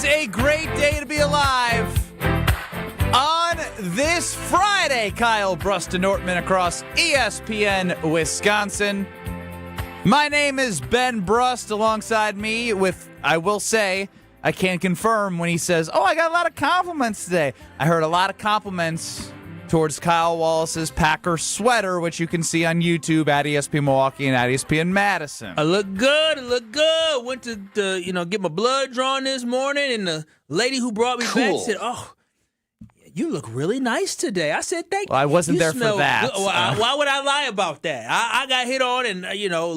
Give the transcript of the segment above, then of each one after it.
a great day to be alive. On this Friday, Kyle Brust Nortman across ESPN Wisconsin. My name is Ben Brust. Alongside me with, I will say, I can't confirm when he says, I got a lot of compliments today. I heard a lot of compliments towards Kyle Wallace's Packer sweater, which you can see on YouTube at ESPN Milwaukee and at ESPN Madison. I look good. Went to get my blood drawn this morning, and the lady who brought me back said, you look really nice today. I said, thank you. Well, I wasn't there for that. Why would I lie about that? I got hit on and,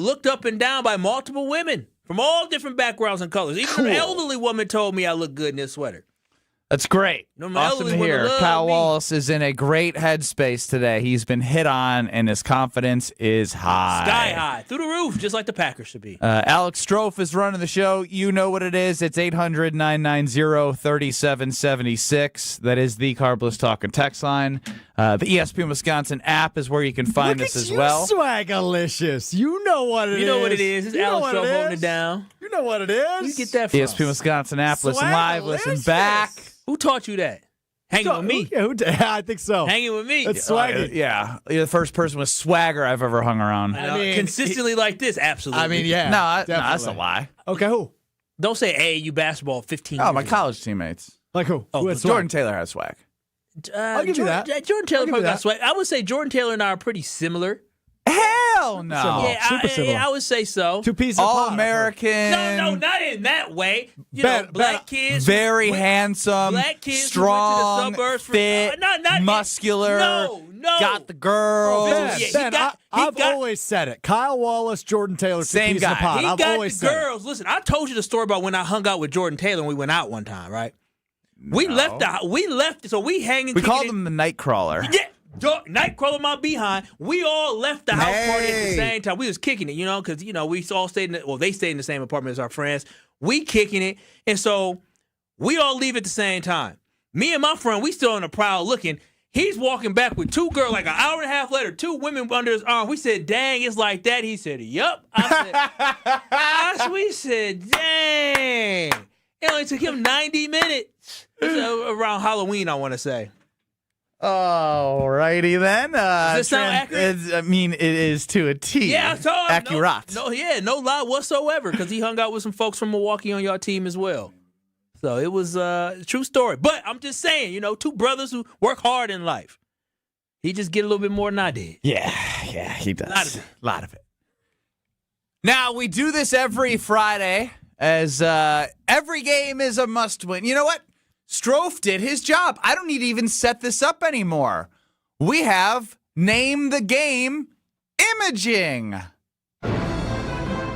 looked up and down by multiple women from all different backgrounds and colors. Even an elderly woman told me I look good in this sweater. That's great. Awesome to hear. Kyle Wallace is in a great headspace today. He's been hit on, and his confidence is high. Sky high. Through the roof, just like the Packers should be. Alex Strouf is running the show. You know what it is. It's 800-990-3776. That is the Carbless Talk and Text line. The ESPN Wisconsin app is where you can find us as well. Swagalicious. You know what it is. You know what it is. It's Alex Strouf holding it down. You know what it is. Where you get that from? ESPN Wisconsin app. Listen live, listen back. Who taught you that? Hanging with me. I think so. Hanging with me. That's swaggy. Yeah. You're the first person with swagger I've ever hung around. Consistently like this, absolutely. No, that's a lie. Okay, who? Don't say AAU basketball 15 years Oh, my ago. college teammames. Like who? Oh, Who had Jordan swag? Taylor has swag. I'll give you that. Jordan Taylor I'll give probably you got that. swag. I would say Jordan Taylor and I are pretty similar. Hell no. Similar. Super similar. I would say so. Two pieces of All pie. American. No, not in that way. Black kids. Very handsome, Black kids strong, who went to the suburbs fit, muscular. No. Got the girl. I've always said it. Kyle Wallace, Jordan Taylor, Same two pieces guy. of pie. He I've got always the said girls. Listen, I told you the story about when I hung out with Jordan Taylor and we went out one time, right? We left, so we hanging. We called him the Nightcrawler. Yeah. Nightcrawler my behind. We all left the house party at the same time. We was kicking it, because, we all stayed they stayed in the same apartment as our friends. We kicking it. And so we all leave at the same time. Me and my friend, we still on the prowl looking. He's walking back with two girls, like an hour and a half later, two women under his arm. We said, dang, it's like that. He said, yup. We said, dang. It only took him 90 minutes. Around Halloween, I want to say. All righty then. Does this sound accurate? It is to a T. Yeah, I saw it. Accurate. No lie whatsoever, because he hung out with some folks from Milwaukee on your team as well. So it was a true story. But I'm just saying, two brothers who work hard in life. He just get a little bit more than I did. Yeah, he does. A lot of it. Now, we do this every Friday, as every game is a must-win. You know what? Strouf did his job. I don't need to even set this up anymore. We have Name the Game Imaging.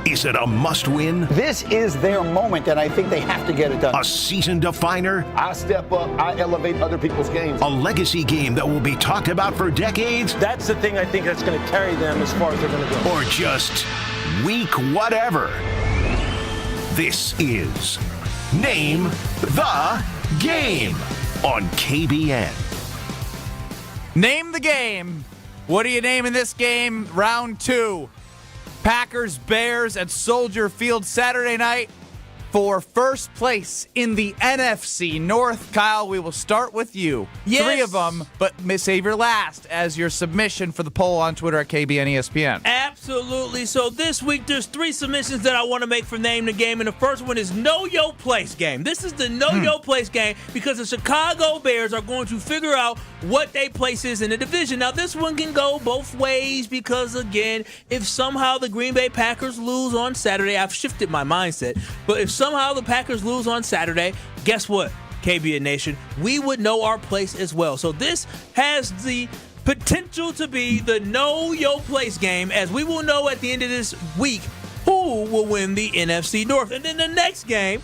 Is it a must-win? This is their moment, and I think they have to get it done. A season definer? I step up, I elevate other people's games. A legacy game that will be talked about for decades? That's the thing I think that's going to carry them as far as they're going to go. Or just weak whatever? This is Name the Game on KBN. Name the game. What are you naming this game? Round 2. Packers, Bears at Soldier Field Saturday night for first place in the NFC North. Kyle, we will start with you. Yes. 3 of them, but save your last as your submission for the poll on Twitter at KBN ESPN. Absolutely. So this week, there's 3 submissions that I want to make for Name the Game, and the first one is Know Your Place game. This is the Know Your Place game because the Chicago Bears are going to figure out what their place is in the division. Now, this one can go both ways because, again, if somehow the Green Bay Packers lose on Saturday, I've shifted my mindset, but if somehow the Packers lose on Saturday, guess what, KBN Nation? We would know our place as well. So this has the potential to be the Know Your Place game, as we will know at the end of this week who will win the NFC North. And then the next game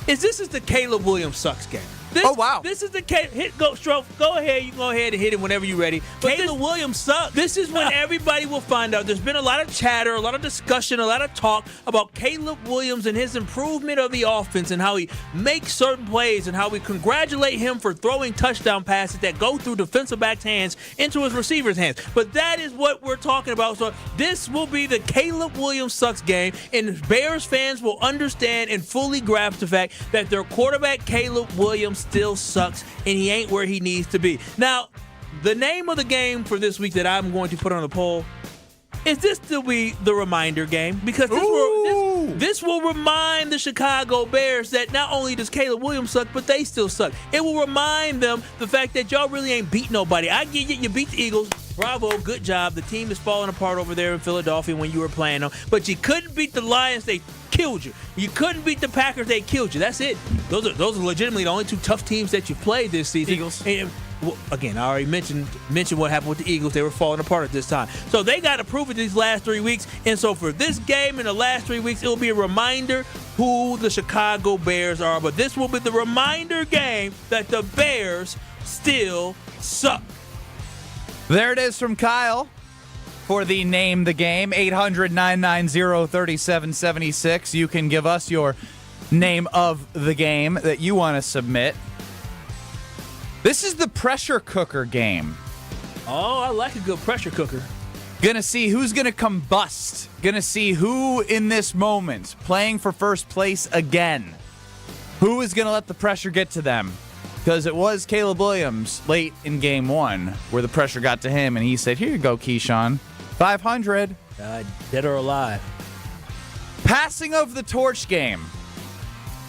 is the Caleb Williams sucks game. wow. This is the case. Go, Strouf. Go ahead. You go ahead and hit it whenever you're ready. But Caleb Williams sucks. This is when everybody will find out. There's been a lot of chatter, a lot of discussion, a lot of talk about Caleb Williams and his improvement of the offense and how he makes certain plays and how we congratulate him for throwing touchdown passes that go through defensive back's hands into his receiver's hands. But that is what we're talking about. So this will be the Caleb Williams sucks game, and Bears fans will understand and fully grasp the fact that their quarterback, Caleb Williams, still sucks, and he ain't where he needs to be. Now, the name of the game for this week that I'm going to put on the poll is this to be the reminder game, because this will remind the Chicago Bears that not only does Caleb Williams suck, but they still suck. It will remind them the fact that y'all really ain't beat nobody. I get you beat the Eagles. Bravo, good job. The team is falling apart over there in Philadelphia when you were playing them. But you couldn't beat the Lions. They killed you. You couldn't beat the Packers. They killed you. That's it. Those are legitimately the only two tough teams that you played this season. Eagles. And, well, again, I already mentioned what happened with the Eagles. They were falling apart at this time. So they got to prove it these last 3 weeks. And so for this game in the last 3 weeks, it will be a reminder who the Chicago Bears are. But this will be the reminder game that the Bears still suck. There it is from Kyle for the Name the Game, 800-990-3776. You can give us your name of the game that you want to submit. This is the pressure cooker game. Oh, I like a good pressure cooker. Gonna see who's gonna combust. Gonna see who in this moment, playing for first place again, who is gonna let the pressure get to them. Because it was Caleb Williams late in game one where the pressure got to him, and he said, here you go, Keyshawn. 500. Dead or alive. Passing of the torch game.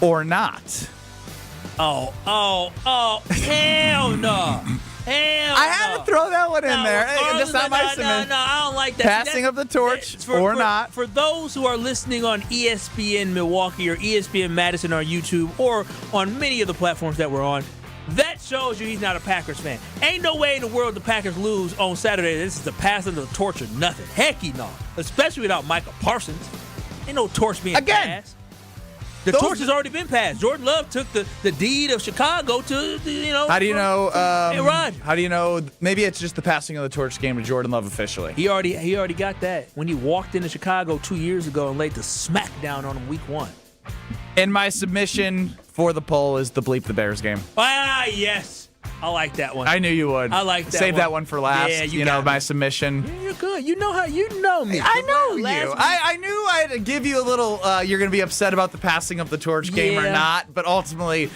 Or not. Oh, hell no. I had to throw that one in there. That's not my submission. No, I don't like that. Passing of the torch or not. For those who are listening on ESPN Milwaukee or ESPN Madison on YouTube or on many of the platforms that we're on, that shows you he's not a Packers fan. Ain't no way in the world the Packers lose on Saturday. This is the passing of the torch or nothing. Hecky no. Especially without Micah Parsons. Ain't no torch being passed. The torch has already been passed. Jordan Love took the deed of Chicago to, How do you know? Hey, Rod. How do you know? Maybe it's just the passing of the torch game to Jordan Love officially. He already got that when he walked into Chicago 2 years ago and laid the smackdown on him week one. And my submission for the poll is the Bleep the Bears game. Ah, yes. I like that one. I knew you would. I like that Save one. that one for last. Yeah, you know, got my me. submission. Yeah, you're good. You know me. I know Last you. week- I knew I'd give you a little, you're going to be upset about the passing of the torch game or Yeah. not, but ultimately,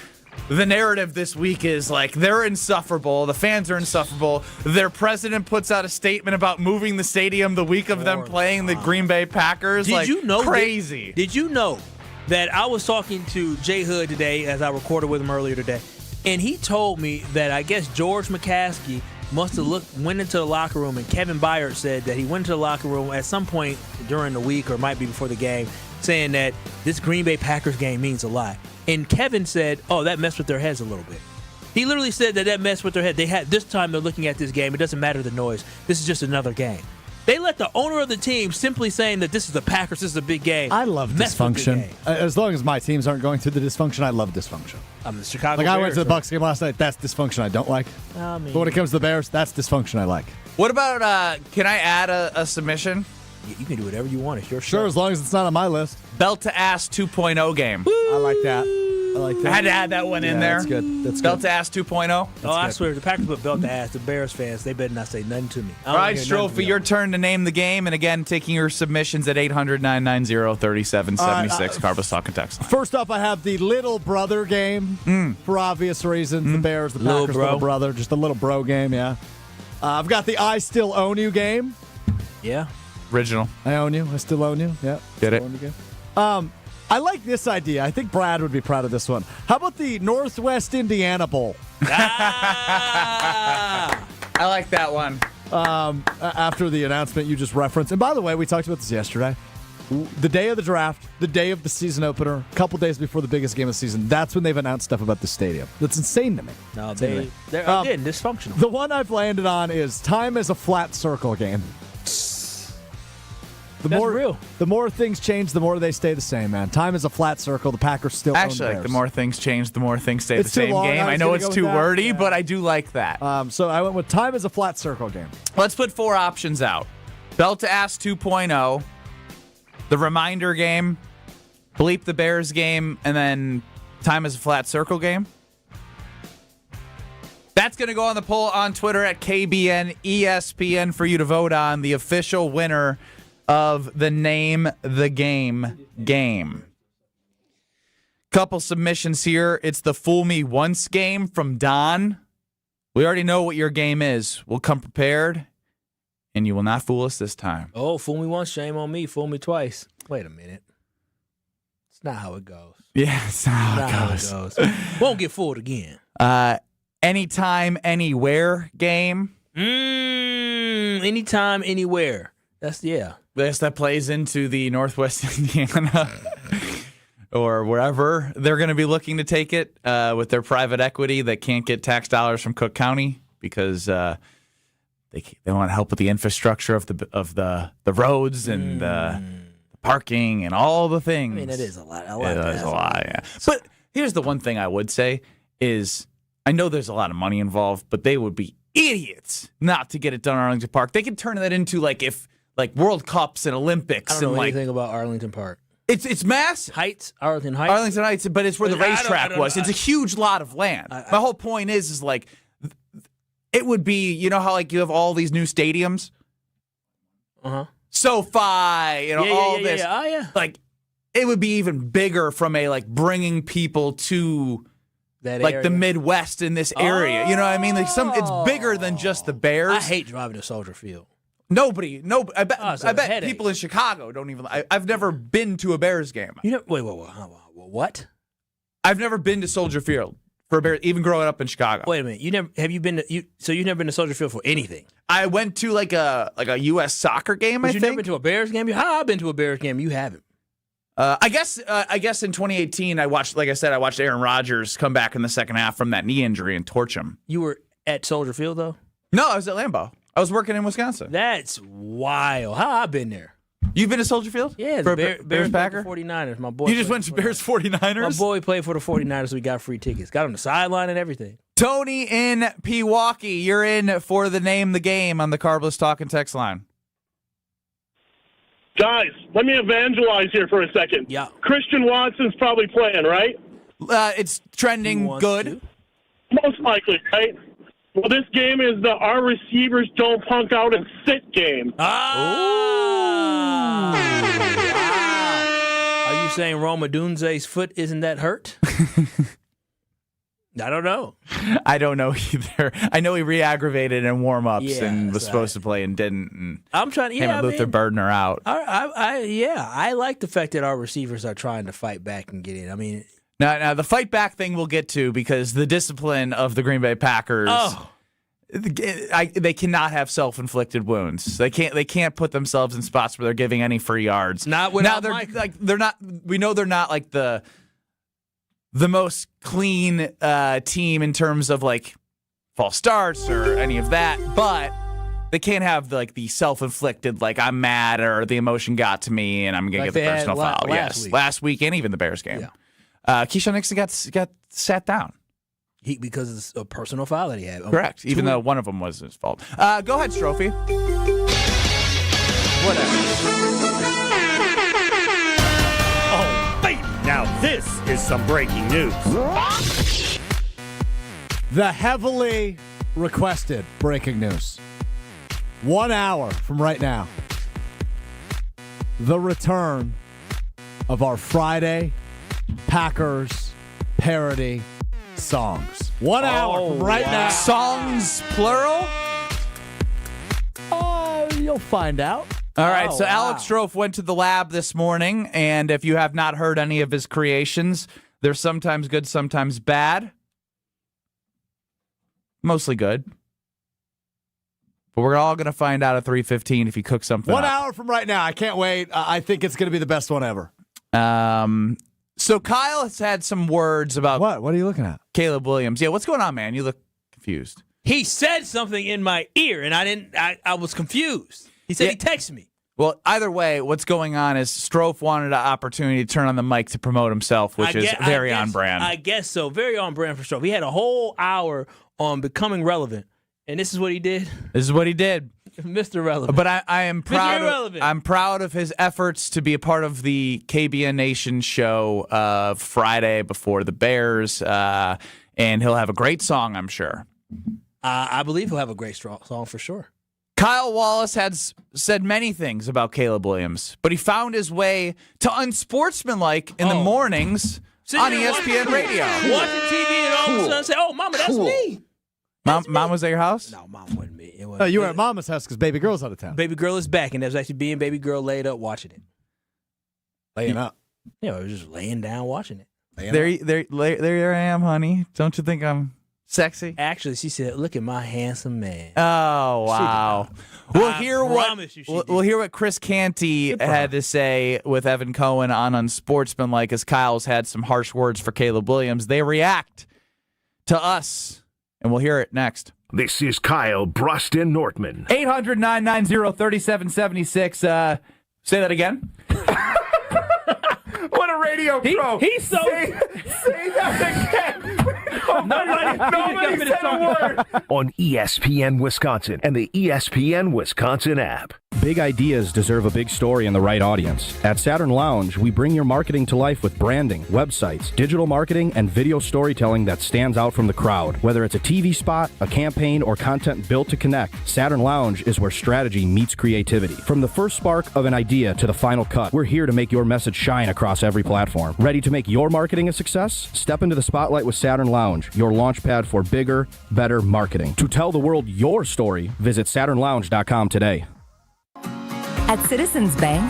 the narrative this week is like they're insufferable. The fans are insufferable. Their president puts out a statement about moving the stadium the week of them playing the Green Bay Packers. Did you know crazy? Did you know that I was talking to Jay Hood today as I recorded with him earlier today, and he told me that I guess George McCaskey must have went into the locker room, and Kevin Byard said that he went into the locker room at some point during the week or might be before the game, saying that this Green Bay Packers game means a lot. And Kevin said, "Oh, that messed with their heads a little bit." He literally said that messed with their head. This time they're looking at this game. It doesn't matter the noise. This is just another game. They let the owner of the team simply saying that this is the Packers, this is a big game. I love mess with the dysfunction. game. As long as my teams aren't going through the dysfunction, I love dysfunction. I'm the Chicago Like I went Bears to the fan. Bucks game last night. That's dysfunction I don't like. I mean, But when it comes to the Bears, that's dysfunction I like. What about, can I add a submission? you can do whatever you want. It's your Sure, show. as long as it's not on my list. Belt to ass 2.0 game. I like that. I like that. I had to add that one in there. That's good. That's Belt good. to ass 2.0. Oh, I good. swear, the Packers put belt to ass. The Bears fans, they better not say nothing to me. I All don't right, hear nothing Strouf, from your y'all. turn to name the game. And again, taking your submissions at 800-990-3776. Carbos Talking Text line. First off, I have the little brother game for obvious reasons. The Bears, the Little Packers, bro. little brother. Just a little bro game, yeah. I've got the I Still Own You game. Yeah. Original. I own you. I still own you. Yeah. Get it. Still own you game. I like this idea. I think Brad would be proud of this one. How about the Northwest Indiana Bowl? Ah! I like that one. After the announcement you just referenced. And by the way, we talked about this yesterday. The day of the draft, the day of the season opener, a couple days before the biggest game of the season, that's when they've announced stuff about the stadium. That's insane to me. No, Insane to me. they're again dysfunctional. The one I've landed on is time as a flat circle game. The more things change, the more they stay the same, man. Time is a flat circle. The Packers still own the Bears. The more things change, the more things stay It's the too same long. game. I know it's too wordy, but I do like that. So I went with time is a flat circle game. Let's put 4 options out. Bell to Ass 2.0, the reminder game, Bleep the Bears game, and then time is a flat circle game. That's going to go on the poll on Twitter at KBN ESPN for you to vote on the official winner of the Name the game. Couple submissions here. It's the Fool Me Once game from Don. We already know what your game is. We'll come prepared, and you will not fool us this time. Oh, fool me once, shame on me. Fool me twice. Wait a minute. It's not how it goes. Yeah, it's not how it goes. Won't get fooled again. Anytime, anywhere game. Anytime, anywhere. That's. Yes, that plays into the Northwest Indiana or wherever they're going to be looking to take it with their private equity that can't get tax dollars from Cook County because they want help with the infrastructure of the roads and the parking and all the things. I mean, it is a lot. It is a lot, yeah. But here's the one thing I would say is I know there's a lot of money involved, but they would be idiots not to get it done at Arlington Park. They could turn that into like World Cups and Olympics. I don't know and anything about Arlington Park. It's mass Heights, Arlington Heights. Arlington Heights, but it's where the racetrack was. It's a huge lot of land. My whole point is like it would be, you know how like you have all these new stadiums? SoFi, all this. Yeah. Oh, yeah. Like it would be even bigger from a like bringing people to that like area. The Midwest in this area. You know what I mean? Like it's bigger than just the Bears. I hate driving to Soldier Field. Nobody. I bet headache. people in Chicago don't even. I've never been to a Bears game. Wait, what? I've never been to Soldier Field for a Bears, even growing up in Chicago. Wait a minute. You've never been to Soldier Field for anything? I went to like a U.S. soccer game. You've never been to a Bears game? I've been to a Bears game. You haven't. I guess in 2018 I watched Aaron Rodgers come back in the second half from that knee injury and torch him. You were at Soldier Field though? No, I was at Lambeau. I was working in Wisconsin. That's wild. How I've been there? You've been to Soldier Field? Yeah, for Bears Packer? 49ers. My boy. You just went to Bears 49ers? My boy played for the 49ers, so we got free tickets. Got on the sideline and everything. Tony in Pewaukee, you're in for the Name the Game on the Carbless Talk and Text line. Guys, let me evangelize here for a second. Yeah. Christian Watson's probably playing, right? It's trending good. Most likely, right? Well, this game is the our receivers don't punk out and sit game. Wow. Are you saying Roma Dunze's foot isn't that hurt? I don't know. I don't know either. I know he re-aggravated in warm-ups and was supposed to play and didn't. And I'm trying to. Him and Luther Burden are out. I like the fact that our receivers are trying to fight back and get in. I mean, now the fight back thing we'll get to because the discipline of the Green Bay Packers. Oh. They cannot have self-inflicted wounds. They can't put themselves in spots where they're giving any free yards. Not without Mike. They're not. We know they're not like the most clean team in terms of like false starts or any of that, but they can't have like the self-inflicted like I'm mad or the emotion got to me and I'm gonna get the personal foul. Last week and even the Bears game. Yeah. Keyshawn Nixon got sat down. Because it's a personal foul that he had. Correct. Even though one of them was his fault. Go ahead, Strophy. Whatever. Oh, baby. Now this is some breaking news. The heavily requested breaking news. 1 hour from right now. The return of our Friday Packers parody songs. 1 hour from right now. Songs plural? You'll find out. All right, so Alex Strouf went to the lab this morning, and if you have not heard any of his creations, they're sometimes good, sometimes bad. Mostly good. But we're all going to find out at 3:15 if he cooks something 1 up. hour from right now. I can't wait. I think it's going to be the best one ever. So Kyle has had some words about What? What are you looking at? Caleb Williams. Yeah, what's going on, man? You look confused. He said something in my ear, and I was confused. He said he texted me. Well, either way, what's going on is Strouf wanted an opportunity to turn on the mic to promote himself, which is very on brand. I guess so. Very on brand for Strouf. He had a whole hour on becoming relevant, and this is what he did. This is what he did. Mr. Relevant. But I am proud. Mr. Irrelevant. I'm proud of his efforts to be a part of the KBN Nation show Friday before the Bears, and he'll have a great song, I'm sure. I believe he'll have a great song for sure. Kyle Wallace has said many things about Caleb Williams, but he found his way to unsportsmanlike in the mornings on ESPN Radio. Watching TV and all of a sudden say, "Oh, Mama, that's me." Mom was at your house? No, Mom wasn't me. You were at Mama's house because baby girl's out of town. Baby girl is back, and there's actually being baby girl laid up watching it. Laying up. Yeah, I was just laying down watching it. There I am, honey. Don't you think I'm sexy? Actually, she said, "Look at my handsome man." Oh, wow. We'll hear what Chris Canty Good for had her. to say with Evan Cohen on Unsportsmanlike, as Kyle's had some harsh words for Caleb Williams. They react to us, and we'll hear it next. This is Kyle Brust Nortman. 800-990-3776. Say that again. What a radio pro. He's so... Say that again. Nobody said a word. On ESPN Wisconsin and the ESPN Wisconsin app. Big ideas deserve a big story and the right audience. At Saturn Lounge, we bring your marketing to life with branding, websites, digital marketing, and video storytelling that stands out from the crowd. Whether it's a TV spot, a campaign, or content built to connect, Saturn Lounge is where strategy meets creativity. From the first spark of an idea to the final cut, we're here to make your message shine across every platform. Ready to make your marketing a success? Step into the spotlight with Saturn Lounge, your launch pad for bigger, better marketing. To tell the world your story, visit SaturnLounge.com today. At Citizens Bank,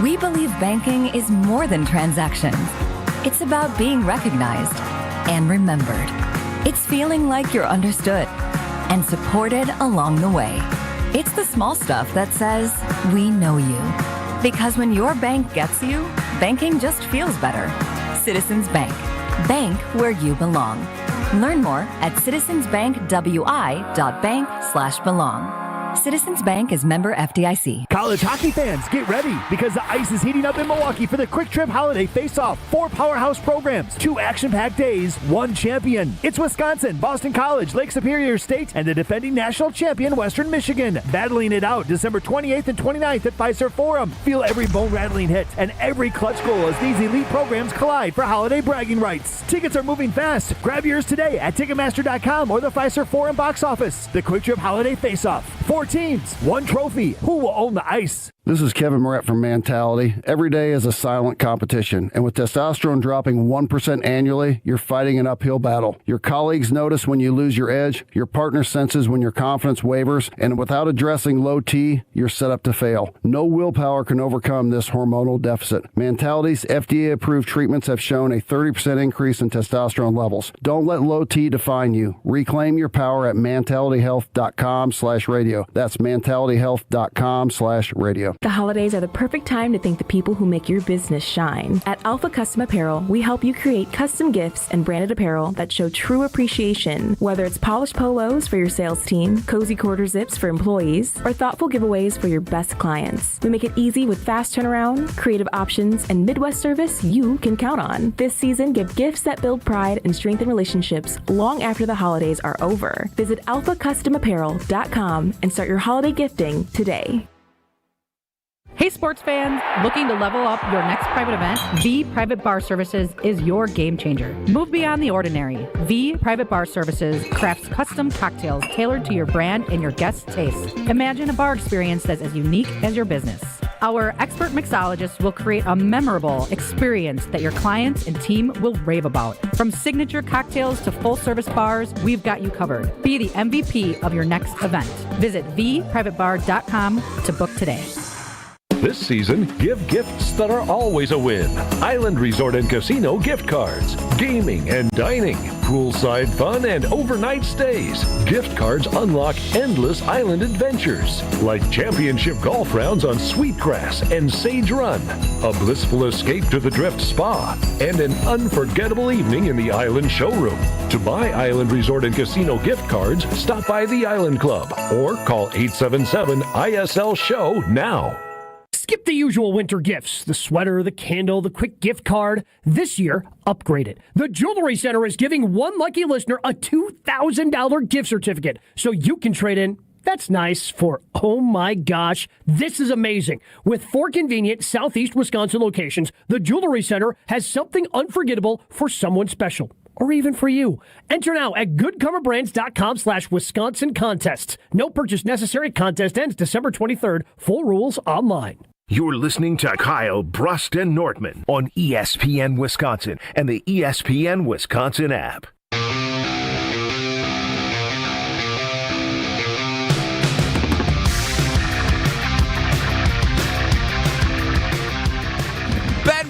we believe banking is more than transactions. It's about being recognized and remembered. It's feeling like you're understood and supported along the way. It's the small stuff that says, we know you. Because when your bank gets you, banking just feels better. Citizens Bank. Bank where you belong. Learn more at citizensbankwi.bank/belong. Citizens Bank is member FDIC. College hockey fans, get ready because the ice is heating up in Milwaukee for the Quick Trip Holiday Face-Off. 4 powerhouse programs, 2 action-packed days, 1 champion. It's Wisconsin, Boston College, Lake Superior State, and the defending national champion, Western Michigan. Battling it out December 28th and 29th at Fiserv Forum. Feel every bone-rattling hit and every clutch goal as these elite programs collide for holiday bragging rights. Tickets are moving fast. Grab yours today at Ticketmaster.com or the Fiserv Forum box office. The Quick Trip Holiday Face-Off. 4 teams, 1 trophy. Who will own the ice? This is Kevin Moret from Mentality. Every day is a silent competition, and with testosterone dropping 1% annually, you're fighting an uphill battle. Your colleagues notice when you lose your edge, your partner senses when your confidence wavers, and without addressing low T, you're set up to fail. No willpower can overcome this hormonal deficit. Mentality's FDA-approved treatments have shown a 30% increase in testosterone levels. Don't let low T define you. Reclaim your power at mentalityhealth.com/radio. That's mentalityhealth.com/radio. The holidays are the perfect time to thank the people who make your business shine. At Alpha Custom Apparel, we help you create custom gifts and branded apparel that show true appreciation. Whether it's polished polos for your sales team, cozy quarter zips for employees, or thoughtful giveaways for your best clients. We make it easy with fast turnaround, creative options, and Midwest service you can count on. This season, give gifts that build pride and strengthen relationships long after the holidays are over. Visit alphacustomapparel.com and start your holiday gifting today. Hey sports fans, looking to level up your next private event? V Private Bar Services is your game changer. Move beyond the ordinary. V Private Bar Services crafts custom cocktails tailored to your brand and your guests' taste. Imagine a bar experience that's as unique as your business. Our expert mixologists will create a memorable experience that your clients and team will rave about. From signature cocktails to full-service bars, we've got you covered. Be the MVP of your next event. Visit vprivatebar.com to book today. This season, give gifts that are always a win. Island Resort and Casino gift cards, gaming and dining, poolside fun and overnight stays. Gift cards unlock endless island adventures, like championship golf rounds on Sweetgrass and Sage Run, a blissful escape to the Drift Spa, and an unforgettable evening in the Island Showroom. To buy Island Resort and Casino gift cards, stop by the Island Club or call 877-ISL-SHOW now. Skip the usual winter gifts, the sweater, the candle, the quick gift card. This year, upgrade it. The Jewelry Center is giving one lucky listener a $2,000 gift certificate so you can trade in. That's nice for, oh my gosh, this is amazing. With 4 convenient Southeast Wisconsin locations, the Jewelry Center has something unforgettable for someone special. Or even for you. Enter now at goodkarmabrands.com/Wisconsin contests. No purchase necessary. Contest ends December 23rd. Full rules online. You're listening to Kyle, Brust, and Nortman on ESPN Wisconsin and the ESPN Wisconsin app.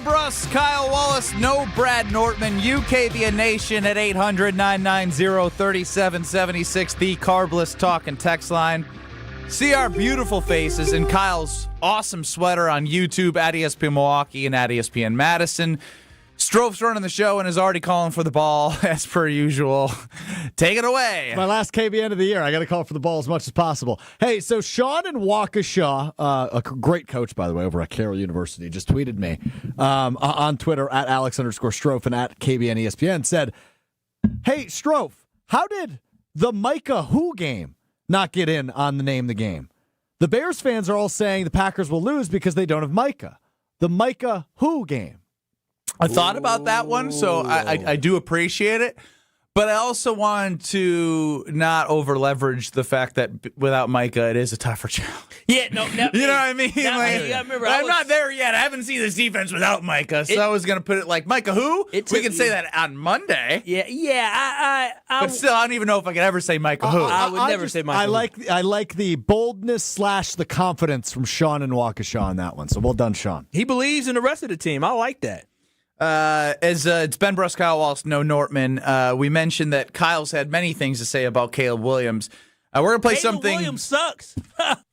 Brust, Kyle Wallace, no Brad Nortman, KBN Nation at 800-990-3776, the Carbless Talk and Text line. See our beautiful faces and Kyle's awesome sweater on YouTube at ESPN Milwaukee and at ESPN Madison. Strouf's running the show and is already calling for the ball, as per usual. Take it away. My last KBN of the year. I got to call for the ball as much as possible. Hey, so Sean in Waukesha, a great coach, by the way, over at Carroll University, just tweeted me on Twitter at Alex_Strouf and at KBN ESPN, said, hey, Strouf, how did the Micah Who game not get in on the Name the Game? The Bears fans are all saying the Packers will lose because they don't have Micah. The Micah Who game. I thought about that one, so I do appreciate it. But I also wanted to not over-leverage the fact that without Micah, it is a tougher challenge. Yeah, no. You know what I mean? I'm not there yet. I haven't seen this defense without Micah, so I was going to put it like, Micah who? We can say that on Monday. Yeah. But still, I don't even know if I could ever say Micah who. I would never say Micah who. I like the boldness / the confidence from Sean and Waukesha on that one. So well done, Sean. He believes in the rest of the team. I like that. It's Ben Brust, Kyle Wallace, no Nortman. We mentioned that Kyle's had many things to say about Caleb Williams. We're going to play something Williams sucks.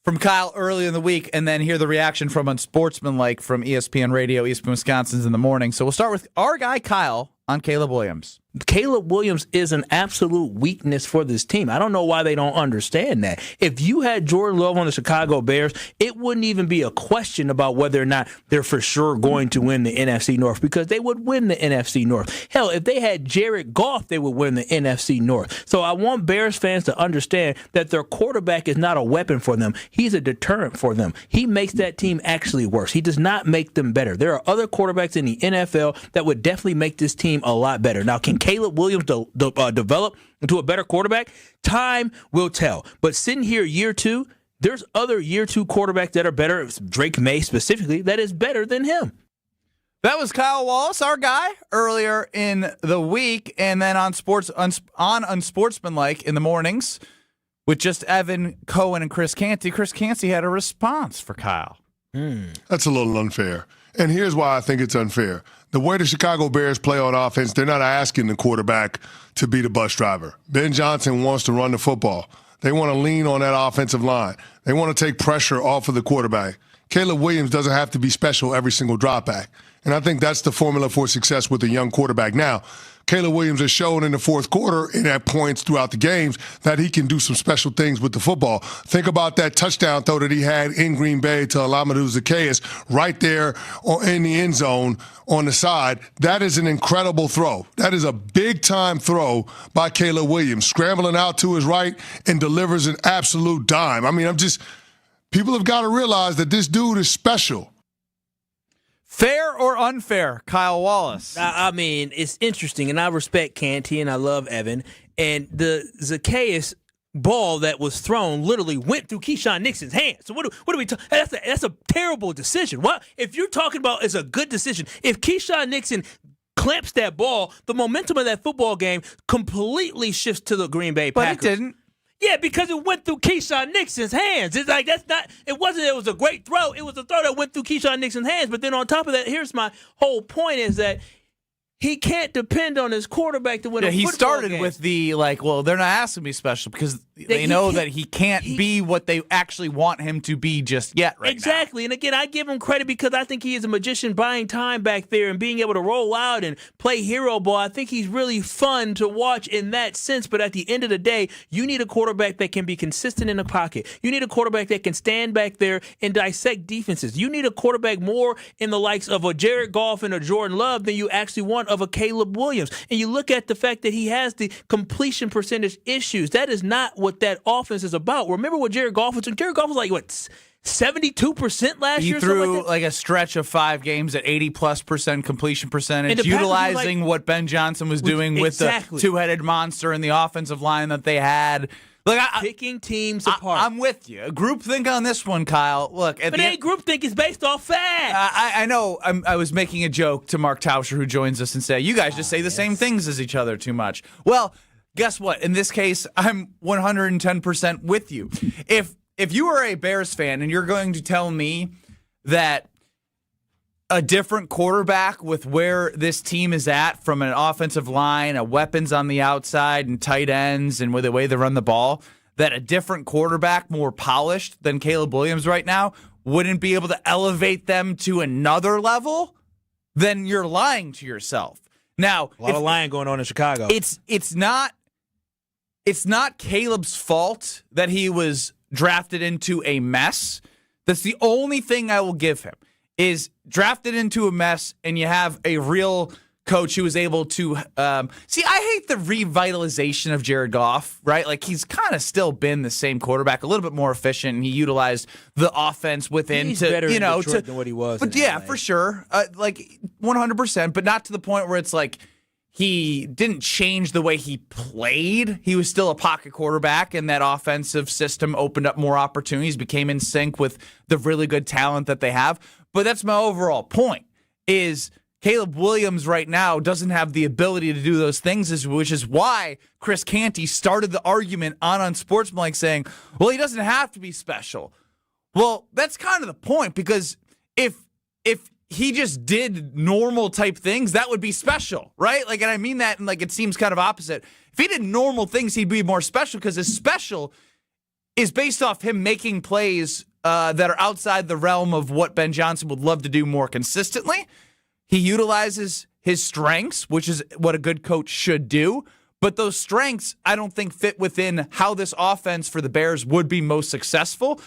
from Kyle early in the week and then hear the reaction from Unsportsmanlike from ESPN Radio, ESPN Wisconsin's in the morning. So we'll start with our guy Kyle on Caleb Williams. Caleb Williams is an absolute weakness for this team. I don't know why they don't understand that. If you had Jordan Love on the Chicago Bears, it wouldn't even be a question about whether or not they're for sure going to win the NFC North, because they would win the NFC North. Hell, if they had Jared Goff, they would win the NFC North. So I want Bears fans to understand that their quarterback is not a weapon for them. He's a deterrent for them. He makes that team actually worse. He does not make them better. There are other quarterbacks in the NFL that would definitely make this team a lot better. Now, can Caleb Williams develop into a better quarterback? Time will tell. But sitting here year 2, there's other year 2 quarterbacks that are better. Drake May specifically, that is better than him. That was Kyle Wallace, our guy, earlier in the week, and then on Unsportsmanlike in the mornings with just Evan Cohen and Chris Canty. Chris Canty had a response for Kyle. That's a little unfair. And here's why I think it's unfair. The way the Chicago Bears play on offense, they're not asking the quarterback to be the bus driver. Ben Johnson wants to run the football. They want to lean on that offensive line. They want to take pressure off of the quarterback. Caleb Williams doesn't have to be special every single drop back. And I think that's the formula for success with a young quarterback. Now, Caleb Williams has shown in the fourth quarter and at points throughout the games that he can do some special things with the football. Think about that touchdown throw that he had in Green Bay to Alameda Zacchaeus right there in the end zone on the side. That is an incredible throw. That is a big-time throw by Caleb Williams, scrambling out to his right and delivers an absolute dime. I mean, people have got to realize that this dude is special. Fair or unfair, Kyle Wallace? I mean, it's interesting, and I respect Canty, and I love Evan. And the Zacchaeus ball that was thrown literally went through Keyshawn Nixon's hands. So what are we talking? That's a terrible decision. What if you're talking about is a good decision? If Keyshawn Nixon clamps that ball, the momentum of that football game completely shifts to the Green Bay Packers. But it didn't. Yeah, because it went through Keyshawn Nixon's hands. It's like it was a great throw. It was a throw that went through Keyshawn Nixon's hands. But then on top of that, here's my whole point is that he can't depend on his quarterback to win a football game. He started with the, they're not asking me special because They know that he can't be what they actually want him to be just yet Exactly. And again, I give him credit because I think he is a magician buying time back there and being able to roll out and play hero ball. I think he's really fun to watch in that sense. But at the end of the day, you need a quarterback that can be consistent in the pocket. You need a quarterback that can stand back there and dissect defenses. You need a quarterback more in the likes of a Jared Goff and a Jordan Love than you actually want of a Caleb Williams. And you look at the fact that he has the completion percentage issues. That is not what that offense is about. Remember what Jared Goff was doing? Jared Goff was like, what, 72% last year? He threw like a stretch of 5 games at 80+% completion percentage, utilizing what Ben Johnson was doing with the two-headed monster in the offensive line that they had. Look, picking teams apart. I'm with you. Groupthink on this one, Kyle. Look, but groupthink is based off facts. I know. I was making a joke to Mark Tauscher, who joins us, and say, you guys just say the same things as each other too much. Well, guess what? In this case, I'm 110% with you. If you are a Bears fan and you're going to tell me that a different quarterback with where this team is at from an offensive line, weapons on the outside, and tight ends, and with the way they run the ball, that a different quarterback, more polished than Caleb Williams right now, wouldn't be able to elevate them to another level, then you're lying to yourself. Now, a lot of lying going on in Chicago. It's not Caleb's fault that he was drafted into a mess. That's the only thing I will give him, is drafted into a mess, and you have a real coach who was able to see. I hate the revitalization of Jared Goff, right? Like, he's kind of still been the same quarterback, a little bit more efficient, and he utilized the offense within He's to better in to Detroit than what he was. But yeah, for sure, like 100%, but not to the point where it's like he didn't change the way he played. He was still a pocket quarterback, and that offensive system opened up more opportunities, became in sync with the really good talent that they have. But that's my overall point, is Caleb Williams right now doesn't have the ability to do those things, which is why Chris Canty started the argument on Unsportsmanlike saying, well, he doesn't have to be special. Well, that's kind of the point, because if he just did normal type things, that would be special, right? Like, and I mean that, and like, it seems kind of opposite. If he did normal things, he'd be more special, because his special is based off him making plays that are outside the realm of what Ben Johnson would love to do more consistently. He utilizes his strengths, which is what a good coach should do. But those strengths, I don't think, fit within how this offense for the Bears would be most successful,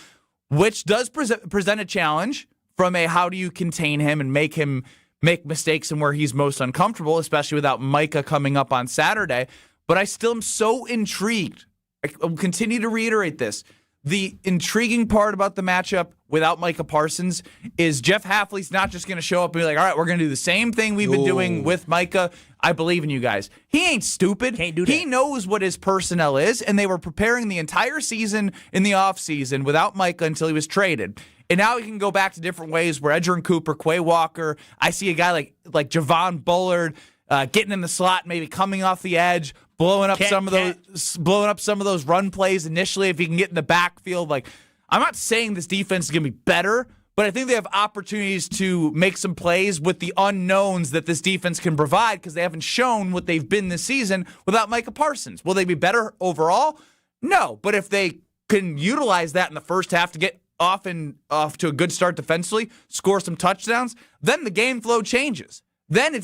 which does present a challenge from a how do you contain him and make him make mistakes and where he's most uncomfortable, especially without Micah coming up on Saturday. But I still am so intrigued. I will continue to reiterate this. The intriguing part about the matchup without Micah Parsons is Jeff Hafley's not just going to show up and be like, all right, we're going to do the same thing we've been doing with Micah. I believe in you guys. He ain't stupid. Can't do that. He knows what his personnel is, and they were preparing the entire season in the offseason without Micah until he was traded. And now he can go back to different ways where Edgerrin Cooper, Quay Walker, I see a guy like Javon Bullard getting in the slot, maybe coming off the edge, blowing up some of those run plays initially if he can get in the backfield. Like, I'm not saying this defense is going to be better, but I think they have opportunities to make some plays with the unknowns that this defense can provide, because they haven't shown what they've been this season without Micah Parsons. Will they be better overall? No, but if they can utilize that in the first half to get off to a good start defensively, score some touchdowns, then the game flow changes. Then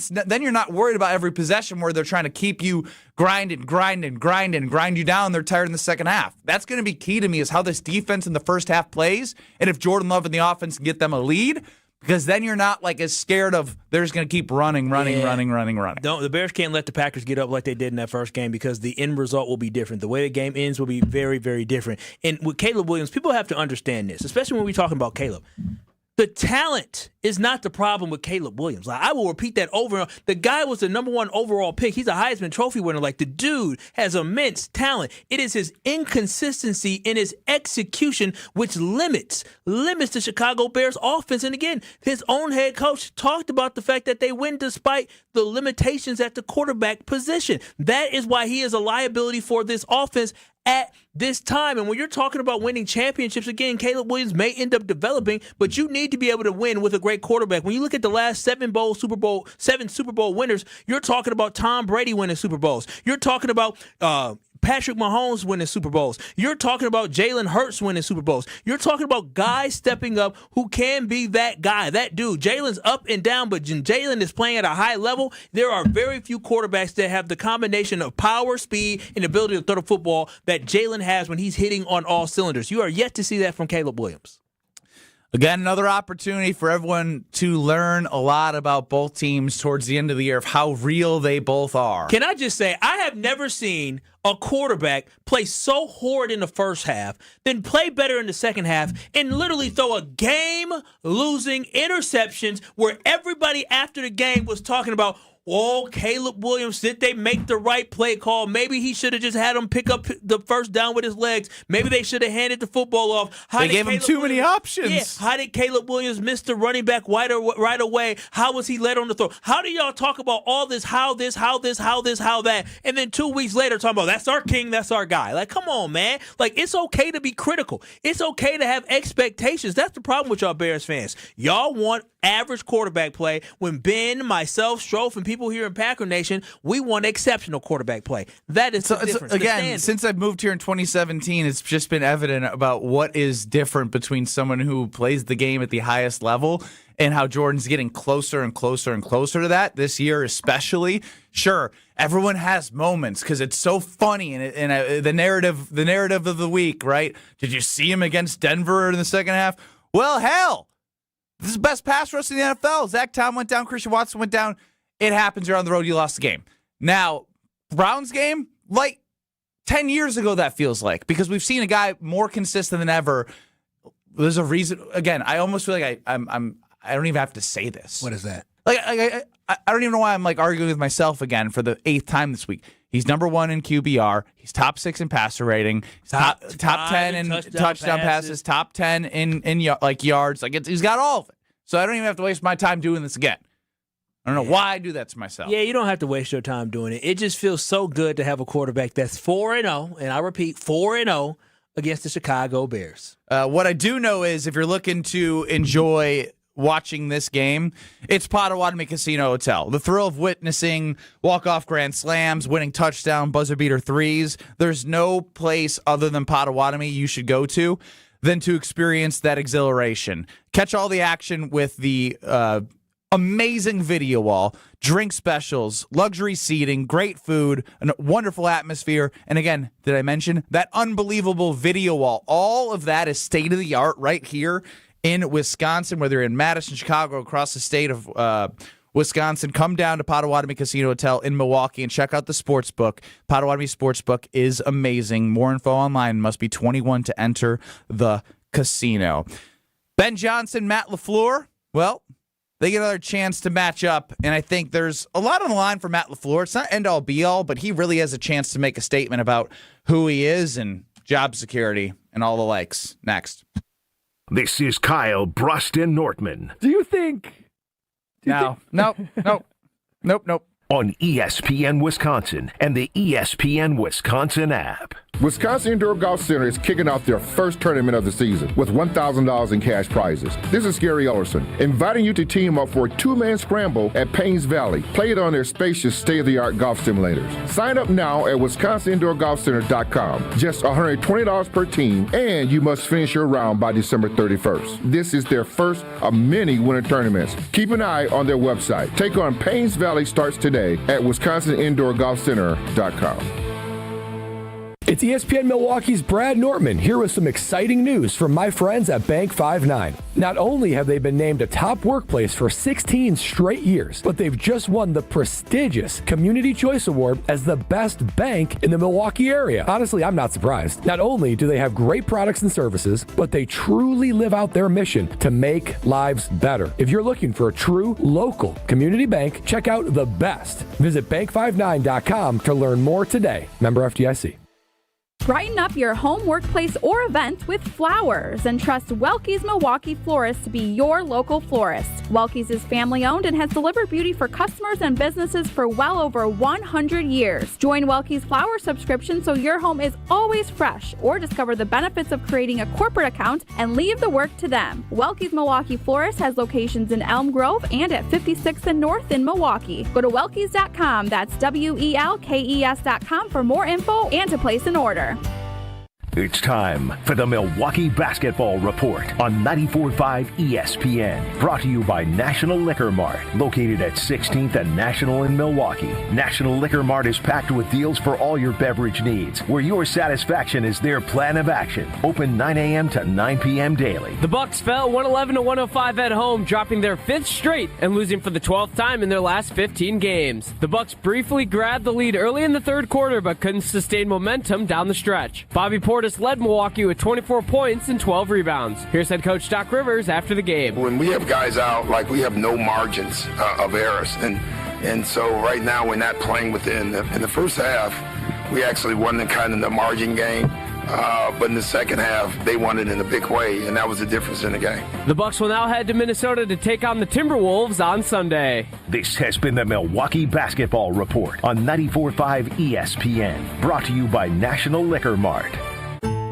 you're not worried about every possession where they're trying to keep you grind you down. They're tired in the second half. That's going to be key to me, is how this defense in the first half plays, and if Jordan Love and the offense can get them a lead, because then you're not like as scared of they're just going to keep running. The Bears can't let the Packers get up like they did in that first game, because the end result will be different. The way the game ends will be very, very different. And with Caleb Williams, people have to understand this, especially when we're talking about Caleb. The talent is not the problem with Caleb Williams. Like, I will repeat that over and over. The guy was the number 1 overall pick. He's a Heisman Trophy winner. Like, the dude has immense talent. It is his inconsistency in his execution which limits the Chicago Bears offense. And again, his own head coach talked about the fact that they win despite the limitations at the quarterback position. That is why he is a liability for this offense at this time. And when you're talking about winning championships, again, Caleb Williams may end up developing, but you need to be able to win with a great quarterback. When you look at the last 7 Super Bowl winners, you're talking about Tom Brady winning Super Bowls. You're talking about Patrick Mahomes winning Super Bowls. You're talking about Jalen Hurts winning Super Bowls. You're talking about guys stepping up who can be that guy, that dude. Jalen's up and down, but Jalen is playing at a high level. There are very few quarterbacks that have the combination of power, speed, and ability to throw the football that Jalen has when he's hitting on all cylinders. You are yet to see that from Caleb Williams. Again, another opportunity for everyone to learn a lot about both teams towards the end of the year of how real they both are. Can I just say, I have never seen a quarterback play so horrid in the first half, then play better in the second half, and literally throw a game-losing interceptions where everybody after the game was talking about, oh, Caleb Williams, did they make the right play call? Maybe he should have just had him pick up the first down with his legs. Maybe they should have handed the football off. They gave him too many options. Yeah. How did Caleb Williams miss the running back right away? How was he led on the throw? How do y'all talk about all this, how that, and then 2 weeks later talking about that's our king, that's our guy? Like, come on, man. Like, it's okay to be critical. It's okay to have expectations. That's the problem with y'all Bears fans. Y'all want average quarterback play when Ben, myself, Strouf, and people here in Packer Nation, we want exceptional quarterback play. That is the difference. Again, since I've moved here in 2017, it's just been evident about what is different between someone who plays the game at the highest level and how Jordan's getting closer and closer and closer to that this year especially. Sure, everyone has moments because it's so funny and the narrative of the week, right? Did you see him against Denver in the second half? Well, hell, this is the best pass rush in the NFL. Zach Tom went down. Christian Watson went down. It happens. You're on the road. You lost the game. Now, Browns game, like 10 years ago, that feels like, because we've seen a guy more consistent than ever. There's a reason. Again, I almost feel like I don't even have to say this. What is that? Like I don't even know why I'm like arguing with myself again for the 8th time this week. He's number 1 in QBR. He's top 6 in passer rating. He's top 10 in touchdown passes. Top 10 in yards. Like he's got all of it. So I don't even have to waste my time doing this again. I don't know why I do that to myself. Yeah, you don't have to waste your time doing it. It just feels so good to have a quarterback that's 4-0, and I repeat, 4-0 against the Chicago Bears. What I do know is if you're looking to enjoy watching this game, it's Potawatomi Casino Hotel. The thrill of witnessing walk-off grand slams, winning touchdown, buzzer-beater threes. There's no place other than Potawatomi you should go to than to experience that exhilaration. Catch all the action with the amazing video wall, drink specials, luxury seating, great food, a wonderful atmosphere. And again, did I mention that unbelievable video wall? All of that is state-of-the-art right here in Wisconsin, whether you're in Madison, Chicago, across the state of Wisconsin. Come down to Potawatomi Casino Hotel in Milwaukee and check out the sportsbook. Potawatomi Sportsbook is amazing. More info online. Must be 21 to enter the casino. Ben Johnson, Matt LaFleur, well, they get another chance to match up, and I think there's a lot on the line for Matt LaFleur. It's not end-all, be-all, but he really has a chance to make a statement about who he is and job security and all the likes. Next. This is Kyle Brust Nortman. Do you think? Nope. On ESPN Wisconsin and the ESPN Wisconsin app. Wisconsin Indoor Golf Center is kicking off their first tournament of the season with $1,000 in cash prizes. This is Gary Ellerson, inviting you to team up for a two-man scramble at Paynes Valley. Play it on their spacious state-of-the-art golf simulators. Sign up now at WisconsinIndoorGolfCenter.com. Just $120 per team, and you must finish your round by December 31st. This is their first of many winter tournaments. Keep an eye on their website. Take on Paynes Valley starts today at WisconsinIndoorGolfCenter.com. It's ESPN Milwaukee's Brad Nortman here with some exciting news from my friends at Bank 5-9. Not only have they been named a top workplace for 16 straight years, but they've just won the prestigious Community Choice Award as the best bank in the Milwaukee area. Honestly, I'm not surprised. Not only do they have great products and services, but they truly live out their mission to make lives better. If you're looking for a true local community bank, check out the best. Visit bank59.com to learn more today. Member FDIC. Brighten up your home, workplace, or event with flowers and trust Welke's Milwaukee Florist to be your local florist. Welke's is family-owned and has delivered beauty for customers and businesses for well over 100 years. Join Welke's Flower subscription so your home is always fresh, or discover the benefits of creating a corporate account and leave the work to them. Welke's Milwaukee Florist has locations in Elm Grove and at 56th and North in Milwaukee. Go to welkes.com, that's WELKES.com for more info and to place an order. It's time for the Milwaukee Basketball Report on 94.5 ESPN. Brought to you by National Liquor Mart, located at 16th and National in Milwaukee. National Liquor Mart is packed with deals for all your beverage needs, where your satisfaction is their plan of action. Open 9 a.m. to 9 p.m. daily. The Bucks fell 111-105 at home, dropping their 5th straight and losing for the 12th time in their last 15 games. The Bucks briefly grabbed the lead early in the third quarter, but couldn't sustain momentum down the stretch. Bobby Portis led Milwaukee with 24 points and 12 rebounds. Here's head coach Doc Rivers after the game. When we have guys out, we have no margins of errors. And so right now we're not playing within. In the first half, we actually won the margin game. But in the second half, they won it in a big way, and that was the difference in the game. The Bucks will now head to Minnesota to take on the Timberwolves on Sunday. This has been the Milwaukee Basketball Report on 94.5 ESPN. Brought to you by National Liquor Mart.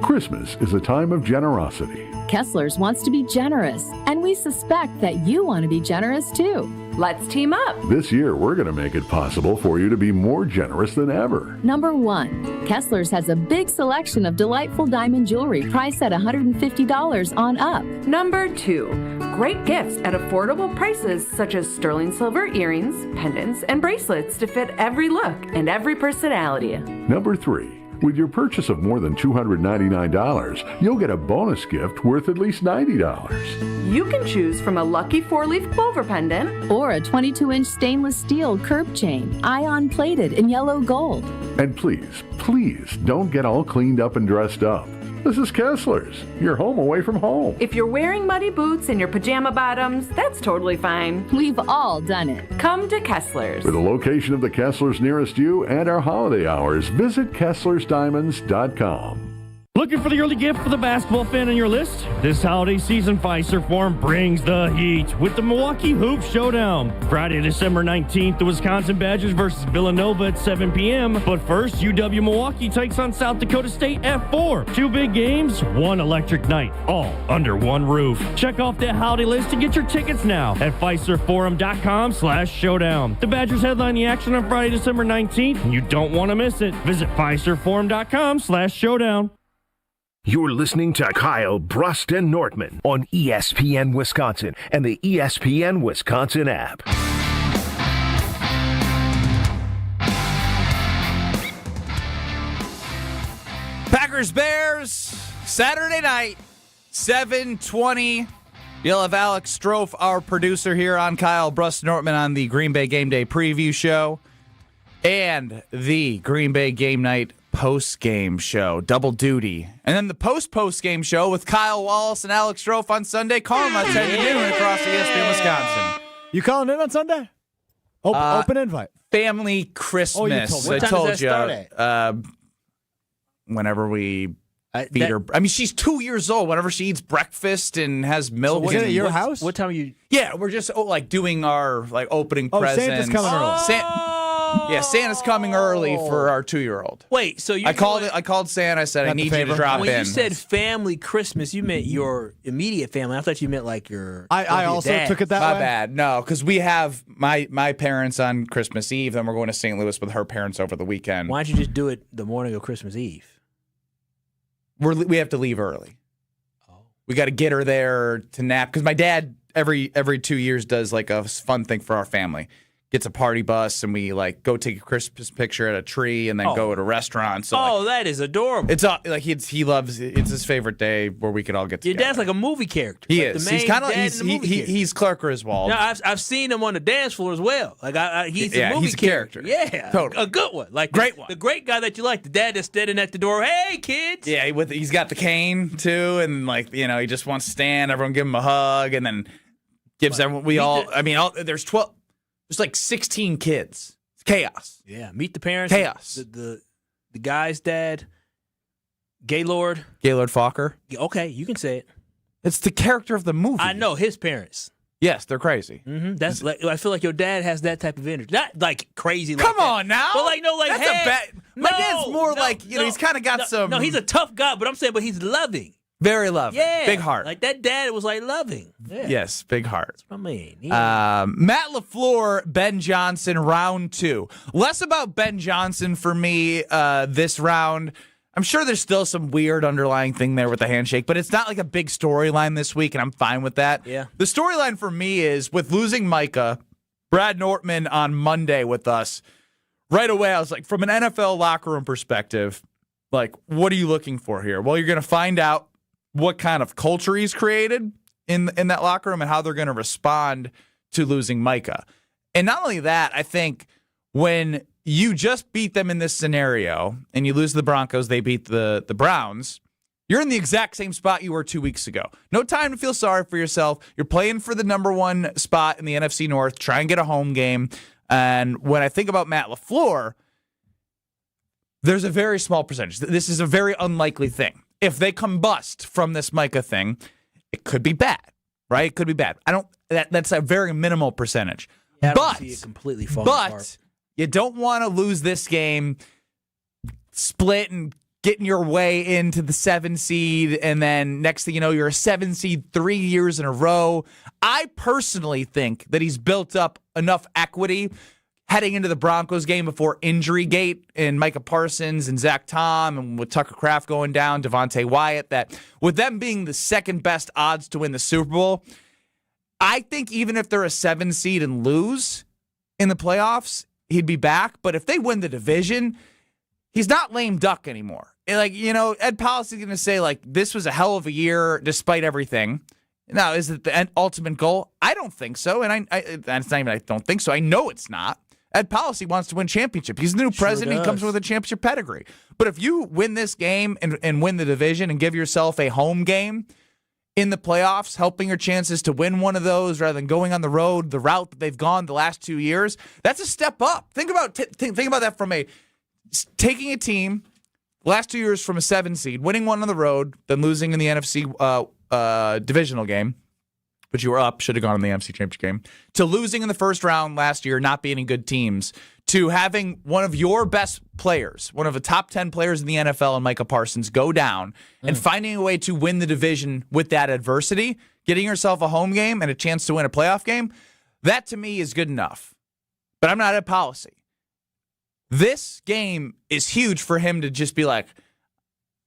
Christmas is a time of generosity. Kessler's wants to be generous, and we suspect that you want to be generous too. Let's team up. This year, we're going to make it possible for you to be more generous than ever. Number 1, Kessler's has a big selection of delightful diamond jewelry priced at $150 on up. Number 2, great gifts at affordable prices such as sterling silver earrings, pendants, and bracelets to fit every look and every personality. Number 3, with your purchase of more than $299, you'll get a bonus gift worth at least $90. You can choose from a lucky 4-leaf clover pendant or a 22-inch stainless steel curb chain, ion plated in yellow gold. And please, please don't get all cleaned up and dressed up. This is Kessler's, your home away from home. If you're wearing muddy boots and your pajama bottoms, that's totally fine. We've all done it. Come to Kessler's. For the location of the Kessler's nearest you and our holiday hours, visit KesslersDiamonds.com. Looking for the early gift for the basketball fan on your list? This holiday season, Fiserv Forum brings the heat with the Milwaukee Hoop Showdown. Friday, December 19th, the Wisconsin Badgers versus Villanova at 7 p.m. But first, UW Milwaukee takes on South Dakota State at 4. 2 big games, 1 electric night, all under one roof. Check off that holiday list and get your tickets now at FiservForum.com/showdown. The Badgers headline the action on Friday, December 19th, and you don't want to miss it. Visit FiservForum.com/showdown. You're listening to Kyle, Brust, and Nortman on ESPN Wisconsin and the ESPN Wisconsin app. Packers Bears, Saturday night, 7:20. You'll have Alex Strouf, our producer, here on Kyle, Brust, Nortman on the Green Bay Game Day preview show and the Green Bay Game Night post-game show, double duty. And then the post-game show with Kyle Wallace and Alex Strouf on Sunday. Call them at 10 to noon across ESPN Wisconsin. You calling in on Sunday? Open invite. Family Christmas. Oh, you told me. I What time told does that start you. Whenever we feed her. I mean, she's 2 years old. Whenever she eats breakfast and has milk. So at your house? What time are you? Yeah, we're just doing our opening presents. Santa's coming early. Yeah, Santa's coming early for our 2-year-old. Wait, so I called Santa. I said, I need you to drop in. When you said family Christmas, you meant your immediate family. I thought you meant like your. I also took it that way. My bad. No, because we have my parents on Christmas Eve. Then we're going to St. Louis with her parents over the weekend. Why don't you just do it the morning of Christmas Eve? We have to leave early. We got to get her there to nap because my dad every 2 years does like a fun thing for our family. Gets a party bus and we go take a Christmas picture at a tree and then go to restaurants. So that is adorable. It's he loves it. It's his favorite day where we could all get together. Your dad's like a movie character. He like is. The main He's kind of he's Clark Griswold. Yeah, I've seen him on the dance floor as well. Like he's a movie character. Yeah, totally. A good one. Like great one. The great guy that you like. The dad that's standing at the door. Hey kids. Yeah, he's got the cane too, and he just wants to stand. Everyone give him a hug, and then gives everyone. There's 12. There's like 16 kids. It's chaos. Yeah, meet the parents. Chaos. The guy's dad. Gaylord Fokker. Okay, you can say it. It's the character of the movie. I know his parents. Yes, they're crazy. Mm-hmm. That's like I feel like your dad has that type of energy. Not like crazy. Like Come on now. But like That's hey, a bad. My dad's more like he's kind of got some. No, he's a tough guy, but I'm saying, but he's loving. Very loving. Yeah, big heart. Like that dad was like loving. Yeah. Yes, big heart. That's what I mean. Matt LaFleur, Ben Johnson, round 2. Less about Ben Johnson for me this round. I'm sure there's still some weird underlying thing there with the handshake, but it's not like a big storyline this week, and I'm fine with that. Yeah. The storyline for me is with losing Micah, Brad Nortman on Monday with us. Right away, I was like, from an NFL locker room perspective, like, what are you looking for here? Well, you're going to find out what kind of culture he's created in that locker room and how they're going to respond to losing Micah. And not only that, I think when you just beat them in this scenario and you lose the Broncos, they beat the Browns, you're in the exact same spot you were 2 weeks ago. No time to feel sorry for yourself. You're playing for the number 1 spot in the NFC North. Try and get a home game. And when I think about Matt LaFleur, there's a very small percentage. This is a very unlikely thing. If they combust from this Micah thing, it could be bad, right? It could be bad. That's a very minimal percentage. Yeah, I don't see it completely falling apart. You don't want to lose this game, split and getting your way into the 7 seed, and then next thing you know, you're a 7 seed 3 years in a row. I personally think that he's built up enough equity heading into the Broncos game before injury gate and Micah Parsons and Zach Tom and with Tucker Kraft going down, Devontae Wyatt, that with them being the second best odds to win the Super Bowl, I think even if they're a 7 seed and lose in the playoffs, he'd be back. But if they win the division, he's not lame duck anymore. Like, Ed Policy's going to say, like, this was a hell of a year despite everything. Now, is it the ultimate goal? I don't think so. And that's not even I don't think so. I know it's not. Ed Policy wants to win championship. He's the new president. He comes with a championship pedigree. But if you win this game and win the division and give yourself a home game in the playoffs, helping your chances to win one of those rather than going on the road, the route that they've gone the last 2 years, that's a step up. Think about that from taking a team last 2 years from a 7 seed, winning one on the road, then losing in the NFC divisional game, but you were up, should have gone in the NFC Championship game, to losing in the first round last year, not beating good teams, to having one of your best players, one of the top 10 players in the NFL, and Micah Parsons, go down and finding a way to win the division with that adversity, getting yourself a home game and a chance to win a playoff game, that to me is good enough. But I'm not at Policy. This game is huge for him to just be like,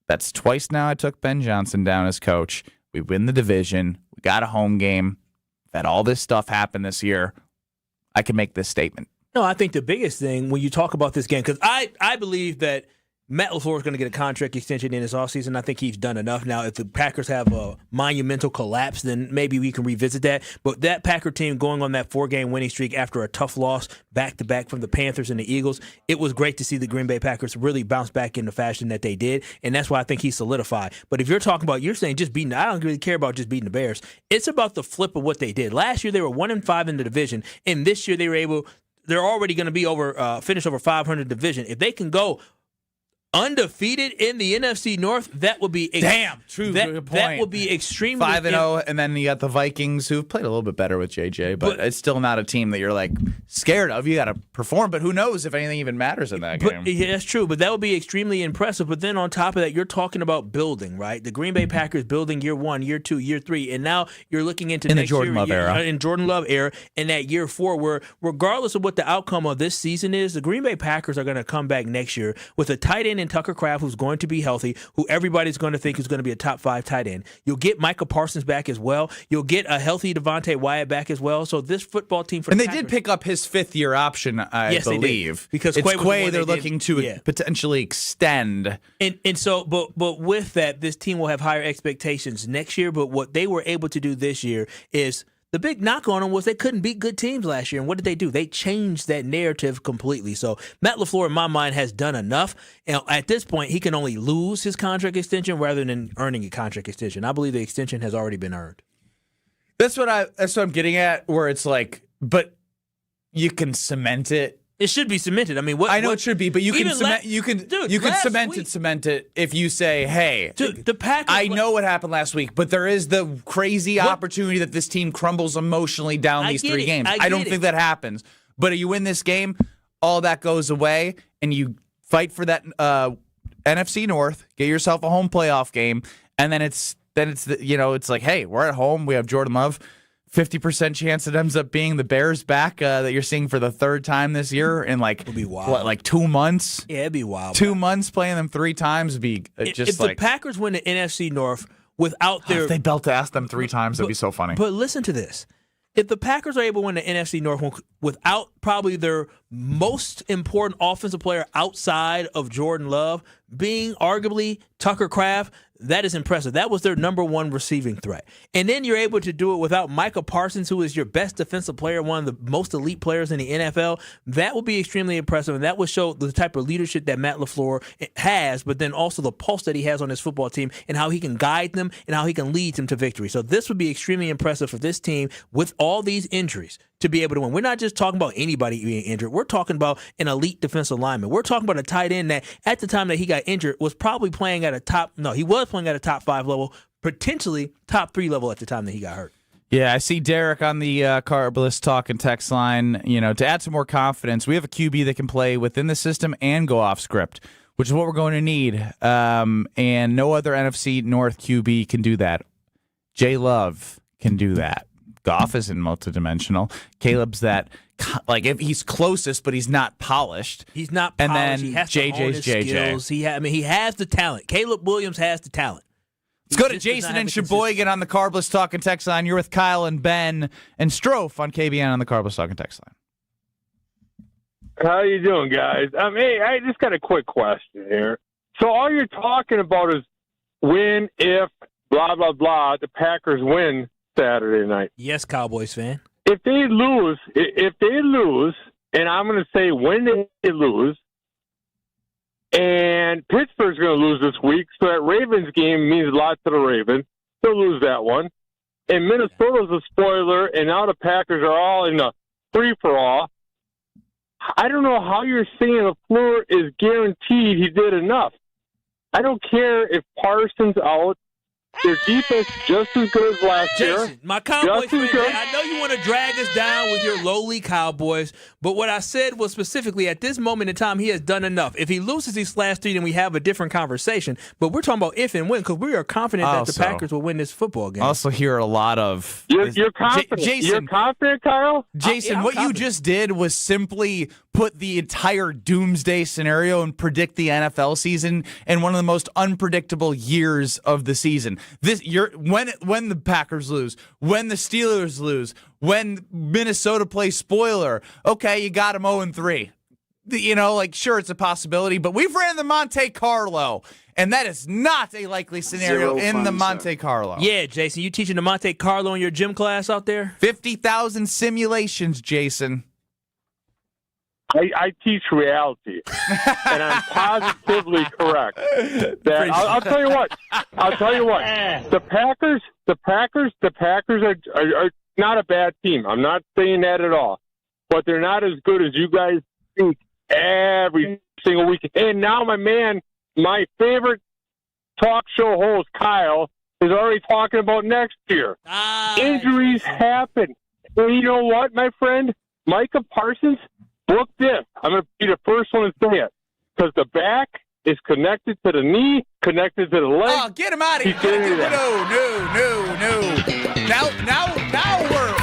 that's twice now I took Ben Johnson down as coach. We win the division. We got a home game. That all this stuff happened this year. I can make this statement. No, I think the biggest thing when you talk about this game, because I believe that Matt LaFleur is going to get a contract extension in his offseason. I think he's done enough now. If the Packers have a monumental collapse, then maybe we can revisit that. But that Packer team going on that 4-game winning streak after a tough loss back-to-back from the Panthers and the Eagles, it was great to see the Green Bay Packers really bounce back in the fashion that they did, and that's why I think he's solidified. But if you're talking about, you're saying just beating, I don't really care about just beating the Bears. It's about the flip of what they did. Last year they were 1-5 in the division, and this year they're already going to be finish over 500 division. If they can go undefeated in the NFC North, that would be good point. That would be extremely 5-0, and then you got the Vikings, who've played a little bit better with JJ, but it's still not a team that you're like scared of. You got to perform, but who knows if anything even matters in that game? Yeah, that's true, but that would be extremely impressive. But then on top of that, you're talking about building, right? The Green Bay Packers building year 1, year 2, year 3, and now you're looking into next Jordan Love era, in Jordan Love era, and that year 4, where regardless of what the outcome of this season is, the Green Bay Packers are going to come back next year with a tight end in Tucker Kraft who's going to be healthy, who everybody's going to think is going to be a top 5 tight end. You'll get Micah Parsons back as well. You'll get a healthy Devontae Wyatt back as well. So this football team they did pick up his 5th-year option, I believe, because it's Quay they're looking to potentially extend. And so, but with that, this team will have higher expectations next year. But what they were able to do this year is, the big knock on them was they couldn't beat good teams last year. And what did they do? They changed that narrative completely. So Matt LaFleur, in my mind, has done enough. And at this point, he can only lose his contract extension rather than earning a contract extension. I believe the extension has already been earned. That's what I'm getting at, where it's like, but you can cement it It should be cemented. I mean, what? I know it should be, but you can cement. You can dude, cement it if you say, "Hey, dude, the Packers." I know what happened last week, but there is the crazy opportunity that this team crumbles emotionally down these 3 games. I don't think that happens. But you win this game, all that goes away, and you fight for that NFC North, get yourself a home playoff game, and then it's it's like, hey, we're at home. We have Jordan Love. 50% chance it ends up being the Bears back that you're seeing for the 3rd time this year in like 2 months? Yeah, it'd be wild. 2 months playing them 3 times would be just if the Packers win the NFC North without their... If they belt to ask them 3 times, that'd be so funny. But listen to this. If the Packers are able to win the NFC North without probably their most important offensive player outside of Jordan Love being arguably Tucker Kraft, that is impressive. That was their number 1 receiving threat. And then you're able to do it without Micah Parsons, who is your best defensive player, one of the most elite players in the NFL. That would be extremely impressive, and that would show the type of leadership that Matt LaFleur has, but then also the pulse that he has on his football team and how he can guide them and how he can lead them to victory. So this would be extremely impressive for this team with all these injuries to be able to win. We're not just talking about anybody being injured. We're talking about an elite defensive lineman. We're talking about a tight end that at the time that he got injured was probably playing at a top 5 level, potentially top 3 level at the time that he got hurt. Yeah, I see Derek on the Carblist talk and text line. To add some more confidence, we have a QB that can play within the system and go off script, which is what we're going to need. And no other NFC North QB can do that. Jay Love can do that. Goff isn't multidimensional. Caleb's that, if he's closest, but he's not polished. He's not polished. And then he has to hone his skills. He has the talent. Caleb Williams has the talent. Let's go to Jason and Sheboygan on the Carblist Talk and Text line. You're with Kyle and Ben and Strouf on KBN on the Carblist Talk and Text line. How you doing, guys? Hey, I just got a quick question here. So all you're talking about is when, if, blah, blah, blah, the Packers win Saturday night. Yes, Cowboys fan. If they lose, and I'm going to say when they lose, and Pittsburgh's going to lose this week, so that Ravens game means a lot to the Ravens. They'll lose that one. And Minnesota's a spoiler, and now the Packers are all in a free-for-all. I don't know how you're saying LaFleur is guaranteed he did enough. I don't care if Parsons out. Their defense just as good as last year. Jason, my Cowboys fan, I know you want to drag us down with your lowly Cowboys, but what I said was specifically at this moment in time, he has done enough. If he loses these last 3, then we have a different conversation. But we're talking about if and when, because we are confident that the Packers will win this football game. I also hear a lot of... You're confident. You're confident, Kyle? Jason, what you just did was simply put the entire doomsday scenario and predict the NFL season in one of the most unpredictable years of the season. When the Packers lose, when the Steelers lose, when Minnesota plays spoiler, okay, you got them 0-3. Sure, it's a possibility, but we've ran the Monte Carlo, and that is not a likely scenario in the Monte Carlo. Yeah, Jason, you teaching the Monte Carlo in your gym class out there? 50,000 simulations, Jason. I teach reality, and I'm positively correct. I'll tell you what. The Packers are not a bad team. I'm not saying that at all, but they're not as good as you guys think every single week. And now my favorite talk show host, Kyle, is already talking about next year. Injuries happen. And you know what, my friend? Micah Parsons, book this. I'm going to be the first one to say it. Because the back is connected to the knee, connected to the leg. Oh, get him out of here. No. Now we're...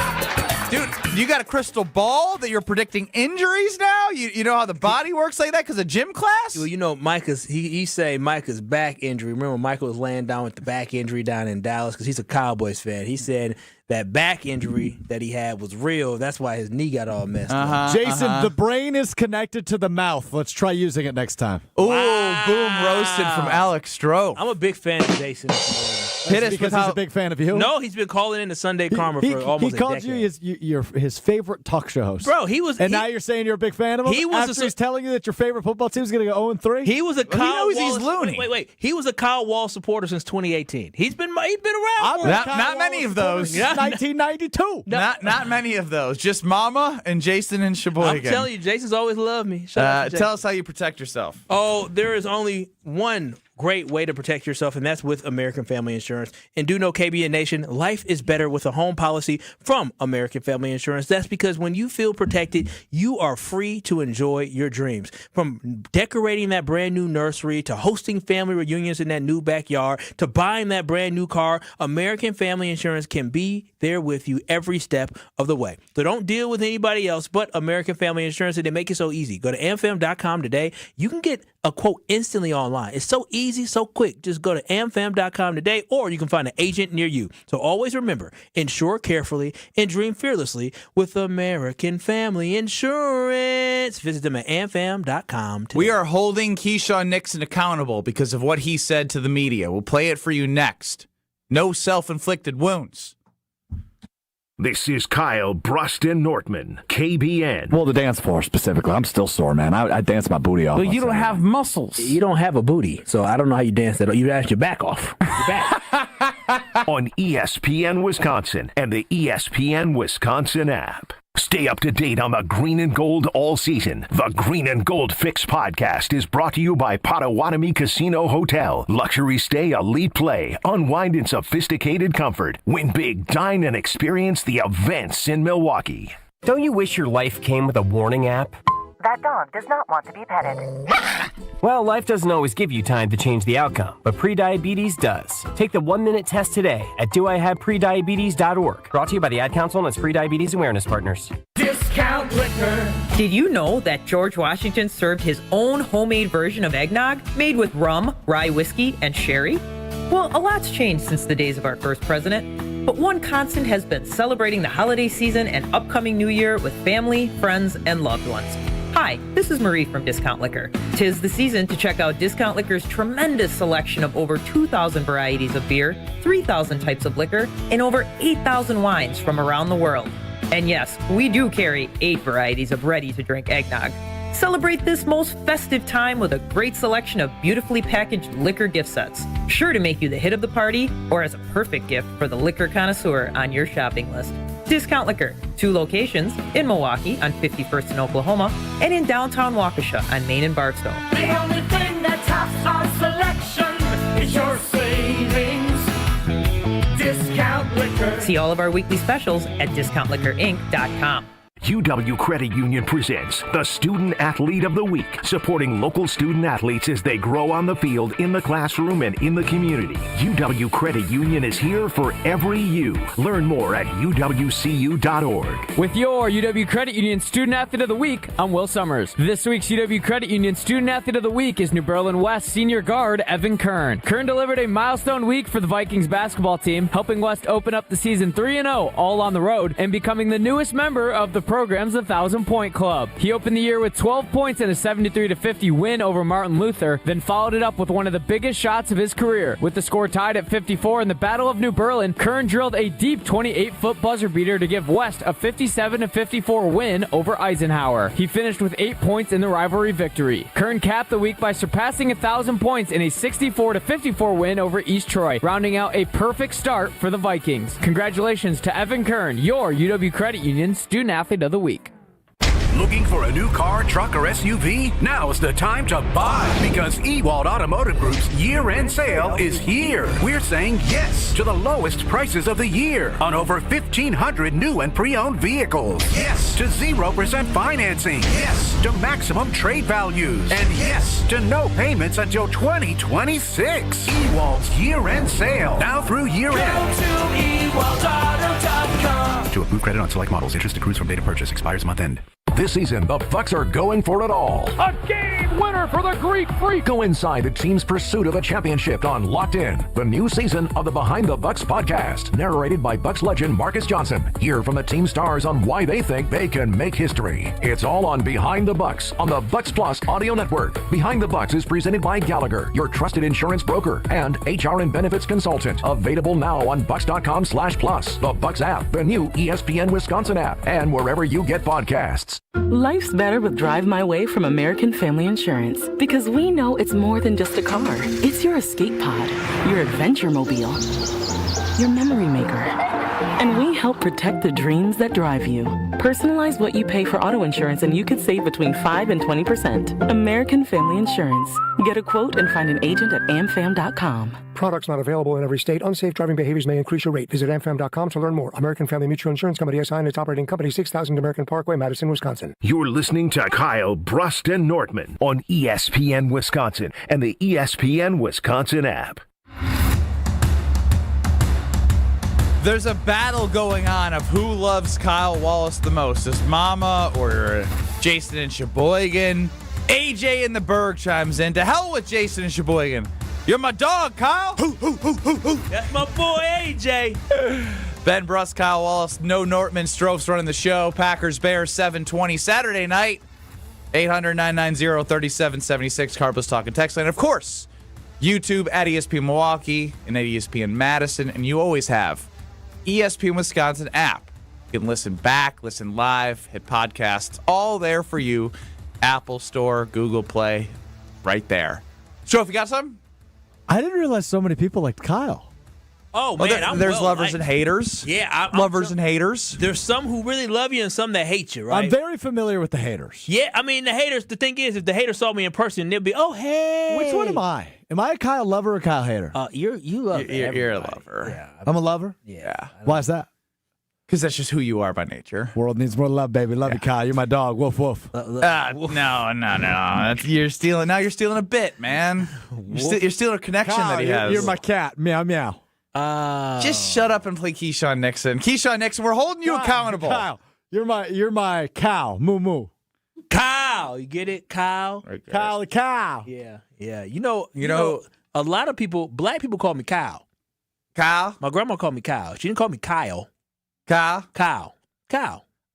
Dude, you got a crystal ball that you're predicting injuries now? You know how the body works like that because of gym class? Well, Micah's he say Micah's back injury. Remember, Michael was laying down with the back injury down in Dallas because he's a Cowboys fan. He said that back injury that he had was real. That's why his knee got all messed up. Jason, the brain is connected to the mouth. Let's try using it next time. Ooh, boom roasted from Alex Strouf. I'm a big fan of Jason. Because he's a big fan of you? No, he's been calling in the Sunday Karma for almost a decade. He called you his favorite talk show host. Bro, now you're saying you're a big fan of him? He's telling you that your favorite football team is going to go 0-3? He was a Kyle Wallace. He's loony. Wait. He was a Kyle Wall supporter since 2018. He's been around. Not many of those. Yeah. 1992. Not many of those. Just Mama and Jason and Sheboygan. I'm telling you, Jason's always loved me. Tell us how you protect yourself. Oh, there is only one great way to protect yourself, and that's with American Family Insurance. And do know, KBN Nation, life is better with a home policy from American Family Insurance. That's because when you feel protected, you are free to enjoy your dreams. From decorating that brand new nursery to hosting family reunions in that new backyard to buying that brand new car, American Family Insurance can be there with you every step of the way. So don't deal with anybody else but American Family Insurance, and they make it so easy. Go to amfam.com today. You can get a quote instantly online. It's so easy, so quick. Just go to amfam.com today, or you can find an agent near you. So always remember, insure carefully and dream fearlessly with American Family Insurance. Visit them at amfam.com today. We are holding Keyshawn Nixon accountable because of what he said to the media. We'll play it for you next. No self-inflicted wounds. This is Kyle Brust Nortman, KBN. Well, the dance floor specifically. I'm still sore, man. I dance my booty off. Well, you don't have muscles. You don't have a booty, so I don't know how you dance that. You dance your back off. Your back. On ESPN Wisconsin and the ESPN Wisconsin app. Stay up to date on the green and gold all season. The Green and Gold Fix podcast is brought to you by Potawatomi Casino Hotel. Luxury stay, elite play, unwind in sophisticated comfort. Win big, dine, and experience the events in Milwaukee. Don't you wish your life came with a warning app? That dog does not want to be petted. Well, life doesn't always give you time to change the outcome, but prediabetes does. Take the 1-minute test today at doihaveprediabetes.org. Brought to you by the Ad Council and its Prediabetes Awareness Partners. Discount Liquor. Did you know that George Washington served his own homemade version of eggnog made with rum, rye whiskey, and sherry? Well, a lot's changed since the days of our first president, but one constant has been celebrating the holiday season and upcoming new year with family, friends, and loved ones. Hi, this is Marie from Discount Liquor. 'Tis the season to check out Discount Liquor's tremendous selection of over 2,000 varieties of beer, 3,000 types of liquor, and over 8,000 wines from around the world. And yes, we do carry 8 varieties of ready-to-drink eggnog. Celebrate this most festive time with a great selection of beautifully packaged liquor gift sets, sure to make you the hit of the party or as a perfect gift for the liquor connoisseur on your shopping list. Discount Liquor, 2 locations in Milwaukee on 51st in Oklahoma and in downtown Waukesha on Main and Barstow. The only thing that tops our selection is your savings. Discount Liquor. See all of our weekly specials at discountliquorinc.com. UW Credit Union presents the Student Athlete of the Week, supporting local student athletes as they grow on the field, in the classroom, and in the community. UW Credit Union is here for every you. Learn more at uwcu.org. With your UW Credit Union Student Athlete of the Week, I'm Will Summers. This week's UW Credit Union Student Athlete of the Week is New Berlin West senior guard Evan Kern. Kern delivered a milestone week for the Vikings basketball team, helping West open up the season 3-0 all on the road and becoming the newest member of the program's 1,000-point club. He opened the year with 12 points in a 73-50 win over Martin Luther, then followed it up with one of the biggest shots of his career. With the score tied at 54 in the Battle of New Berlin, Kern drilled a deep 28-foot buzzer beater to give West a 57-54 win over Eisenhower. He finished with 8 points in the rivalry victory. Kern capped the week by surpassing 1,000 points in a 64-54 win over East Troy, rounding out a perfect start for the Vikings. Congratulations to Evan Kern, your UW Credit Union Student Athlete of the Week. Looking for a new car, truck, or SUV? Now's the time to buy, because Ewald Automotive Group's year-end sale is here. We're saying yes to the lowest prices of the year on over 1,500 new and pre-owned vehicles. Yes to 0% financing. Yes to maximum trade values. And yes to no payments until 2026. Ewald's year-end sale. Now through year-end. Go to ewaldauto.com. To approve credit on select models. Interest accrues from date of purchase. Expires month end. This season, the Bucks are going for it all. A game winner for the Greek Freak. Go inside the team's pursuit of a championship on Locked In, the new season of the Behind the Bucks podcast, narrated by Bucks legend Marcus Johnson. Hear from the team stars on why they think they can make history. It's all on Behind the Bucks on the Bucks Plus audio network. Behind the Bucks is presented by Gallagher, your trusted insurance broker and HR and benefits consultant. Available now on bucks.com/plus, the Bucks app, the new ESPN Wisconsin app, and wherever you get podcasts. Life's better with Drive My Way from American Family Insurance, because we know it's more than just a car. It's your escape pod, your adventure mobile, your memory maker, And we help protect the dreams that drive you. Personalize what you pay for auto insurance and you could save between 5 and 20%. American Family Insurance. Get a quote and find an agent at amfam.com. Products not available in every state. Unsafe driving behaviors may increase your rate. Visit amfam.com to learn more. American Family Mutual Insurance Company SI and its operating company, 6000 American Parkway, Madison, Wisconsin. You're listening to Kyle, Brust, and Nortman on ESPN Wisconsin and the ESPN Wisconsin app. There's a battle going on of who loves Kyle Wallace the most, his mama or Jason and Sheboygan. AJ in the Berg chimes in. To hell with Jason and Sheboygan. You're my dog, Kyle. That's my boy, AJ. Ben Brust, Kyle Wallace, no Nortman, Strouf's running the show. Packers Bears 7:20 Saturday night. 800-990-3776. Carlos talking text line. Of course, YouTube at ESPN Milwaukee and at ESPN Madison, and you always have ESPN Wisconsin app. You can listen back, listen live, hit podcasts, all there for you. Apple Store, Google Play, right there. Strouf, you got something? I didn't realize so many people liked Kyle. Oh, man. There's lovers and haters. Yeah. Lovers and haters. There's some who really love you and some that hate you, right? I'm very familiar with the haters. Yeah, I mean, the haters, the thing is, if the haters saw me in person, they'd be, oh, hey. Which one am I? Am I a Kyle lover or a Kyle hater? You love You're a lover. Yeah. I'm a lover? Yeah. Why is that? Because that's just who you are by nature. World needs more love, baby. Love you, Kyle. You're my dog. Woof, woof. No. You're stealing. Now you're stealing a bit, man. You're stealing a connection Kyle, that he has. You're my cat. Meow, meow. Just shut up and play Keyshawn Nixon. Keyshawn Nixon, we're holding you accountable. Kyle, you're my cow. Moo moo. Kyle, you get it, Kyle? Kyle the cow. Yeah. You know, a lot of people, black people call me Kyle. Kyle? My grandma called me Kyle. She didn't call me Kyle. Kyle. I'm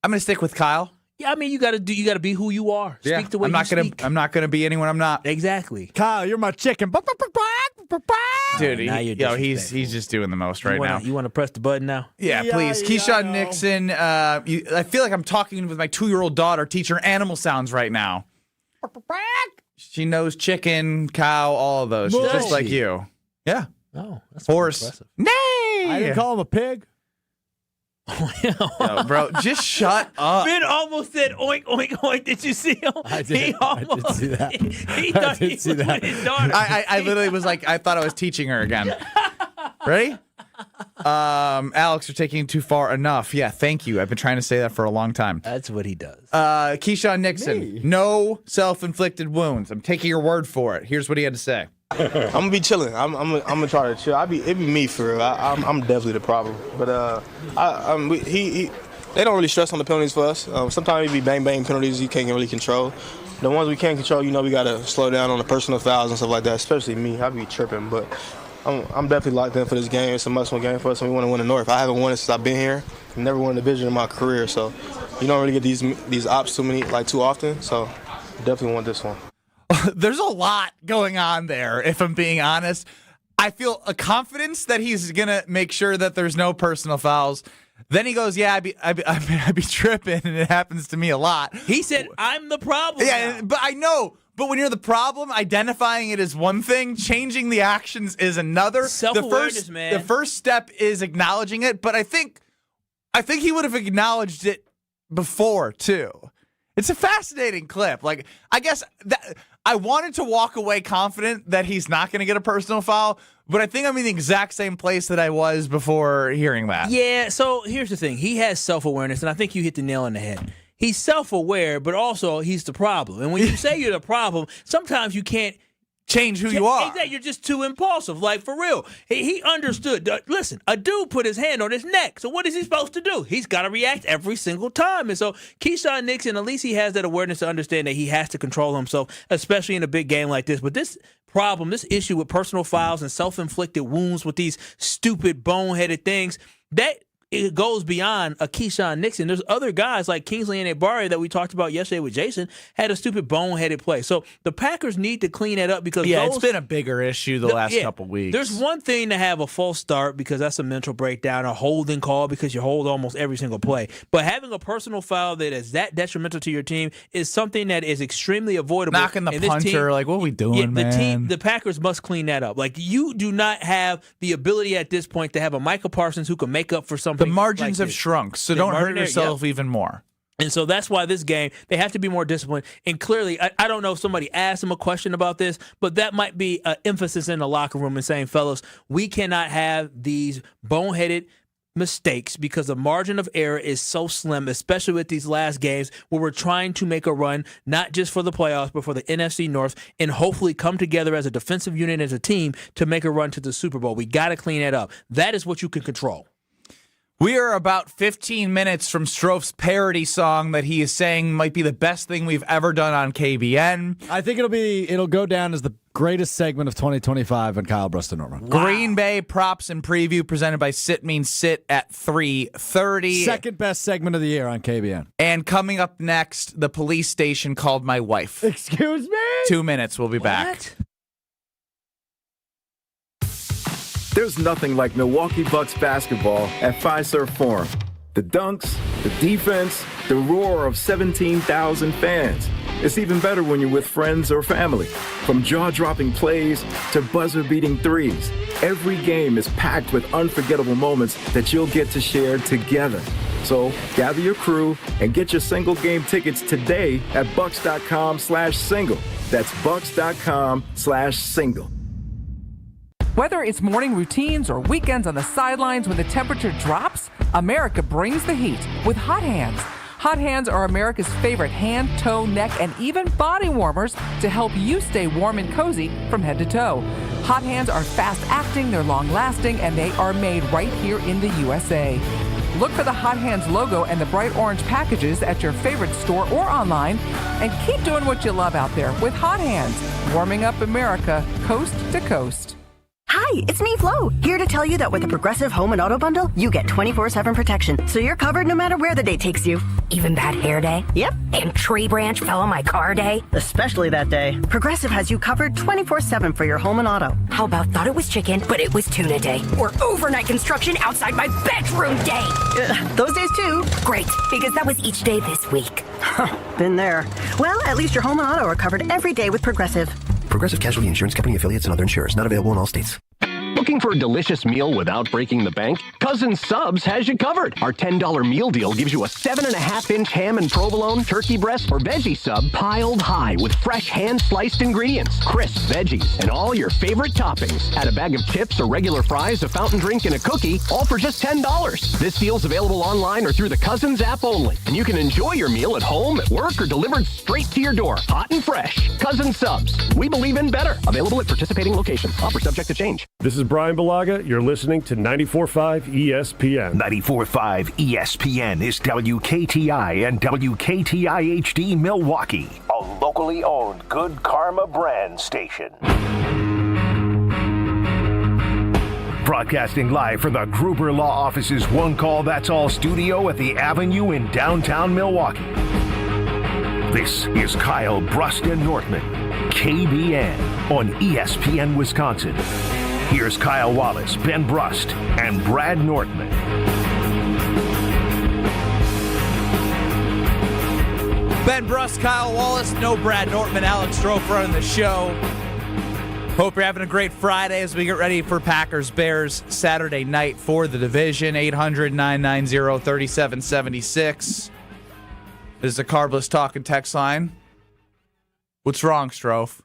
gonna stick with Kyle. Yeah, I mean you gotta be who you are. Speak the way you speak. I'm not gonna be anyone I'm not. Exactly. Kyle, you're my chicken. Dude, he's just doing the most right now. You want to press the button now? Yeah, please. Keyshawn Nixon. I feel like I'm talking with my 2-year-old daughter teaching her animal sounds right now. She knows chicken, cow, all of those. She's just like you. Yeah. Oh, that's horse. impressive. Nay. I didn't call him a pig. No, bro, just shut up. Ben almost said oink, oink, oink. Did you see him? I did. I did see that. He thought he was with his daughter. I literally was like, I thought I was teaching her again. Ready? Alex, you're taking it too far enough. Yeah, thank you. I've been trying to say that for a long time. That's what he does. Keyshawn Nixon, no self-inflicted wounds. I'm taking your word for it. Here's what he had to say. I'm gonna be chilling. I'm gonna try to chill. It be me for real. I'm definitely the problem. But they don't really stress on the penalties for us. Sometimes it be bang bang penalties you can't really control. The ones we can't control, we gotta slow down on the personal fouls and stuff like that. Especially me, I be tripping. But I'm definitely locked in for this game. It's a must-win game for us, and we want to win the North. I haven't won it since I've been here. I've never won a division in my career, so you don't really get these ops too often. So definitely want this one. There's a lot going on there, if I'm being honest. I feel a confidence that he's going to make sure that there's no personal fouls. Then he goes, yeah, I'd be tripping, and it happens to me a lot. He said, I'm the problem. Yeah, but I know. But when you're the problem, identifying it is one thing, changing the actions is another. Self-awareness, man. The first step is acknowledging it, but I think he would have acknowledged it before, too. It's a fascinating clip. Like, I guess that I wanted to walk away confident that he's not going to get a personal foul, but I think I'm in the exact same place that I was before hearing that. Yeah, so here's the thing. He has self-awareness, and I think you hit the nail on the head. He's self-aware, but also he's the problem. And when you say you're the problem, sometimes you can't change who you are. Exactly. You're just too impulsive. Like, for real. He understood. Listen, a dude put his hand on his neck. So what is he supposed to do? He's got to react every single time. And so Keyshawn Nixon, at least he has that awareness to understand that he has to control himself, especially in a big game like this. But this problem, this issue with personal fouls and self-inflicted wounds with these stupid, boneheaded things, that it goes beyond a Keyshawn Nixon. There's other guys like Kingsley and Abari that we talked about yesterday with Jason had a stupid boneheaded play. So the Packers need to clean that up because it's been a bigger issue the last couple weeks. There's one thing to have a false start because that's a mental breakdown, a holding call because you hold almost every single play. But having a personal foul that is that detrimental to your team is something that is extremely avoidable. Knocking the punter, like, what are we doing, man? The Packers must clean that up. Like, you do not have the ability at this point to have a Micah Parsons who can make up for something The margins have shrunk, so don't hurt yourself even more. And so that's why this game, they have to be more disciplined. And clearly, I don't know if somebody asked him a question about this, but that might be an emphasis in the locker room and saying, fellas, we cannot have these boneheaded mistakes because the margin of error is so slim, especially with these last games where we're trying to make a run, not just for the playoffs, but for the NFC North, and hopefully come together as a defensive unit, as a team, to make a run to the Super Bowl. We got to clean that up. That is what you can control. We are about 15 minutes from Strouf's parody song that he is saying might be the best thing we've ever done on KBN. I think it'll go down as the greatest segment of 2025 on Kyle Brust Nortman. Wow. Green Bay props and preview presented by Sit Means Sit at 3:30. Second best segment of the year on KBN. And coming up next, the police station called my wife. Excuse me? 2 minutes, we'll be back. There's nothing like Milwaukee Bucks basketball at Fiserv Forum. The dunks, the defense, the roar of 17,000 fans. It's even better when you're with friends or family. From jaw-dropping plays to buzzer-beating threes, every game is packed with unforgettable moments that you'll get to share together. So gather your crew and get your single game tickets today at bucks.com/single. That's bucks.com/single. Whether it's morning routines or weekends on the sidelines when the temperature drops, America brings the heat with Hot Hands. Hot Hands are America's favorite hand, toe, neck, and even body warmers to help you stay warm and cozy from head to toe. Hot Hands are fast-acting, they're long-lasting, and they are made right here in the USA. Look for the Hot Hands logo and the bright orange packages at your favorite store or online, and keep doing what you love out there with Hot Hands, warming up America coast to coast. Hi, it's me, Flo, here to tell you that with the Progressive Home and Auto Bundle, you get 24/7 protection, so you're covered no matter where the day takes you. Even that hair day? Yep. And tree branch fell on my car day? Especially that day. Progressive has you covered 24/7 for your home and auto. How about thought it was chicken, but it was tuna day? Or overnight construction outside my bedroom day? Those days too. Great, because that was each day this week. Been there. Well, at least your home and auto are covered every day with Progressive. Progressive Casualty Insurance Company affiliates and other insurers. Not available in all states. Looking for a delicious meal without breaking the bank? Cousin Subs has you covered. Our $10 meal deal gives you a 7.5-inch ham and provolone, turkey breast, or veggie sub piled high with fresh hand-sliced ingredients, crisp veggies, and all your favorite toppings. Add a bag of chips or regular fries, a fountain drink, and a cookie, all for just $10. This deal's available online or through the Cousins app only. And you can enjoy your meal at home, at work, or delivered straight to your door, hot and fresh. Cousin Subs. We believe in better. Available at participating locations. Offer subject to change. This is Brian Balaga. You're listening to 94.5 ESPN. 94.5 ESPN is WKTI and WKTI HD Milwaukee, a locally owned Good Karma brand station. Broadcasting live from the Gruber Law Office's One Call That's All studio at the Avenue in downtown Milwaukee. This is Kyle Brust Nortman, KBN on ESPN Wisconsin. Here's Kyle Wallace, Ben Brust, and Brad Nortman. Ben Brust, Kyle Wallace, no Brad Nortman, Alex Strouf running the show. Hope you're having a great Friday as we get ready for Packers-Bears Saturday night for the division. 800-990-3776 is the Carbless Talk and Text line. What's wrong, Strouf?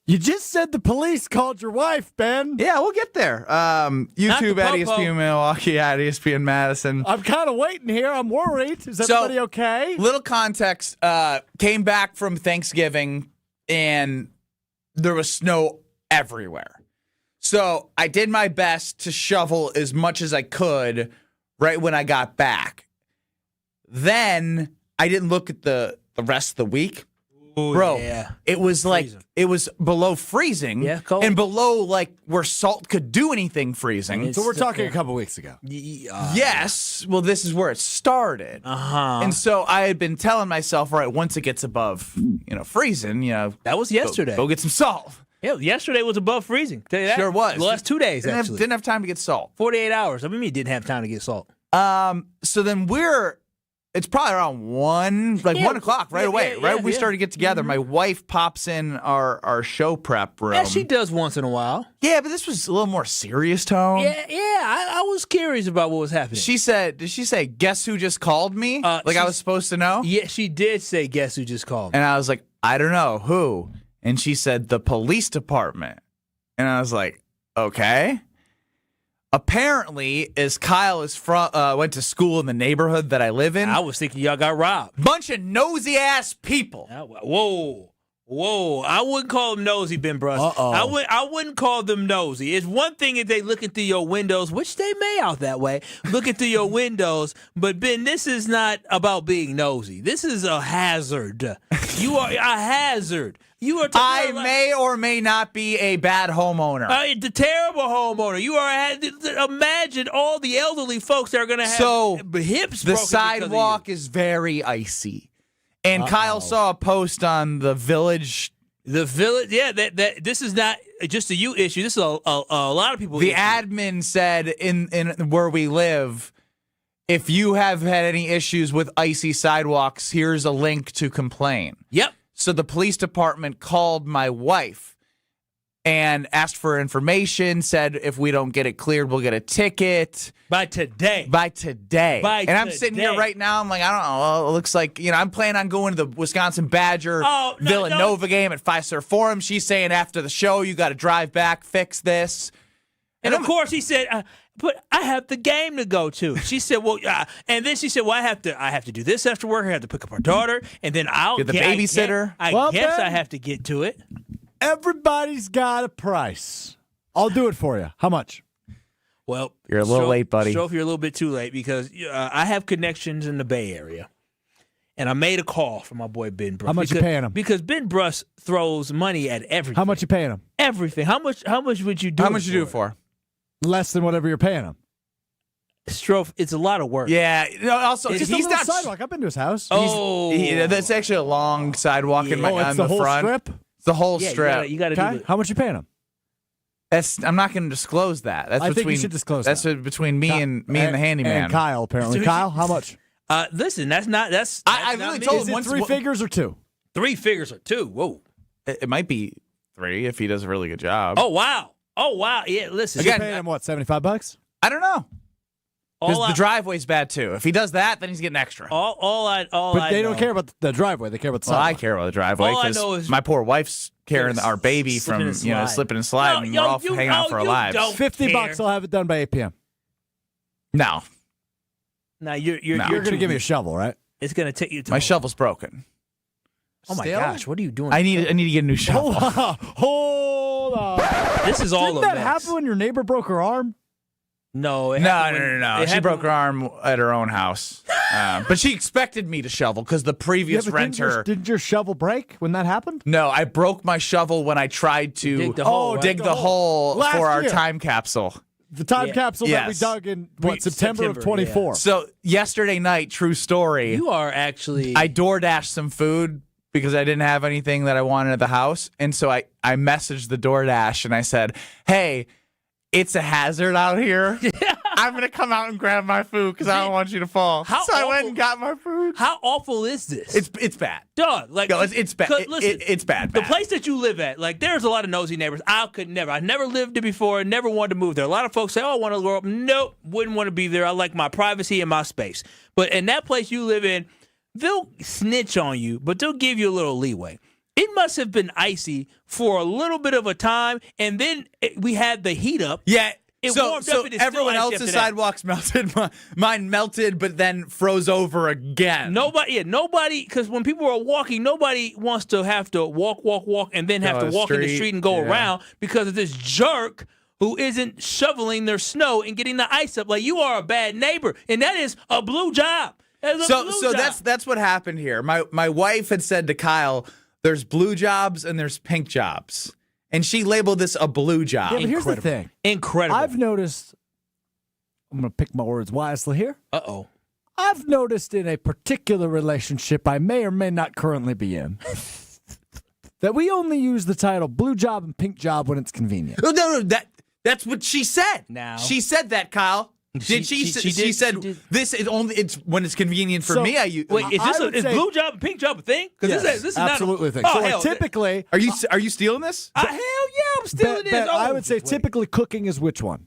You just said the police called your wife, Ben. Yeah, we'll get there. YouTube at ESPN Milwaukee, at ESPN Madison. I'm kind of waiting here. I'm worried. Is everybody okay? Little context. Came back from Thanksgiving, and there was snow everywhere. So I did my best to shovel as much as I could right when I got back. Then I didn't look at the rest of the week. Ooh, bro, yeah. It was like, it was below freezing, cold. and below like where salt could do anything freezing. So we're talking a couple weeks ago. Yes. Well, this is where it started. Uh-huh. And so I had been telling myself, all right, once it gets above, freezing, that was yesterday. Go get some salt. Yeah, yesterday was above freezing. Tell you that. Sure was. The last 2 days, actually. Didn't have time to get salt. 48 hours. I mean, you didn't have time to get salt. So then we're It's probably around 1 o'clock right away. We started to get together. My wife pops in our show prep room. Yeah, she does once in a while. Yeah, but this was a little more serious tone. Yeah, I was curious about what was happening. Did she say, guess who just called me? I was supposed to know? Yeah, she did say, guess who just called me? And I was like, I don't know, who? And she said, the police department. And I was like, okay. Apparently, as Kyle is went to school in the neighborhood that I live in. I was thinking y'all got robbed. Bunch of nosy-ass people. Whoa. I wouldn't call them nosy, Ben Brust. I wouldn't call them nosy. It's one thing if they looking through your windows, which they may out that way, looking through your windows. But, Ben, this is not about being nosy. This is a hazard. You are a hazard. I may or may not be a bad homeowner. The terrible homeowner. You are. Imagine all the elderly folks that are going to have hips broken. The sidewalk is very icy. And Kyle saw a post on the village. The village, yeah. That this is not just a you issue. This is a lot of people. The admin said in where we live, if you have had any issues with icy sidewalks, here's a link to complain. Yep. So the police department called my wife and asked for information, said if we don't get it cleared, we'll get a ticket. By today. And I'm sitting here right now, I'm like, I don't know, it looks like, I'm planning on going to the Wisconsin Badger Villanova game at Fiserv Forum. She's saying after the show, you got to drive back, fix this. And of course he said, but I have the game to go to. She said, well, and then she said, well, I have to do this after work. I have to pick up our daughter, and then I'll get the babysitter. I guess I have to get to it. Everybody's got a price. I'll do it for you. How much? Well, you're a little late, buddy. Strouf, you're a little bit too late because I have connections in the Bay Area, and I made a call for my boy Ben Brust. How much you paying him? Because Ben Brust throws money at everything. How much you paying him? Everything. How much would you do? How much you do it for? Less than whatever you're paying him. Strouf, it's a lot of work. Yeah. Also, just he's not sidewalk. I've been to his house. That's actually a long sidewalk on the whole front. Strip? It's the whole strip. You got to do it. How much you paying him? I'm not going to disclose that. I think you should disclose that. That's between me and the handyman. And Kyle, apparently. Kyle, how much? Listen, that's I literally told him once. 3 figures or 2? 3 figures or 2. Whoa. It might be 3 if he does a really good job. Oh wow. Yeah, listen. You're paying him what, $75? I don't know. Because the driveway's bad too. If he does that, then he's getting extra. But they don't care about the driveway. They care about the sidewalk. I care about the driveway because my poor wife's carrying our baby from slipping and sliding. And we're all hanging out for our lives. $50, I'll have it done by 8 p.m. No. Now you're going to give me a shovel, right? It's going to take you. My shovel's broken. Oh my gosh! What are you doing? I need to get a new shovel. Hold on. This is all. Didn't that happen when your neighbor broke her arm? No. No. She broke her arm at her own house, but she expected me to shovel because the previous renter. Didn't your shovel break when that happened? No, I broke my shovel when I tried to dig the hole for our time capsule. The time capsule that we dug in September of 24. Yeah. So yesterday night, true story. You are actually. I DoorDashed some food because I didn't have anything that I wanted at the house, and so I messaged the DoorDash and I said, "Hey, it's a hazard out here. I'm going to come out and grab my food because I don't want you to fall." I went and got my food. How awful is this? It's bad. Dog, it's bad. Listen, it's bad. The place that you live at, there's a lot of nosy neighbors. I never lived there before, never wanted to move there. A lot of folks say, oh, I want to grow up. Nope, wouldn't want to be there. I like my privacy and my space. But in that place you live in, they'll snitch on you, but they'll give you a little leeway. It must have been icy for a little bit of a time, and then we had the heat up. Yeah. It so warmed up and it's everyone still icy else's after that. sidewalks melted. Mine melted, but then froze over again. Nobody, because when people are walking, nobody wants to have to walk, and then have to walk in the street and go around because of this jerk who isn't shoveling their snow and getting the ice up. Like, you are a bad neighbor, and that is a blue job. So that's what happened here. My wife had said to Kyle, there's blue jobs and there's pink jobs. And she labeled this a blue job. Yeah, but here's the thing. Incredible. I've noticed, I'm going to pick my words wisely here. Uh-oh. I've noticed in a particular relationship I may or may not currently be in that we only use the title blue job and pink job when it's convenient. No, that's what she said. Now. She said that, Kyle. Did she said this is only it's when it's convenient for me. Wait, is blue job and pink job a thing? Because this is absolutely a thing. Oh, So hell, typically, are you stealing this? hell yeah, I'm stealing this. I would say typically cooking is which one?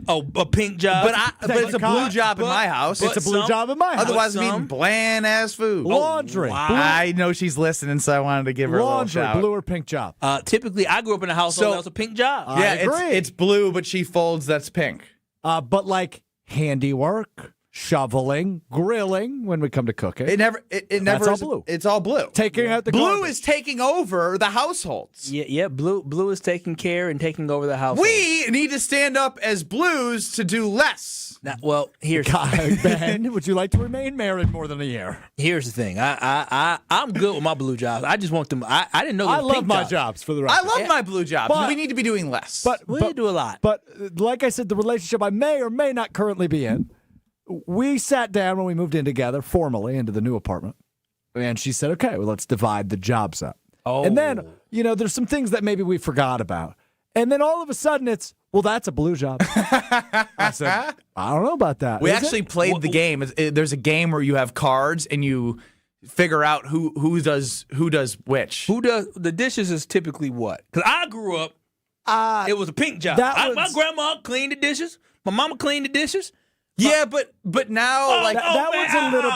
Oh, a pink job. But it's a blue job in my house. It's a blue job in my house. Otherwise, I'm eating bland ass food. Laundry. wow. I know she's listening, so I wanted to give her Laundry, a little shout. blue or pink job? Typically, I grew up in a household that was a pink job. I agree. It's blue, but she folds. That's pink. But like handiwork, shoveling, grilling. When we come to cooking, It never. That's all is, blue. It's all blue. Taking out the blue garbage. is taking over the households. Yeah. Blue is taking care and taking over the house. We need to stand up as blues to do less. Well, here's Ben, would you like to remain married more than a year? Here's the thing. I'm good with my blue jobs. I just want them. I didn't know. I love my jobs for the record. I love my blue jobs. But we need to be doing less. But we do a lot. But like I said, the relationship I may or may not currently be in, we sat down when we moved in together formally into the new apartment, and she said, "Okay, well, let's divide the jobs up." Oh. And then there's some things that maybe we forgot about, and then all of a sudden it's, well, that's a blue job. I said, I don't know about that. We Is actually it? played the game. There's a game where you have cards and you figure out who does which. Who does the dishes is typically what? Because I grew up, it was a pink job. My grandma cleaned the dishes. My mama cleaned the dishes. Yeah, but now that was a little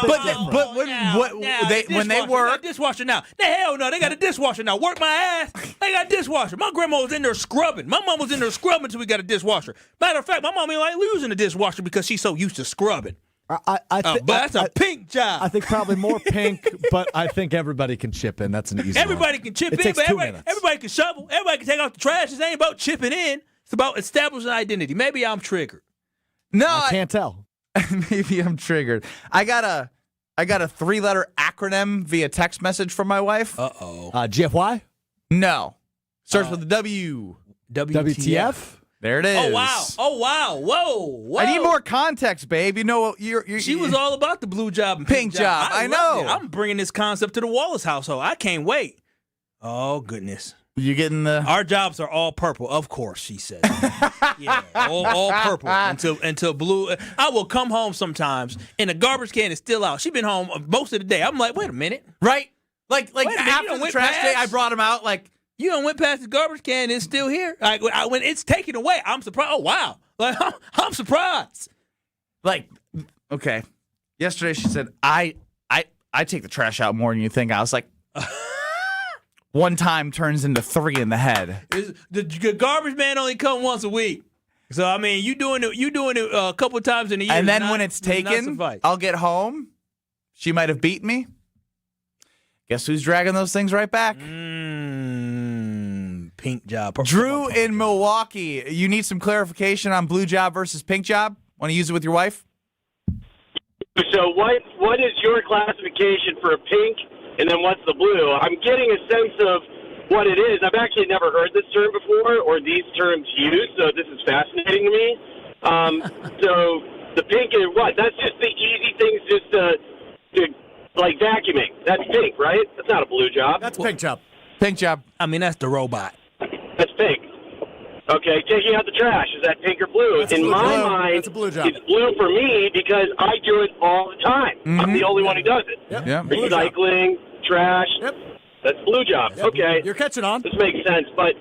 bit. When they work, dishwasher now. The hell no, they got a dishwasher now. Work my ass. They got a dishwasher. My grandma was in there scrubbing. My mom was in there scrubbing until we got a dishwasher. Matter of fact, my mom ain't like using the dishwasher because she's so used to scrubbing. But that's a pink job. I think probably more pink, but I think everybody can chip in. That's an easy Everybody one. can chip It in, takes but 2 minutes. everybody can shovel. Everybody can take out the trash. This ain't about chipping in. It's about establishing identity. Maybe I'm triggered. No, I can't tell. Maybe I'm triggered. I got a 3-letter acronym via text message from my wife. GFY? No. Starts with a W. WTF? There it is. Oh wow. Whoa. I need more context, babe. You know, She was all about the blue job and pink job. I know. I'm bringing this concept to the Wallace household. I can't wait. Oh goodness. You getting the? Our jobs are all purple, of course. She said, "Yeah, all purple until blue." I will come home sometimes and the garbage can is still out. She been home most of the day. I'm like, wait a minute, right? Like after the trash day, I brought him out. Like you done went past the garbage can and it's still here. Like when it's taken away, I'm surprised. Oh wow, like I'm surprised. Like okay, yesterday she said, I take the trash out more than you think. I was like. One time turns into 3 in the head. The garbage man only come once a week, so I mean, you doing it a couple of times in a year. And then when it's taken, I'll get home. She might have beat me. Guess who's dragging those things right back? Pink job. Drew in Milwaukee. You need some clarification on blue job versus pink job? Want to use it with your wife? So what is your classification for a pink? And then what's the blue? I'm getting a sense of what it is. I've actually never heard this term before or these terms used, so this is fascinating to me. So the pink is what? That's just the easy things just to like vacuuming. That's pink, right? That's not a blue job. That's pink job. Pink job. I mean, that's the robot. That's pink. Okay, taking out the trash. Is that pink or blue? That's In blue. my Blue. mind, That's a blue job. it's blue for me because I do it all the time. I'm the only one who does it. Yep. Yep. Recycling, trash. Yep. That's blue job. Yep. Okay. You're catching on. This makes sense. But,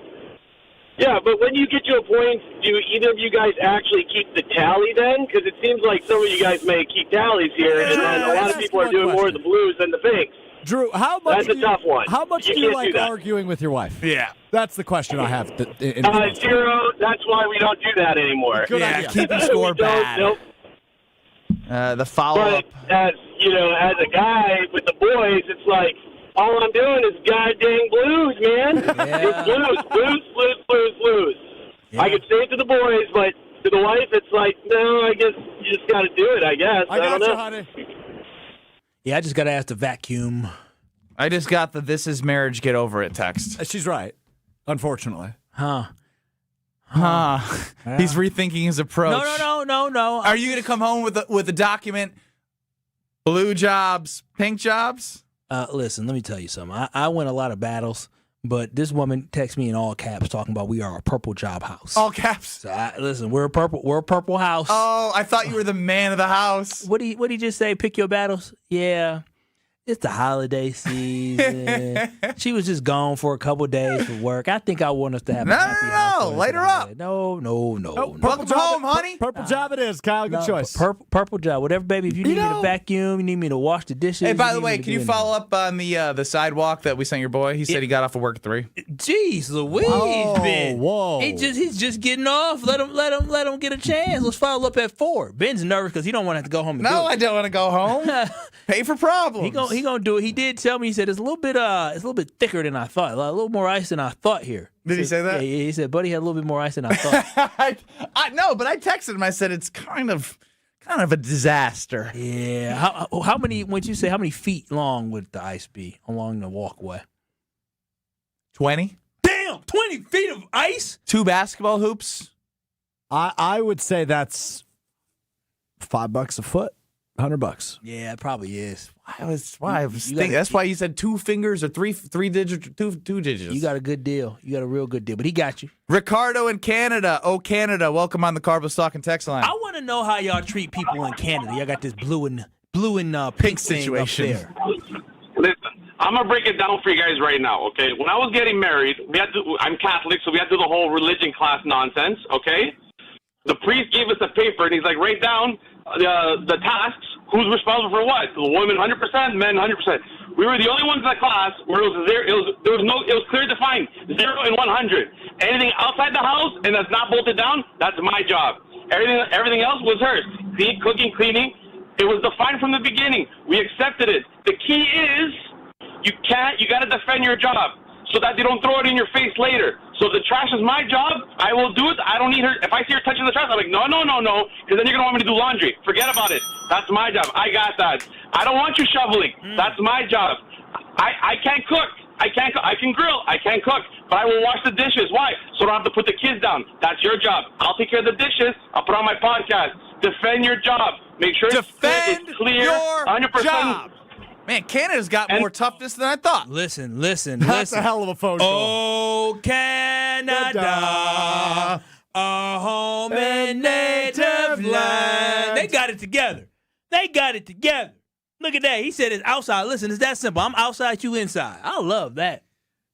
yeah, but when you get to a point, do either of you guys actually keep the tally then? Because it seems like some of you guys may keep tallies here, and then a lot of people are doing more of the blues than the pinks. Drew, how much? That's a tough one. How much do you can't like do that. arguing with your wife? Yeah. That's the question I have. Zero. That's why we don't do that anymore. Good Yeah, idea. keeping score We don't, bad. nope. The follow-up. But as a guy with the boys, it's like all I'm doing is goddamn blues, man. It's blues. Yeah. I could say it to the boys, but to the wife, it's like, no, I guess you just got to do it. I guess I don't got you, know. honey. Yeah, I just got to ask the vacuum. I just got the "This is marriage, get over it" text. She's right. Unfortunately. Huh. He's rethinking his approach. No. Are you going to come home with a document? Blue jobs, pink jobs? Listen, let me tell you something. I win a lot of battles, But this woman texts me in all caps talking about we are a purple job house. All caps. So listen, we're a purple house. Oh, I thought you were the man of the house. What do you just say? Pick your battles? Yeah. It's the holiday season. She was just gone for a couple days for work. I think I want us to have a happy household. Light her up. No. Welcome home, honey. Purple job it is, Kyle. Good choice. Purple job. Whatever, baby. If you need me to vacuum, you need me to wash the dishes. Hey, by the way, can you follow up on the sidewalk that we sent your boy? He said he got off of work at 3. Jeez Louise, Ben. Whoa. He's just getting off. Let him get a chance. Let's follow up at 4. Ben's nervous because he don't want to have to go home and do it. I don't want to go home. Pay for problems. He gonna do it. He did tell me. He said it's a little bit thicker than I thought. A little more ice than I thought here. Did he say that? Yeah, he said, buddy had a little bit more ice than I thought. No, but I texted him. I said it's kind of a disaster. Yeah. How many? When you say how many feet long would the ice be along the walkway? 20. Damn, 20 feet of ice. 2 basketball hoops. I would say that's $5 a foot. $100. Yeah, it probably is. I was thinking. That's why you said 2 fingers or three digits, two digits. You got a good deal. You got a real good deal. But he got you. Ricardo in Canada. Oh, Canada. Welcome on the Carbo Stock and Text line. I want to know how y'all treat people in Canada. Y'all got this blue and pink situation. Up there. Listen, I'm gonna break it down for you guys right now. Okay, when I was getting married, I'm Catholic, so we had to do the whole religion class nonsense. Okay, the priest gave us a paper, and he's like, write down the tasks. Who's responsible for what? The women 100%, men 100%. We were the only ones in the class where it was clear defined, 0 and 100. Anything outside the house and that's not bolted down, that's my job. Everything else was hers. Cooking, cleaning. It was defined from the beginning. We accepted it. The key is you got to defend your job so that they don't throw it in your face later. So if the trash is my job, I will do it. I don't need her. If I see her touching the trash, I'm like, no, because then you're going to want me to do laundry. Forget about it. That's my job. I got that. I don't want you shoveling. That's my job. I can't cook. I can grill. I can't cook. But I will wash the dishes. Why? So I don't have to put the kids down. That's your job. I'll take care of the dishes. I'll put on my podcast. Defend your job. Make sure it's clear. Your 100%. job. Man, Canada's got more toughness than I thought. Listen. That's a hell of a phone call. Oh, Canada, our home and native land. They got it together. Look at that. He said it's outside. Listen, it's that simple. I'm outside, you inside. I love that.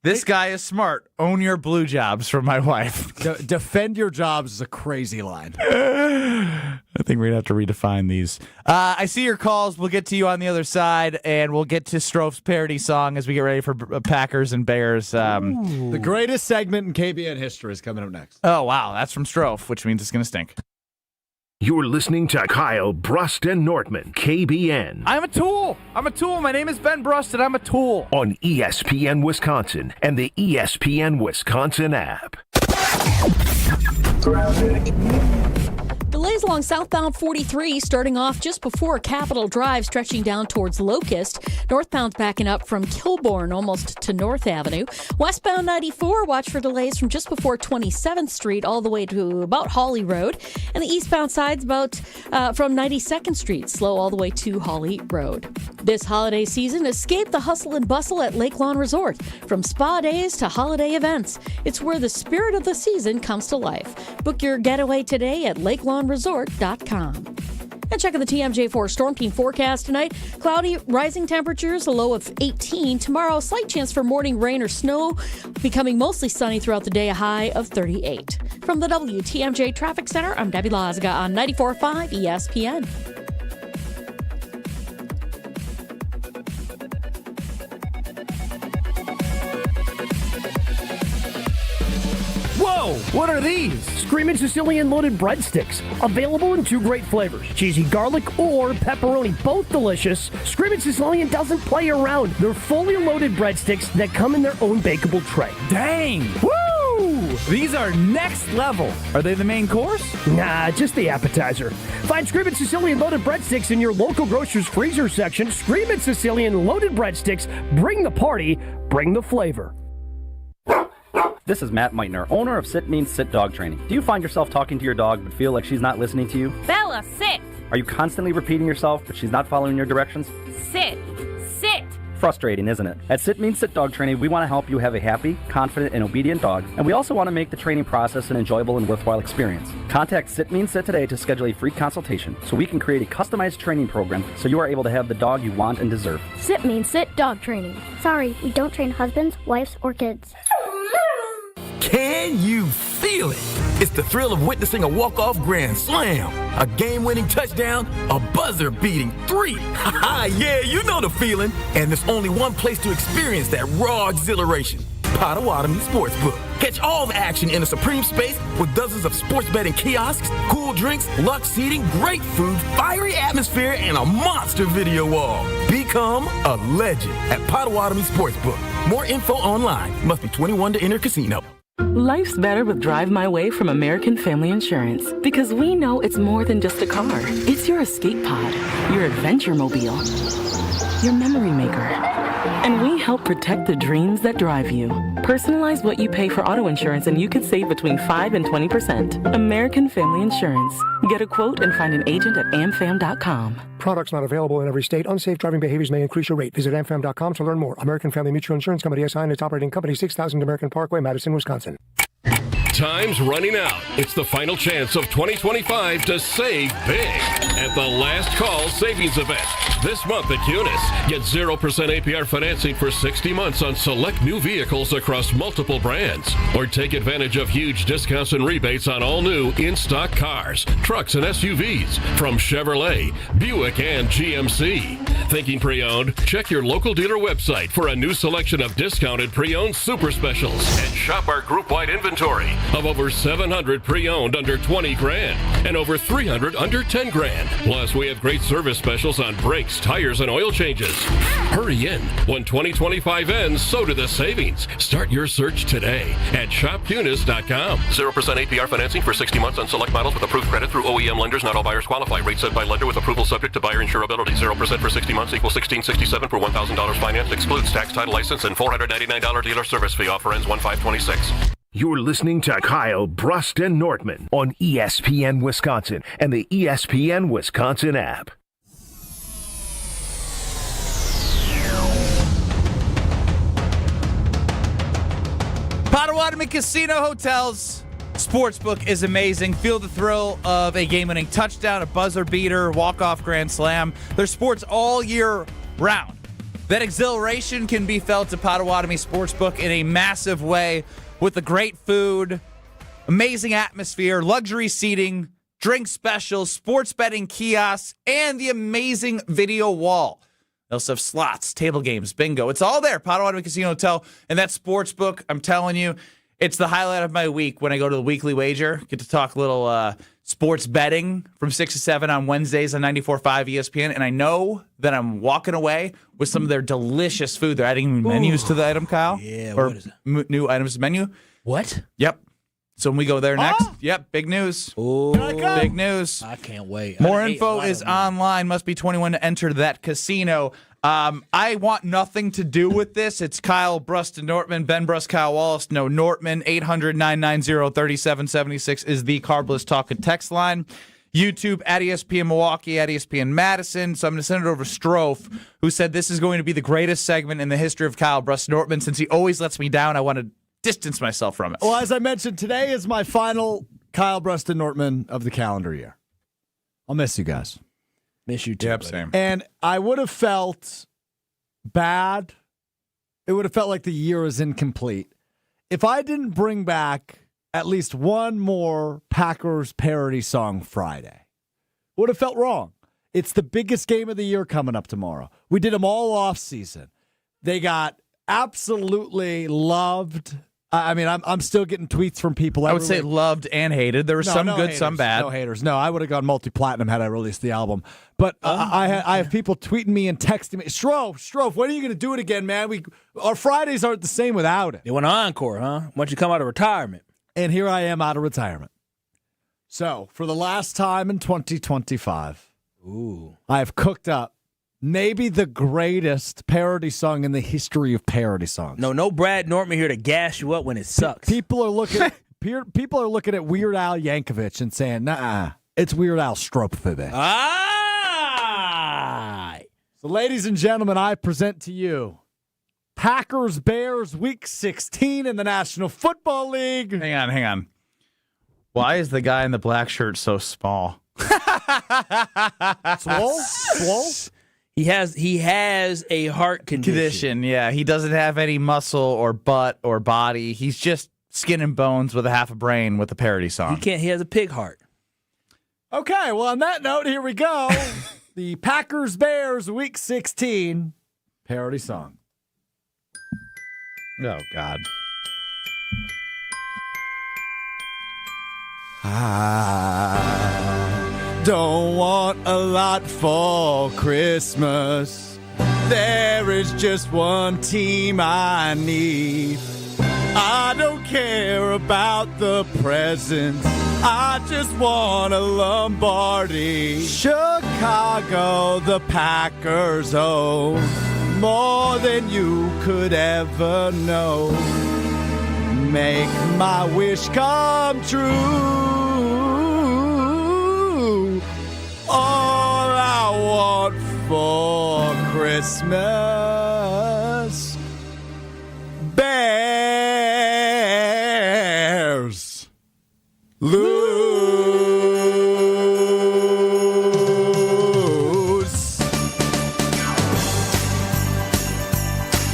This guy is smart. Own your blue jobs from my wife. Defend your jobs is a crazy line. I think we're going to have to redefine these. I see your calls. We'll get to you on the other side, and we'll get to Strouf's parody song as we get ready for Packers and Bears. The greatest segment in KBN history is coming up next. Oh, wow. That's from Strouf, which means it's going to stink. You're listening to Kyle Brust and Nortman, KBN. I'm a tool. My name is Ben Brust, and I'm a tool. On ESPN Wisconsin and the ESPN Wisconsin app. Delays along southbound 43 starting off just before Capitol Drive, stretching down towards Locust. Northbound's backing up from Kilbourne almost to North Avenue. Westbound 94, watch for delays from just before 27th Street all the way to about Hawley Road. And the eastbound side's about from 92nd Street, slow all the way to Hawley Road. This holiday season, escape the hustle and bustle at Lake Lawn Resort. From spa days to holiday events, it's where the spirit of the season comes to life. Book your getaway today at LakeLawnResort.com. And checking the TMJ4 Storm Team forecast tonight. Cloudy, rising temperatures, a low of 18. Tomorrow, slight chance for morning rain or snow, becoming mostly sunny throughout the day, a high of 38. From the WTMJ Traffic Center, I'm Debbie Lazga on 94.5 ESPN. Whoa! What are these? Screamin' Sicilian loaded breadsticks. Available in 2 great flavors, cheesy garlic or pepperoni. Both delicious. Screamin' Sicilian doesn't play around. They're fully loaded breadsticks that come in their own bakeable tray. Dang! Woo! These are next level. Are they the main course? Nah, just the appetizer. Find Screamin' Sicilian loaded breadsticks in your local grocer's freezer section. Screamin' Sicilian loaded breadsticks. Bring the party, bring the flavor. This is Matt Meitner, owner of Sit Means Sit Dog Training. Do you find yourself talking to your dog but feel like she's not listening to you? Bella, sit! Are you constantly repeating yourself but she's not following your directions? Sit! Sit! Frustrating, isn't it? At Sit Means Sit Dog Training, we want to help you have a happy, confident, and obedient dog, and we also want to make the training process an enjoyable and worthwhile experience. Contact Sit Means Sit today to schedule a free consultation so we can create a customized training program so you are able to have the dog you want and deserve. Sit Means Sit Dog Training. Sorry, we don't train husbands, wives, or kids. Can you feel it? It's the thrill of witnessing a walk-off grand slam, a game-winning touchdown, a buzzer-beating 3. Yeah, you know the feeling. And there's only one place to experience that raw exhilaration. Potawatomi Sportsbook. Catch all the action in a supreme space with dozens of sports betting kiosks, cool drinks, luxe seating, great food, fiery atmosphere, and a monster video wall. Become a legend at Potawatomi Sportsbook. More info online. Must be 21 to enter casino. Life's better with Drive My Way from American Family Insurance because we know it's more than just a car. It's your escape pod, your adventure mobile, your memory maker. And we help protect the dreams that drive you. Personalize what you pay for auto insurance and you can save between 5 and 20%. American Family Insurance. Get a quote and find an agent at amfam.com. Products not available in every state. Unsafe driving behaviors may increase your rate. Visit amfam.com to learn more. American Family Mutual Insurance Company SI and its operating company, 6000 American Parkway, Madison, Wisconsin. Time's running out. It's the final chance of 2025 to save big at the Last Call Savings Event. This month at Cunis, get 0% APR financing for 60 months on select new vehicles across multiple brands. Or take advantage of huge discounts and rebates on all new in-stock cars, trucks, and SUVs from Chevrolet, Buick, and GMC. Thinking pre-owned? Check your local dealer website for a new selection of discounted pre-owned super specials and shop our group-wide inventory of over 700 pre-owned under 20 grand and over 300 under 10 grand. Plus, we have great service specials on brakes, tires, and oil changes. Hurry in. When 2025 ends, so do the savings. Start your search today at shopcunis.com. 0% APR financing for 60 months on select models with approved credit through OEM lenders. Not all buyers qualify. Rate set by lender with approval subject to buyer insurability. 0% for 60 months equals $1,667 per $1,000 finance. Excludes tax, title, license, and $499 dealer service fee. Offer ends 1/5/26. You're listening to Kyle, Brust, and Nortman on ESPN Wisconsin and the ESPN Wisconsin app. Potawatomi Casino Hotels Sportsbook is amazing. Feel the thrill of a game-winning touchdown, a buzzer beater, walk-off grand slam. There's sports all year round. That exhilaration can be felt at Potawatomi Sportsbook in a massive way with the great food, amazing atmosphere, luxury seating, drink specials, sports betting kiosks, and the amazing video wall. They also have slots, table games, bingo. It's all there, Potawatomi Casino Hotel, and that sportsbook, I'm telling you, it's the highlight of my week when I go to the weekly wager. Get to talk a little sports betting from 6 to 7 on Wednesdays on 94.5 ESPN, and I know that I'm walking away with some of their delicious food. They're adding menus to the item, Kyle. Yeah, or what is it? New items to menu. What? Yep. So when we go there next, yep, big news. Big news. I can't wait. More info is online. Must be 21 to enter that casino. I want nothing to do with this. It's Kyle, Brust, and Nortman. Ben Brust, Kyle Wallace. No Nortman. 800-990-3776 is the Carbless Talk and Text line. YouTube at ESPN Milwaukee, at ESPN Madison. So I'm going to send it over to Strouf, who said this is going to be the greatest segment in the history of Kyle, Brust, and Nortman. Since he always lets me down, I want to distance myself from it. Well, as I mentioned, today is my final Kyle, Brust, and Nortman of the calendar year. I'll miss you guys. Miss you too. Yep, same. And I would have felt bad. It would have felt like the year was incomplete if I didn't bring back at least one more Packers parody song Friday. Would have felt wrong. It's the biggest game of the year coming up tomorrow. We did them all off season. They got absolutely loved. I mean, I'm still getting tweets from people. I would say loved and hated. There were some good, haters, some bad. No haters. No, I would have gone multi-platinum had I released the album. But I have people tweeting me and texting me, Strouf, when are you going to do it again, man? Our Fridays aren't the same without it. They want an encore, huh? Why don't you come out of retirement? And here I am out of retirement. So, for the last time in 2025, I have cooked up maybe the greatest parody song in the history of parody songs. No Brad Nortman here to gas you up when it sucks. People are looking at Weird Al Yankovic and saying, nah, it's Weird Al Strouf today. So So, ladies and gentlemen, I present to you Packers-Bears Week 16 in the National Football League. Hang on. Why is the guy in the black shirt so small? Swole? He has a heart condition. Yeah, he doesn't have any muscle or butt or body. He's just skin and bones with a half a brain with a parody song. He has a pig heart. Okay, well, on that note, here we go. The Packers-Bears Week 16 parody song. Oh, God. I don't want a lot for Christmas. There is just one team I need. I don't care about the presents. I just want a Lombardi. Chicago, the Packers own more than you could ever know. Make my wish come true. All I want for Christmas. Bears lose.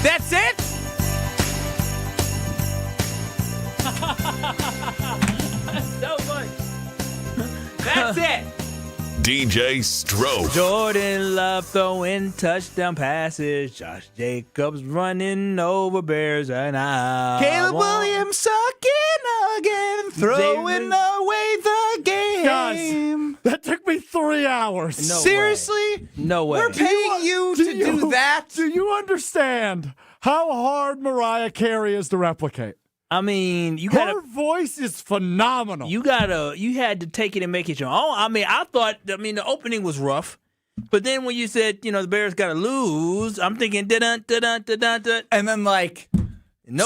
That's it? So much. That's it. DJ Strouf. Jordan Love throwing touchdown passes. Josh Jacobs running over Bears and I. Caleb Williams sucking again, throwing away the game. Guys, that took me 3 hours. No Seriously? way. No way. We're paying you to do that? Do you understand how hard Mariah Carey is to replicate? I mean, her voice is phenomenal. You had to take it and make it your own. I mean, the opening was rough, but then when you said, the Bears got to lose, I'm thinking, dun dun dun dun dun, and then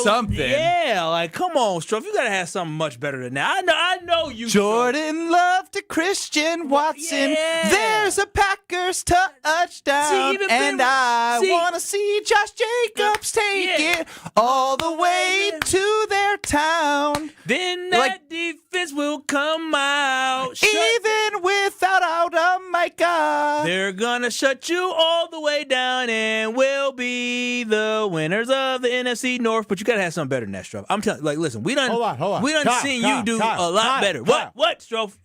something. Yeah, come on, Strouf, you got to have something much better than that. I know you. Jordan Love to Christian Watson. Yeah. There's a Packers touchdown, and I want to see Josh Jacobs take it all the way to their town. Then that defense will come out. Even without a Micah. They're going to shut you all the way down and we'll be the winners of the NFC North. But you got to have something better than that, Strouf. I'm telling you, listen, we done, hold on. We done seen you do a lot better. Kyle. What, Strouf?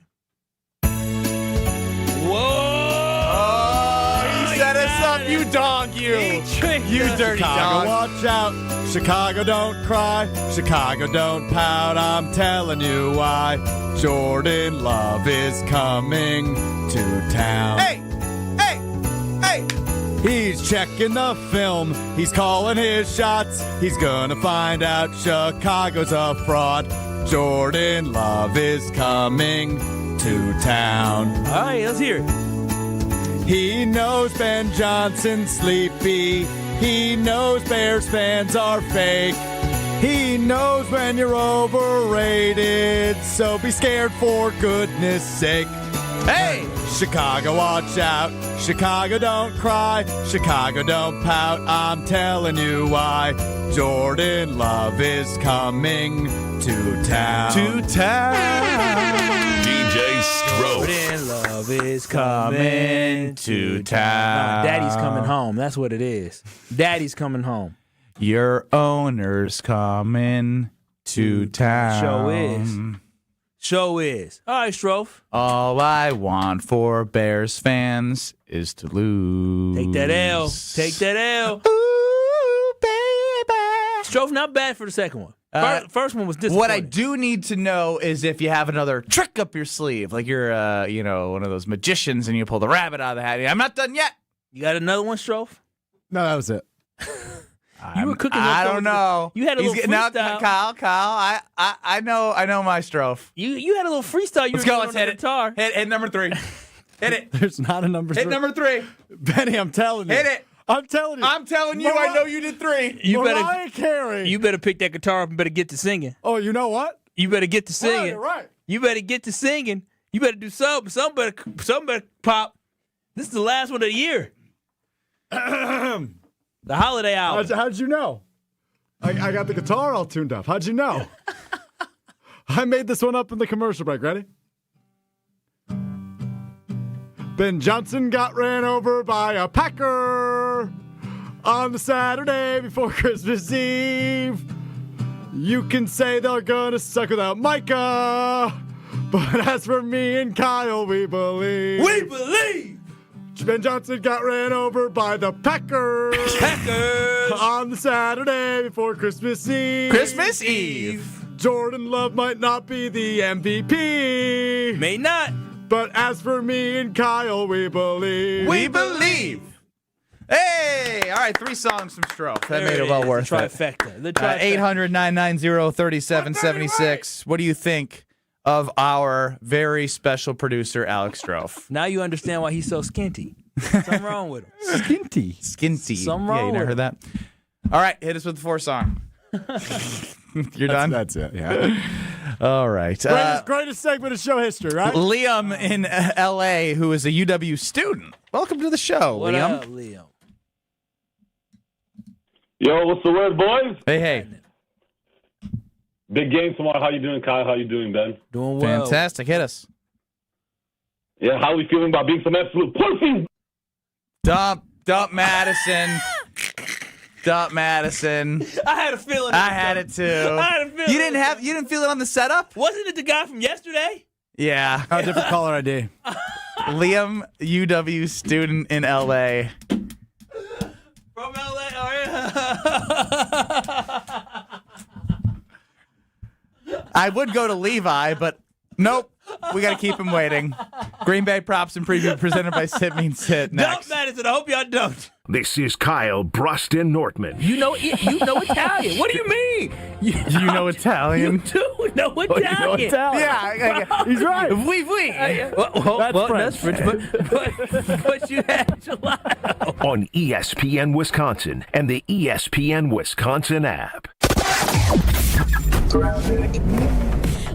Whoa. Oh, he set us up, you dog, you. You dirty Chicago, dog. watch out. Chicago, don't cry. Chicago, don't pout. I'm telling you why. Jordan Love is coming to town. Hey. He's checking the film. He's calling his shots. He's gonna find out Chicago's a fraud. Jordan Love is coming to town. All right, let's hear it. He knows Ben Johnson's sleepy. He knows Bears fans are fake. He knows when you're overrated. So be scared for goodness sake. Hey! Chicago, watch out. Chicago, don't cry. Chicago, don't pout. I'm telling you why. Jordan Love is coming to town. DJ Strouf. Jordan Love is coming to town. No, Daddy's coming home. That's what it is. Daddy's coming home. Your owner's coming to town. Show is. All right, Strouf. All I want for Bears fans is to lose. Take that L. Ooh, baby. Strouf, not bad for the second one. First one was disappointing. What I do need to know is if you have another trick up your sleeve, like you're, one of those magicians and you pull the rabbit out of the hat. I'm not done yet. You got another one, Strouf? No, that was it. You were cooking. I don't know. You had a little freestyle. Now, Kyle. I know my Strouf. You had a little freestyle. Let's go. Let's hit it. Hit number 3. Hit it. There's not a number 3. Hit number 3. Benny, I'm telling you. Hit it. I'm telling you. I know you did 3. Mariah Carey. You better pick that guitar up and better get to singing. Oh, you know what? You better get to singing. You're right. You better get to singing. You better do something. Something better pop. This is the last one of the year. The holiday album. How'd you know? I got the guitar all tuned up. How'd you know? I made this one up in the commercial break. Ready? Ben Johnson got ran over by a Packer on the Saturday before Christmas Eve. You can say they're gonna suck without Micah, but as for me and Kyle, we believe. We believe! Ben Johnson got ran over by the Packers. On the Saturday before Christmas Eve. Christmas Eve. Jordan Love might not be the MVP. May not. But as for me and Kyle, we believe. We believe. Hey! All right, 3 songs from Strouf. That made it well worth the it. trifecta. The trifecta. 800-990-3776. What do you think of our very special producer, Alex Strouf? Now you understand why he's so skinty. Something wrong with him. Skinty. Something wrong you with never him. heard that? All right, hit us with the 4 song. You're done? That's it, yeah. All right. Greatest segment of show history, right? Liam in L.A., who is a UW student. Welcome to the show, What Liam. up, Liam? Yo, what's the word, boys? Hey. Big game tomorrow. How you doing, Kyle? How you doing, Ben? Doing well. Fantastic. Hit us. Yeah, how are we feeling about being some absolute pussies? Dump Madison. Dump Madison. I had a feeling. I had it too. I had a feeling. You didn't feel it on the setup? Wasn't it the guy from yesterday? Yeah. A different caller ID. Liam, UW student in LA. From LA. Oh, yeah. I would go to Levi, but nope. We got to keep him waiting. Green Bay props and preview presented by Sit Means Sit. Next. Dump Madison. I hope y'all don't. This is Kyle Brust Nortman. You know Italian. What do you mean? You know Italian? You do know Italian. Yeah, he's right. Oui. That's French, but you had gelato. On ESPN Wisconsin and the ESPN Wisconsin app.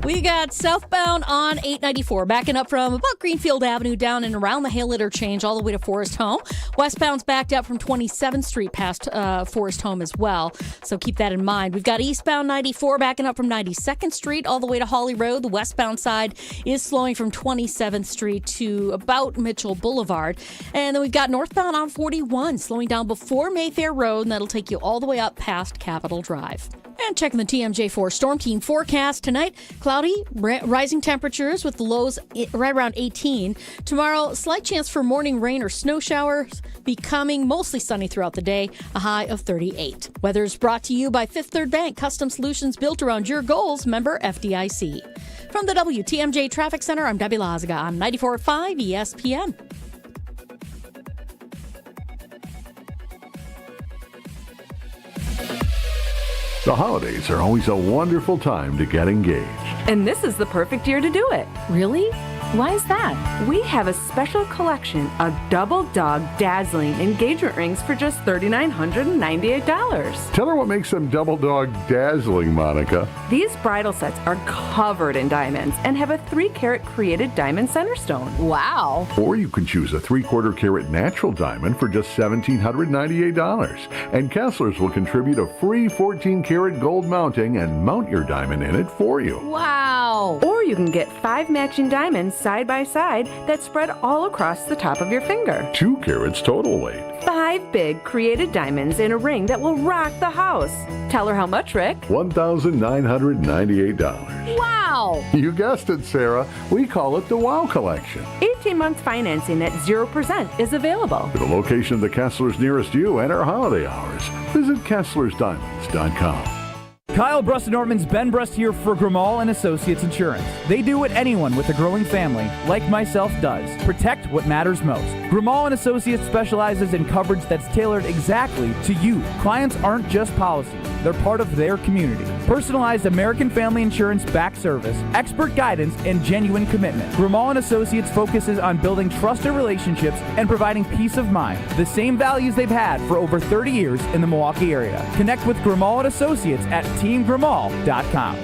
We got southbound on 894, backing up from about Greenfield Avenue down and around the Hale Interchange all the way to Forest Home. Westbound's backed up from 27th Street past Forest Home as well, so keep that in mind. We've got eastbound 94 backing up from 92nd Street all the way to Holly Road. The westbound side is slowing from 27th Street to about Mitchell Boulevard. And then we've got northbound on 41 slowing down before Mayfair Road, and that'll take you all the way up past Capitol Drive. And checking the TMJ4 Storm Team forecast tonight, cloudy, rising temperatures with the lows right around 18. Tomorrow, slight chance for morning rain or snow showers, becoming mostly sunny throughout the day, a high of 38. Weather is brought to you by Fifth Third Bank, custom solutions built around your goals, member FDIC. From the WTMJ Traffic Center, I'm Debbie Lazaga on 94.5 ESPN. The holidays are always a wonderful time to get engaged. And this is the perfect year to do it. Really? Why is that? We have a special collection of double dog dazzling engagement rings for just $3,998. Tell her what makes them double dog dazzling, Monica. These bridal sets are covered in diamonds and have a 3-carat created diamond center stone. Wow. Or you can choose a 3/4 carat natural diamond for just $1,798. And Kessler's will contribute a free 14-carat gold mounting and mount your diamond in it for you. Wow. Or you can get 5 matching diamonds side by side that spread all across the top of your finger. 2 carats total weight. 5 big created diamonds in a ring that will rock the house. Tell her how much, Rick. $1,998. Wow. You guessed it, Sarah. We call it the Wow Collection. 18-month financing at 0% is available. For the location of the Kessler's nearest you and our holiday hours, visit KesslersDiamonds.com. Kyle Brust Nortman's Ben Brust here for Grimal and Associates Insurance. They do what anyone with a growing family, like myself, does. Protect what matters most. Grimal and Associates specializes in coverage that's tailored exactly to you. Clients aren't just policies. They're part of their community. Personalized American Family Insurance back service, expert guidance, and genuine commitment. Grimal and Associates focuses on building trusted relationships and providing peace of mind. The same values they've had for over 30 years in the Milwaukee area. Connect with Grimal and Associates at teamgrimal.com.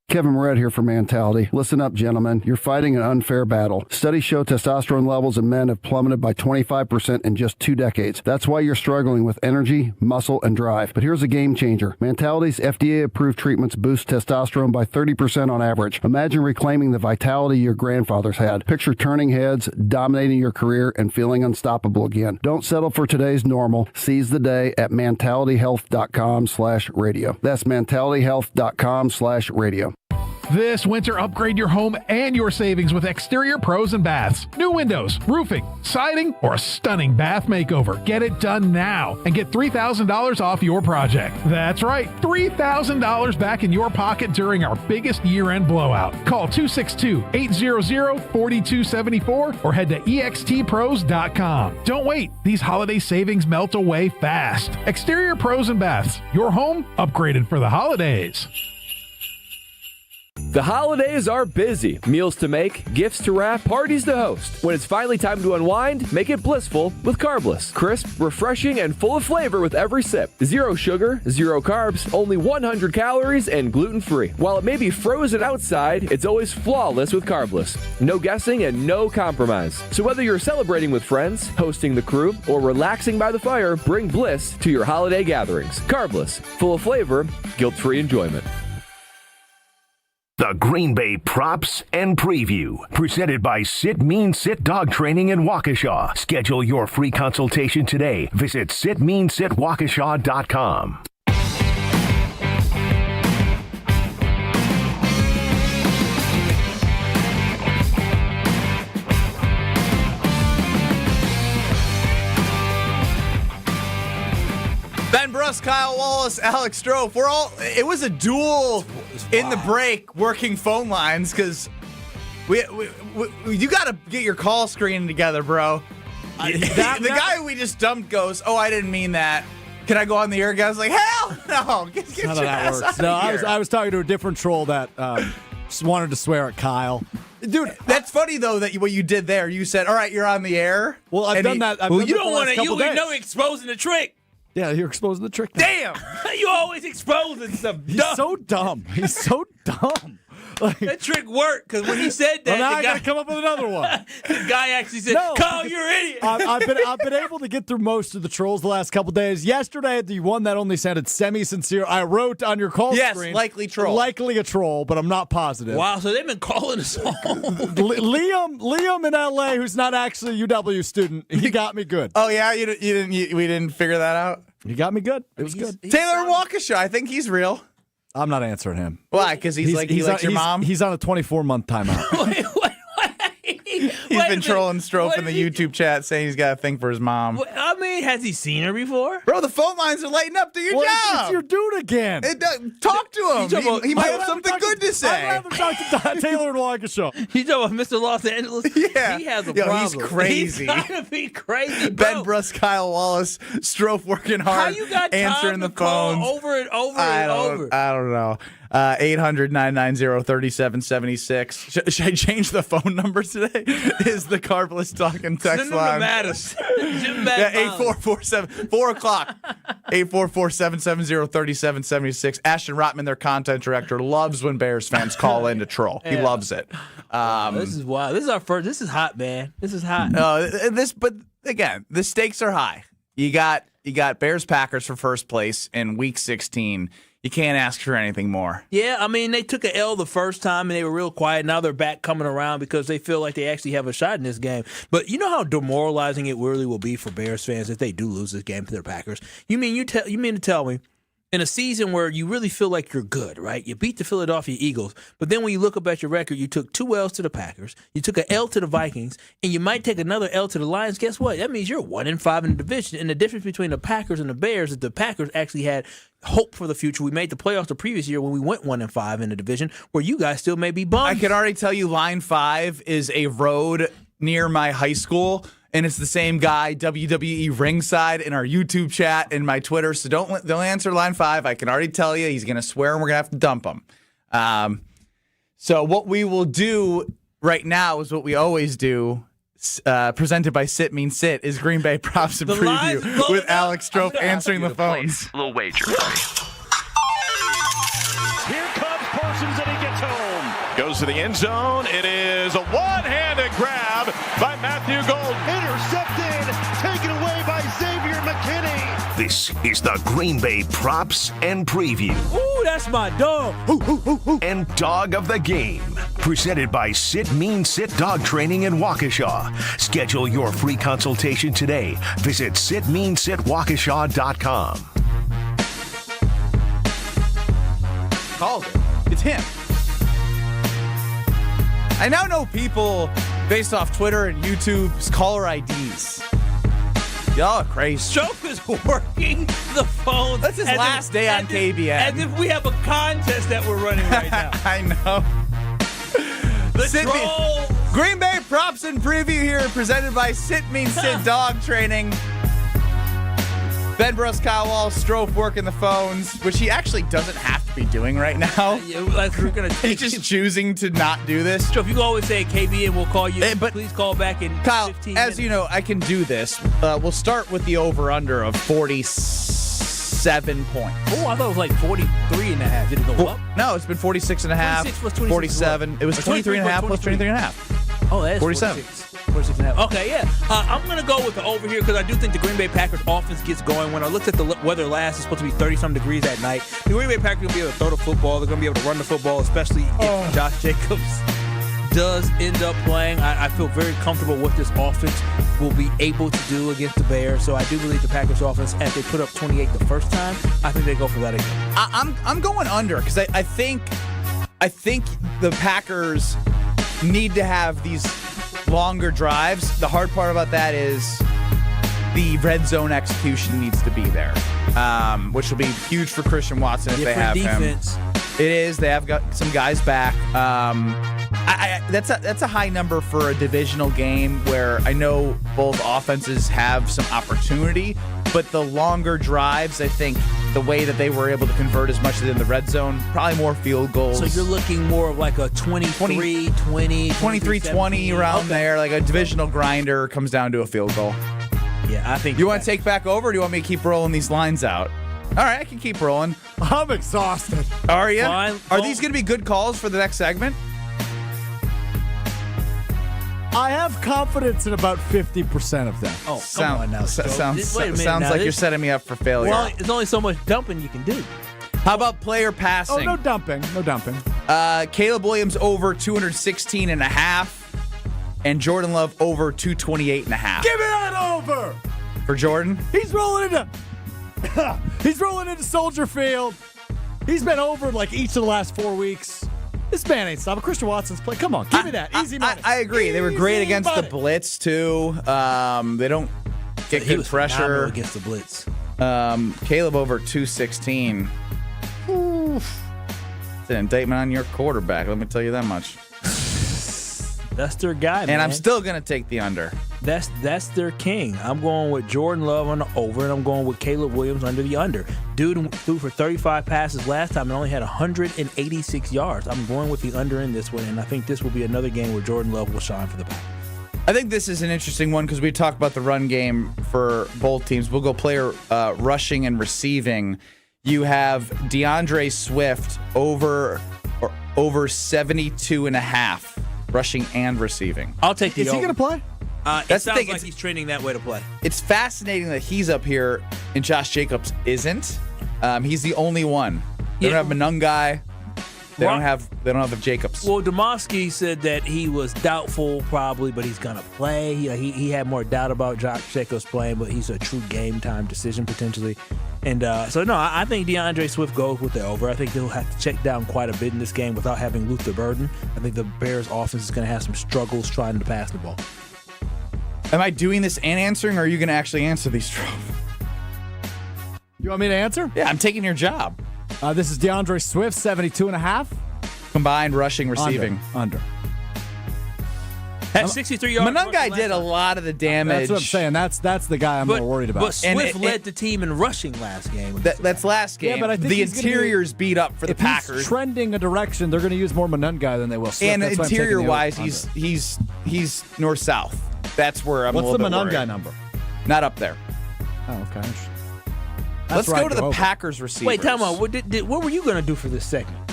Kevin Moret here for Mentality. Listen up, gentlemen. You're fighting an unfair battle. Studies show testosterone levels in men have plummeted by 25% in just 2 decades. That's why you're struggling with energy, muscle, and drive. But here's a game changer. Mentality's FDA-approved treatments boost testosterone by 30% on average. Imagine reclaiming the vitality your grandfathers had. Picture turning heads, dominating your career, and feeling unstoppable again. Don't settle for today's normal. Seize the day at mentalityhealth.com/radio. That's mentalityhealth.com/radio. This winter, upgrade your home and your savings with Exterior Pros and Baths. New windows, roofing, siding, or a stunning bath makeover. Get it done now and get $3,000 off your project. That's right, $3,000 back in your pocket during our biggest year-end blowout. Call 262-800-4274 or head to extpros.com. Don't wait. These holiday savings melt away fast. Exterior Pros and Baths. Your home upgraded for the holidays. The holidays are busy. Meals to make, gifts to wrap, parties to host. When it's finally time to unwind, make it blissful with Carbless. Crisp, refreshing, and full of flavor with every sip. 0 sugar, 0 carbs, only 100 calories, and gluten-free. While it may be frozen outside, it's always flawless with Carbless. No guessing and no compromise. So whether you're celebrating with friends, hosting the crew, or relaxing by the fire, bring bliss to your holiday gatherings. Carbless, full of flavor, guilt-free enjoyment. The Green Bay Props and Preview, presented by Sit Mean Sit Dog Training in Waukesha. Schedule your free consultation today. Visit sitmeansitwaukesha.com. Ben Brust, Kyle Wallace, Alex Strouf. It was a duel in the break working phone lines because you got to get your call screening together, bro. The guy we just dumped goes, "Oh, I didn't mean that. Can I go on the air?" Guy's like, "Hell no. Get your ass out of here." I was talking to a different troll that just wanted to swear at Kyle. Dude, that's funny though that what you did there. You said, "All right, you're on the air." Well, I've done that. You don't want to. You know, exposing the trick. Yeah, you're exposing the trick now. Damn! You always exposing some He's so dumb. He's so dumb. Like, that trick worked because when he said that, now I got to come up with another one. The guy actually said, "Kyle, you're an idiot." I've been able to get through most of the trolls the last couple days. Yesterday, the one that only sounded semi-sincere, I wrote on your call screen. Yes, likely troll. Likely a troll, but I'm not positive. Wow, so they've been calling us all. Liam in L.A., who's not actually a UW student, he got me good. Oh yeah, we didn't figure that out. He got me good. It was good. Taylor in Waukesha, I think he's real. I'm not answering him. Why? Because he likes your mom? He's on a 24-month timeout. He's been trolling Strouf in the YouTube chat saying he's got a thing for his mom. I mean, has he seen her before? Bro, the phone lines are lighting up. Do your job. It's your dude again. Talk to him. He might have something good to say. I'd rather talk to Taylor in Waukesha. You talking about Mr. Los Angeles? Yeah. He has a problem. He's crazy. He's got to be crazy, bro. Ben Brust, Kyle Wallace, Strouf working hard. How you got answering time the phones over and over and over? I don't know. 800-990-3776. Should I change the phone number today? Is the Carbless talking text line? Send them to Yeah, 8447 4 o'clock. 844-770-3776. Ashton Rotman, their content director, loves when Bears fans call in to troll. He loves it. This is wild. This is our first. This is hot, man. This is hot. But again, the stakes are high. You got Bears Packers for first place in Week 16. You can't ask for anything more. Yeah, I mean, they took an L the first time, and they were real quiet. Now they're back coming around because they feel like they actually have a shot in this game. But you know how demoralizing it really will be for Bears fans if they do lose this game to their Packers? You mean to tell me, in a season where you really feel like you're good, right? You beat the Philadelphia Eagles, but then when you look up at your record, you took 2 L's to the Packers, you took an L to the Vikings, and you might take another L to the Lions. Guess what? That means you're 1-5 in the division. And the difference between the Packers and the Bears is the Packers actually had hope for the future. We made the playoffs the previous year when we went 1-5 in the division, where you guys still may be bummed. I can already tell you Line 5 is a road near my high school. And it's the same guy, WWE Ringside, in our YouTube chat and my Twitter. So don't answer Line 5. I can already tell you he's going to swear and we're going to have to dump him. So what we will do right now is what we always do, presented by Sit Mean Sit, is Green Bay Props and Preview with Alex Strouf answering the phones. Little wager. Here comes Parsons and he gets goes to the end zone. It is a one-handed grab by Matthew Golden. Intercepted, taken away by Xavier McKinney. This is the Green Bay Props and Preview. Ooh, that's my dog. And Dog of the Game. Presented by Sit Mean Sit Dog Training in Waukesha. Schedule your free consultation today. Visit sitmeansitwaukesha.com. Called it. It's him. I now know people based off Twitter and YouTube's caller IDs. Y'all are crazy. Strouf is working the phone. That's his last day on KBN. As if we have a contest that we're running right now. I know. The Trolls. Green Bay Props and Preview here, presented by Sit Mean Sit Dog Training. Ben Brust, Kyle Wallace, Strouf working the phones, which he actually doesn't have to be doing right now. We're gonna take He's just choosing to not do this. Strouf, you can always say KBN will call you, but please call back in Kyle, 15 minutes. as you know, I can do this. We'll start with the over-under of 47 points. Oh, I thought it was like 43 and a half. Did it go up? No, it's been 46 and a half, 46 plus 26 47. It was 23 and a half plus 23 and a half. Oh, that's 47. 46 and a half. Okay, yeah. I'm going to go with the over here because I do think the Green Bay Packers offense gets going. When I looked at the weather last, it's supposed to be 30-some degrees at night. The Green Bay Packers are going to be able to throw the football. They're going to be able to run the football, especially if Josh Jacobs does end up playing. I feel very comfortable what this offense will be able to do against the Bears. So I do believe the Packers offense, as they put up 28 the first time, I think they go for that again. I'm going under because I think the Packers need to have these longer drives. The hard part about that is the red zone execution needs to be there, which will be huge for Christian Watson if they have defense. Him. It is. They have got some guys back. That's a high number for a divisional game where I know both offenses have some opportunity, but the longer drives, I think the way that they were able to convert as much in the red zone, probably more field goals. So you're looking more of like a 23-20 around there, like a divisional grinder comes down to a field goal. Yeah, I think. You want to take back over, or do you want me to keep rolling these lines out? All right, I can keep rolling. I'm exhausted. Are you? Fine. Are these going to be good calls for the next segment? I have confidence in about 50% of them. Oh, come on now. Sounds now, like you're setting me up for failure. Well, there's only so much dumping you can do. How about player passing? Oh, no dumping. No dumping. Caleb Williams over 216 and a half, and Jordan Love over 228 and a half. Give me that over! For Jordan? He's rolling into Soldier Field. He's been over like each of the last 4 weeks. This man ain't stopping. Christian Watson's play. Come on, give me that. Easy money. I agree. They were great against the blitz, too. They don't get good pressure. Against the blitz. Caleb over 216. Oof. It's an indictment on your quarterback. Let me tell you that much. That's their guy, man. And I'm still going to take the under. That's their king. I'm going with Jordan Love on the over, and I'm going with Caleb Williams under the under. Dude threw for 35 passes last time and only had 186 yards. I'm going with the under in this one, and I think this will be another game where Jordan Love will shine for the Packers. I think this is an interesting one because we talked about the run game for both teams. We'll go player rushing and receiving. You have DeAndre Swift over 72.5 rushing and receiving. I'll take the over. Is he going to play? It sounds like he's training that way to play. It's fascinating that he's up here and Josh Jacobs isn't. He's the only one. They don't have Monungai. They don't have the Jacobs. Well, Demoski said that he was doubtful probably, but he's going to play. He had more doubt about Josh Jacobs playing, but he's a true game time decision potentially. And I think DeAndre Swift goes with the over. I think he'll have to check down quite a bit in this game without having Luther Burden. I think the Bears offense is going to have some struggles trying to pass the ball. Am I doing this and answering, or are you going to actually answer these, Strouf? You want me to answer? Yeah, I'm taking your job. This is DeAndre Swift, 72.5. Combined rushing, receiving. Under. At 63 yards. Monungai did a lot of the damage. That's what I'm saying. That's the guy I'm more worried about. But Swift led the team in rushing last game. That's last game. Yeah, but I think the interior's beat up for the Packers. If he's trending a direction, they're going to use more Monungai than they will Swift. And interior-wise, he's north-south. That's where I'm a little bit worried. What's the Monungai number? Not up there. Oh, okay. Let's go to the Packers receivers. Wait, time out. What were you going to do for this segment?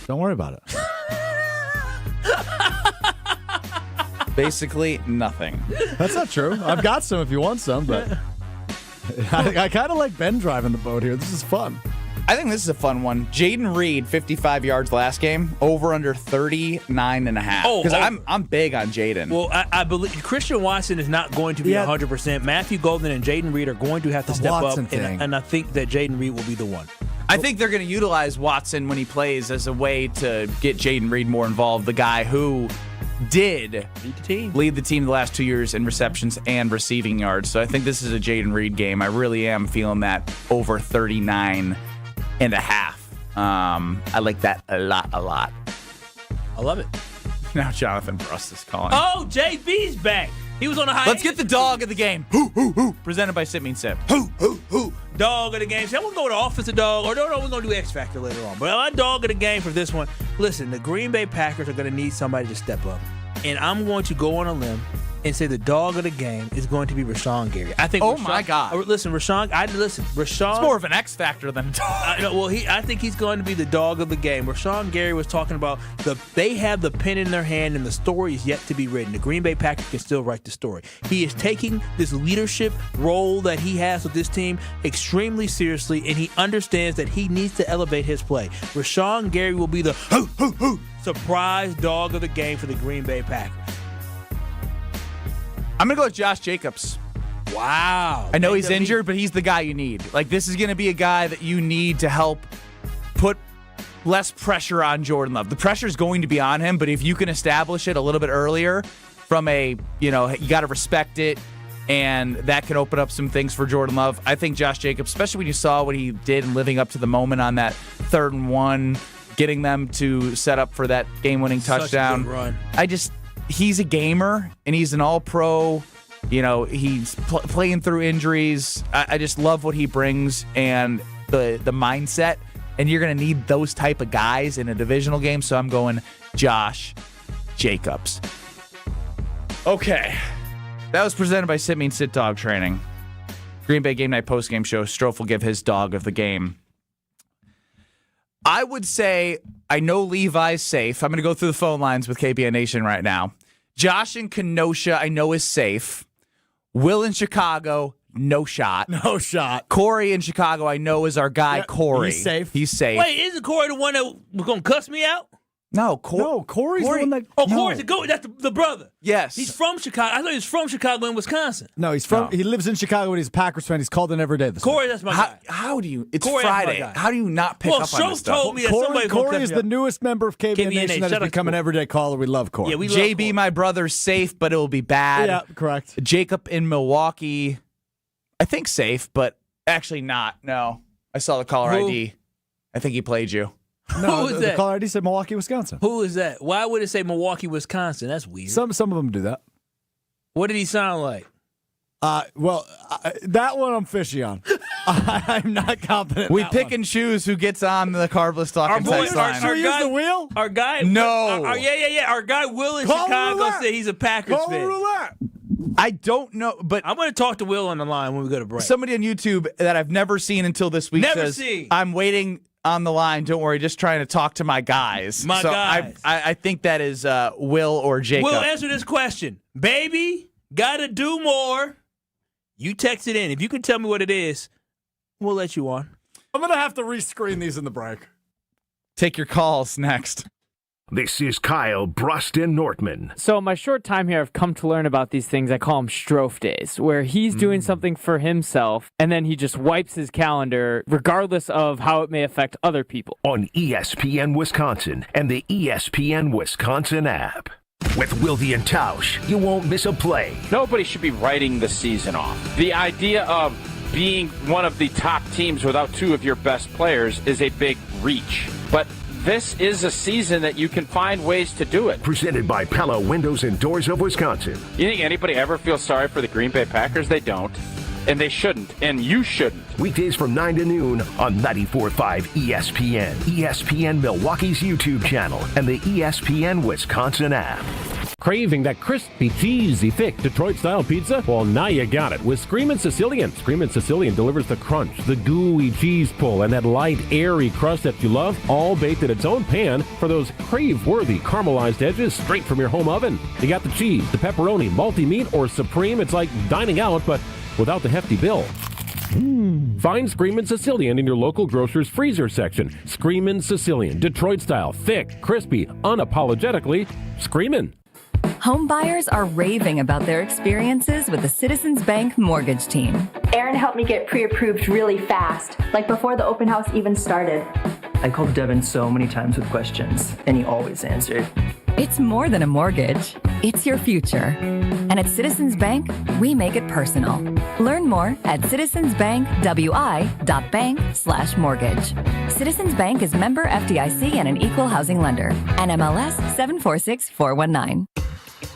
Don't worry about it. Basically nothing. That's not true. I've got some if you want some, but I kind of like Ben driving the boat here. This is fun. I think this is a fun one. Jaden Reed, 55 yards last game, over under 39.5. Oh, because I'm big on Jaden. Well, I believe Christian Watson is not going to be 100%. Matthew Golden and Jaden Reed are going to have to step up, and I think that Jaden Reed will be the one. I think they're going to utilize Watson when he plays as a way to get Jaden Reed more involved, the guy who did lead the team the last 2 years in receptions and receiving yards. So I think this is a Jaden Reed game. I really am feeling that over 39.5. I like that a lot. I love it. Now Jonathan Brust is calling. Oh, JB's back. He was on a high. Let's get the dog of the game. Presented by Sip Means Sip. Dog of the game. See, I'm going to go with the offensive dog, or no, we're going to do X Factor later on. But my dog of the game for this one, listen, the Green Bay Packers are going to need somebody to step up. And I'm going to go on a limb and say the dog of the game is going to be Rashawn Gary. I think. My God! Listen, Rashawn. Rashawn. It's more of an X factor than a dog. I think he's going to be the dog of the game. Rashawn Gary was talking about they have the pen in their hand and the story is yet to be written. The Green Bay Packers can still write the story. He is taking this leadership role that he has with this team extremely seriously, and he understands that he needs to elevate his play. Rashawn Gary will be the surprise dog of the game for the Green Bay Packers. I'm going to go with Josh Jacobs. Wow. I know he's injured, but he's the guy you need. Like, this is going to be a guy that you need to help put less pressure on Jordan Love. The pressure is going to be on him, but if you can establish it a little bit earlier from you got to respect it, and that can open up some things for Jordan Love. I think Josh Jacobs, especially when you saw what he did in living up to the moment on that 3rd and 1, getting them to set up for that game-winning touchdown. Such a good run. He's a gamer, and he's an all-pro. He's playing through injuries. I just love what he brings and the mindset, and you're going to need those type of guys in a divisional game, so I'm going Josh Jacobs. Okay. That was presented by Sit Means Sit Dog Training. Green Bay Game Night postgame show. Strouf will give his dog of the game. I would say I know Levi's safe. I'm going to go through the phone lines with KBN Nation right now. Josh in Kenosha, I know is safe. Will in Chicago, no shot. No shot. Corey in Chicago, I know is our guy, Corey. He's safe. He's safe. Wait, isn't Corey the one that was going to cuss me out? No, Corey's the one that... Corey's that's the brother. Yes. He's from Chicago. I thought he was from Chicago in Wisconsin. No, he lives in Chicago and he's a Packers fan. He's called in every day this Corey, week. that's my guy. How do you... It's Corey, Friday. How do you not pick up on this Strouf stuff? told me that somebody's going to Corey is the newest member of KBN Nation that has become an everyday caller. We love Corey. Yeah, we love JB, Corey. my brother's safe, but it will be bad. Yeah, correct. Jacob in Milwaukee, I think safe, but actually not. No. I saw the caller ID. I think he played you. No, Who is the that? caller ID said Milwaukee, Wisconsin. Who is that? Why would it say Milwaukee, Wisconsin? That's weird. Some of them do that. What did he sound like? That one I'm fishy on. I'm not confident. We pick and choose who gets on the Carbless Talking text line. Sure use the wheel? Our guy. No. Our guy Will in Call Chicago roulette. said he's a Packers Call fan. roulette. I don't know, but I'm going to talk to Will on the line when we go to break. Somebody on YouTube that I've never seen until this week says, I'm waiting on the line. Don't worry, just trying to talk to my guys. I think that is Will or Jacob. Will, answer this question. Baby, gotta do more. You text it in. If you can tell me what it is, we'll let you on. I'm going to have to rescreen these in the break. Take your calls next. This is Kyle, Brust and Nortman. So in my short time here, I've come to learn about these things. I call them Strouf days, where he's doing something for himself, and then he just wipes his calendar, regardless of how it may affect other people. On ESPN Wisconsin and the ESPN Wisconsin app. With Wilde and Tausch, you won't miss a play. Nobody should be writing the season off. The idea of being one of the top teams without two of your best players is a big reach. But this is a season that you can find ways to do it. Presented by Pella Windows and Doors of Wisconsin. You think anybody ever feels sorry for the Green Bay Packers? They don't. And they shouldn't. And you shouldn't. Weekdays from 9 to noon on 94.5 ESPN, ESPN Milwaukee's YouTube channel, and the ESPN Wisconsin app. Craving that crispy, cheesy, thick Detroit-style pizza? Well, now you got it with Screamin' Sicilian. Screamin' Sicilian delivers the crunch, the gooey cheese pull, and that light, airy crust that you love, all baked in its own pan for those crave-worthy caramelized edges straight from your home oven. You got the cheese, the pepperoni, multi-meat, or supreme. It's like dining out, but without the hefty bill. Find Screamin' Sicilian in your local grocer's freezer section. Screamin' Sicilian, Detroit-style, thick, crispy, unapologetically screamin'. Home buyers are raving about their experiences with the Citizens Bank mortgage team. Aaron helped me get pre-approved really fast, like before the open house even started. I called Devin so many times with questions, and he always answered. It's more than a mortgage. It's your future. And at Citizens Bank, we make it personal. Learn more at citizensbankwi.bank/mortgage. Citizens Bank is member FDIC and an equal housing lender. NMLS 746419.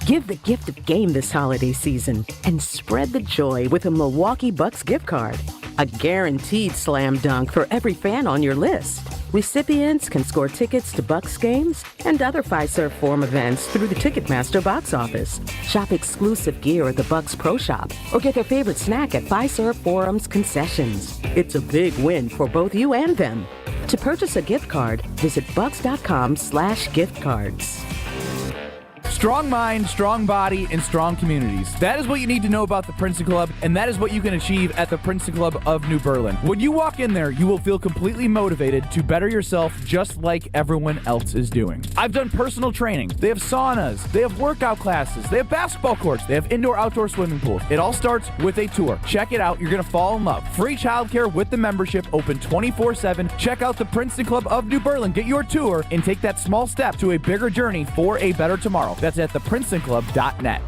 Give the gift of game this holiday season and spread the joy with a Milwaukee Bucks gift card. A guaranteed slam dunk for every fan on your list. Recipients can score tickets to Bucks games and other Fiserv Forum events through the Ticketmaster box office. Shop exclusive gear at the Bucks Pro Shop or get their favorite snack at Fiserv Forum's concessions. It's a big win for both you and them. To purchase a gift card, visit bucks.com/gift cards. Strong mind, strong body, and strong communities. That is what you need to know about the Princeton Club, and that is what you can achieve at the Princeton Club of New Berlin. When you walk in there, you will feel completely motivated to better yourself just like everyone else is doing. I've done personal training. They have saunas. They have workout classes. They have basketball courts. They have indoor-outdoor swimming pools. It all starts with a tour. Check it out. You're going to fall in love. Free childcare with the membership, open 24/7. Check out the Princeton Club of New Berlin. Get your tour and take that small step to a bigger journey for a better tomorrow. That's at theprincetonclub.net.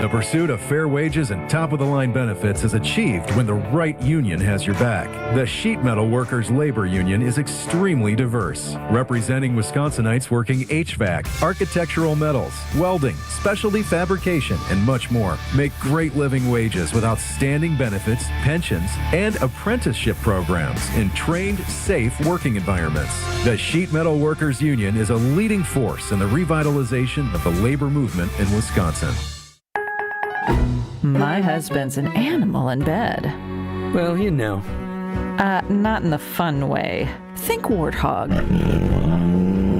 The pursuit of fair wages and top-of-the-line benefits is achieved when the right union has your back. The Sheet Metal Workers Labor Union is extremely diverse, representing Wisconsinites working HVAC, architectural metals, welding, specialty fabrication, and much more. Make great living wages with outstanding benefits, pensions, and apprenticeship programs in trained, safe working environments. The Sheet Metal Workers Union is a leading force in the revitalization of the labor movement in Wisconsin. My husband's an animal in bed. Well, you know. Not in the fun way. Think warthog.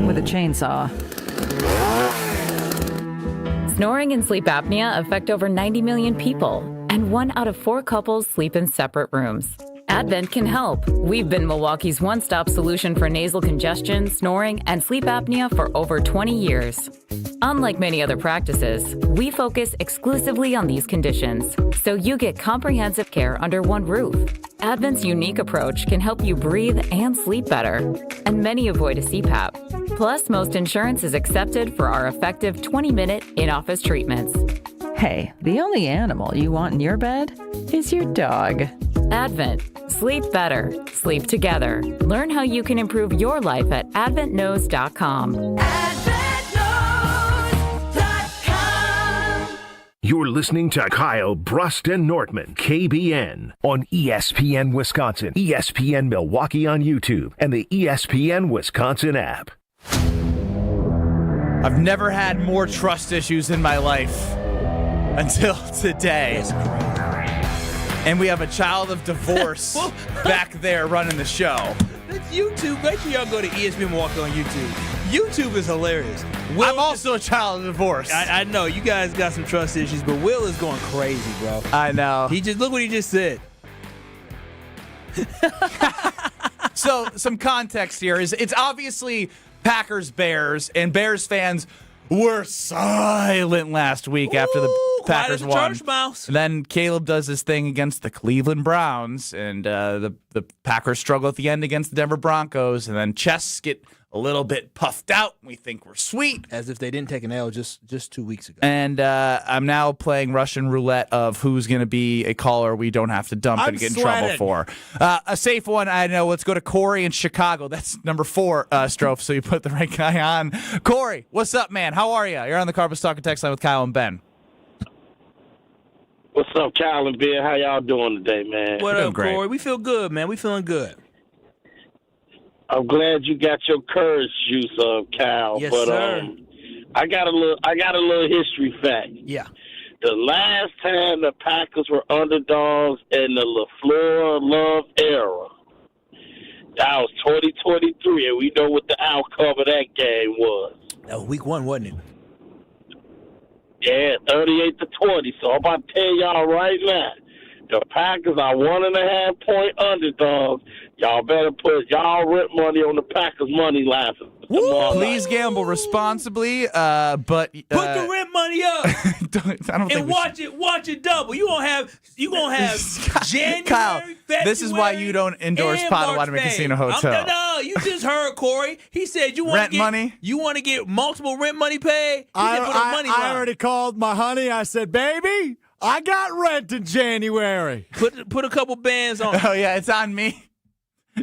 With a chainsaw. Snoring and sleep apnea affect over 90 million people, and 1 out of 4 couples sleep in separate rooms. Advent can help. We've been Milwaukee's one-stop solution for nasal congestion, snoring, and sleep apnea for over 20 years. Unlike many other practices, we focus exclusively on these conditions, so you get comprehensive care under one roof. Advent's unique approach can help you breathe and sleep better, and many avoid a CPAP. Plus, most insurance is accepted for our effective 20-minute in-office treatments. Hey, the only animal you want in your bed is your dog. Advent. Sleep better. Sleep together. Learn how you can improve your life at adventknows.com. You're listening to Kyle, Brust, and Nortman, KBN, on ESPN Wisconsin, ESPN Milwaukee on YouTube, and the ESPN Wisconsin app. I've never had more trust issues in my life until today. And we have a child of divorce back there running the show. It's YouTube. Make sure y'all go to ESPN Milwaukee on YouTube. YouTube is hilarious. I'm also a child of divorce. I know. You guys got some trust issues, but Will is going crazy, bro. I know. Look what he just said. So, some context here is it's obviously Packers-Bears, and Bears fans were silent last week after the Packers won. Mouse. And then Caleb does his thing against the Cleveland Browns, and the Packers struggle at the end against the Denver Broncos, and then chests get a little bit puffed out. We think we're sweet. As if they didn't take an L just 2 weeks ago. And I'm now playing Russian roulette of who's going to be a caller we don't have to dump and get in trouble for. A safe one, I know. Let's go to Corey in Chicago. That's number 4, Strouf, so you put the right guy on. Corey, what's up, man? How are you? You're on the Carbus Talk and Text line with Kyle and Ben. What's up, Kyle and Ben? How y'all doing today, man? What up, Corey? We feel good, man. We feeling good. I'm glad you got your courage juice up, Kyle. Yes, but sir. I got a little history fact. Yeah. The last time the Packers were underdogs in the LaFleur Love era, that was 2023, and we know what the outcome of that game was. That was week 1, wasn't it? Yeah, 38-20. So I'm about to tell y'all right now, the Packers are 1.5-point underdogs. Y'all better put y'all rent money on the Packers money line. Please gamble responsibly, but put the rent money up I don't and watch it double. You gonna have January, Kyle, February, this is why you don't endorse Potawatomi Casino Hotel. No, you just heard Corey. He said you want rent money. You want to get multiple rent money paid. I already called my honey. I said, baby, I got rent in January. Put a couple bands on. Oh yeah, it's on me.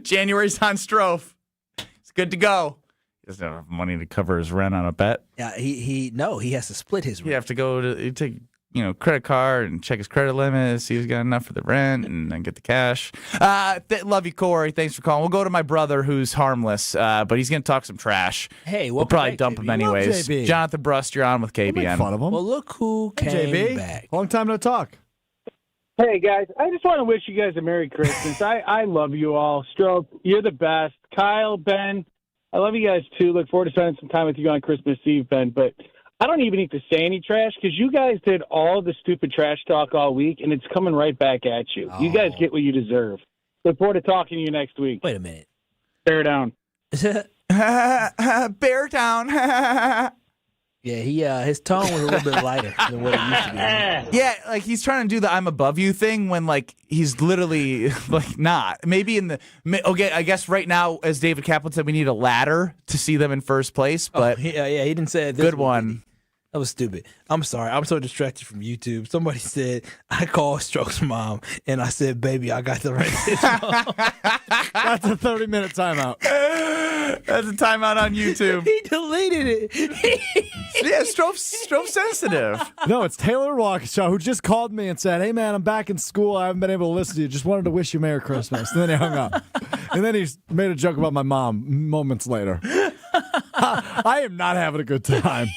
January's on Strouf. It's good to go. He doesn't have money to cover his rent on a bet. Yeah, he has to split his rent. You have to go to take credit card and check his credit limit, see if he's got enough for the rent, and then get the cash. Love you, Corey. Thanks for calling. We'll go to my brother, who's harmless, but he's going to talk some trash. Hey, we'll probably dump him anyways. Jonathan Brust, you're on with KBN. Don't make fun of him. Well, look who came back. Long time no talk. Hey, guys, I just want to wish you guys a Merry Christmas. I love you all. Stroke, you're the best. Kyle, Ben, I love you guys, too. Look forward to spending some time with you on Christmas Eve, Ben. But I don't even need to say any trash because you guys did all the stupid trash talk all week, and it's coming right back at you. You guys get what you deserve. Look forward to talking to you next week. Wait a minute. Bear down. Bear down. Yeah, his tone was a little bit lighter than what it used to be. Yeah, like he's trying to do the I'm above you thing when like he's literally like not. Maybe I guess right now, as David Kaplan said, we need a ladder to see them in first place. But he didn't say it. Good one. That was stupid. I'm sorry. I'm so distracted from YouTube. Somebody said, I called Stroke's mom, and I said, baby, I got the right That's a 30-minute timeout. That's a timeout on YouTube. He deleted it. Yeah, Strouf's sensitive. No, it's Taylor Waukesha who just called me and said, hey, man, I'm back in school. I haven't been able to listen to you. Just wanted to wish you Merry Christmas. And then he hung up. And then he made a joke about my mom moments later. I am not having a good time.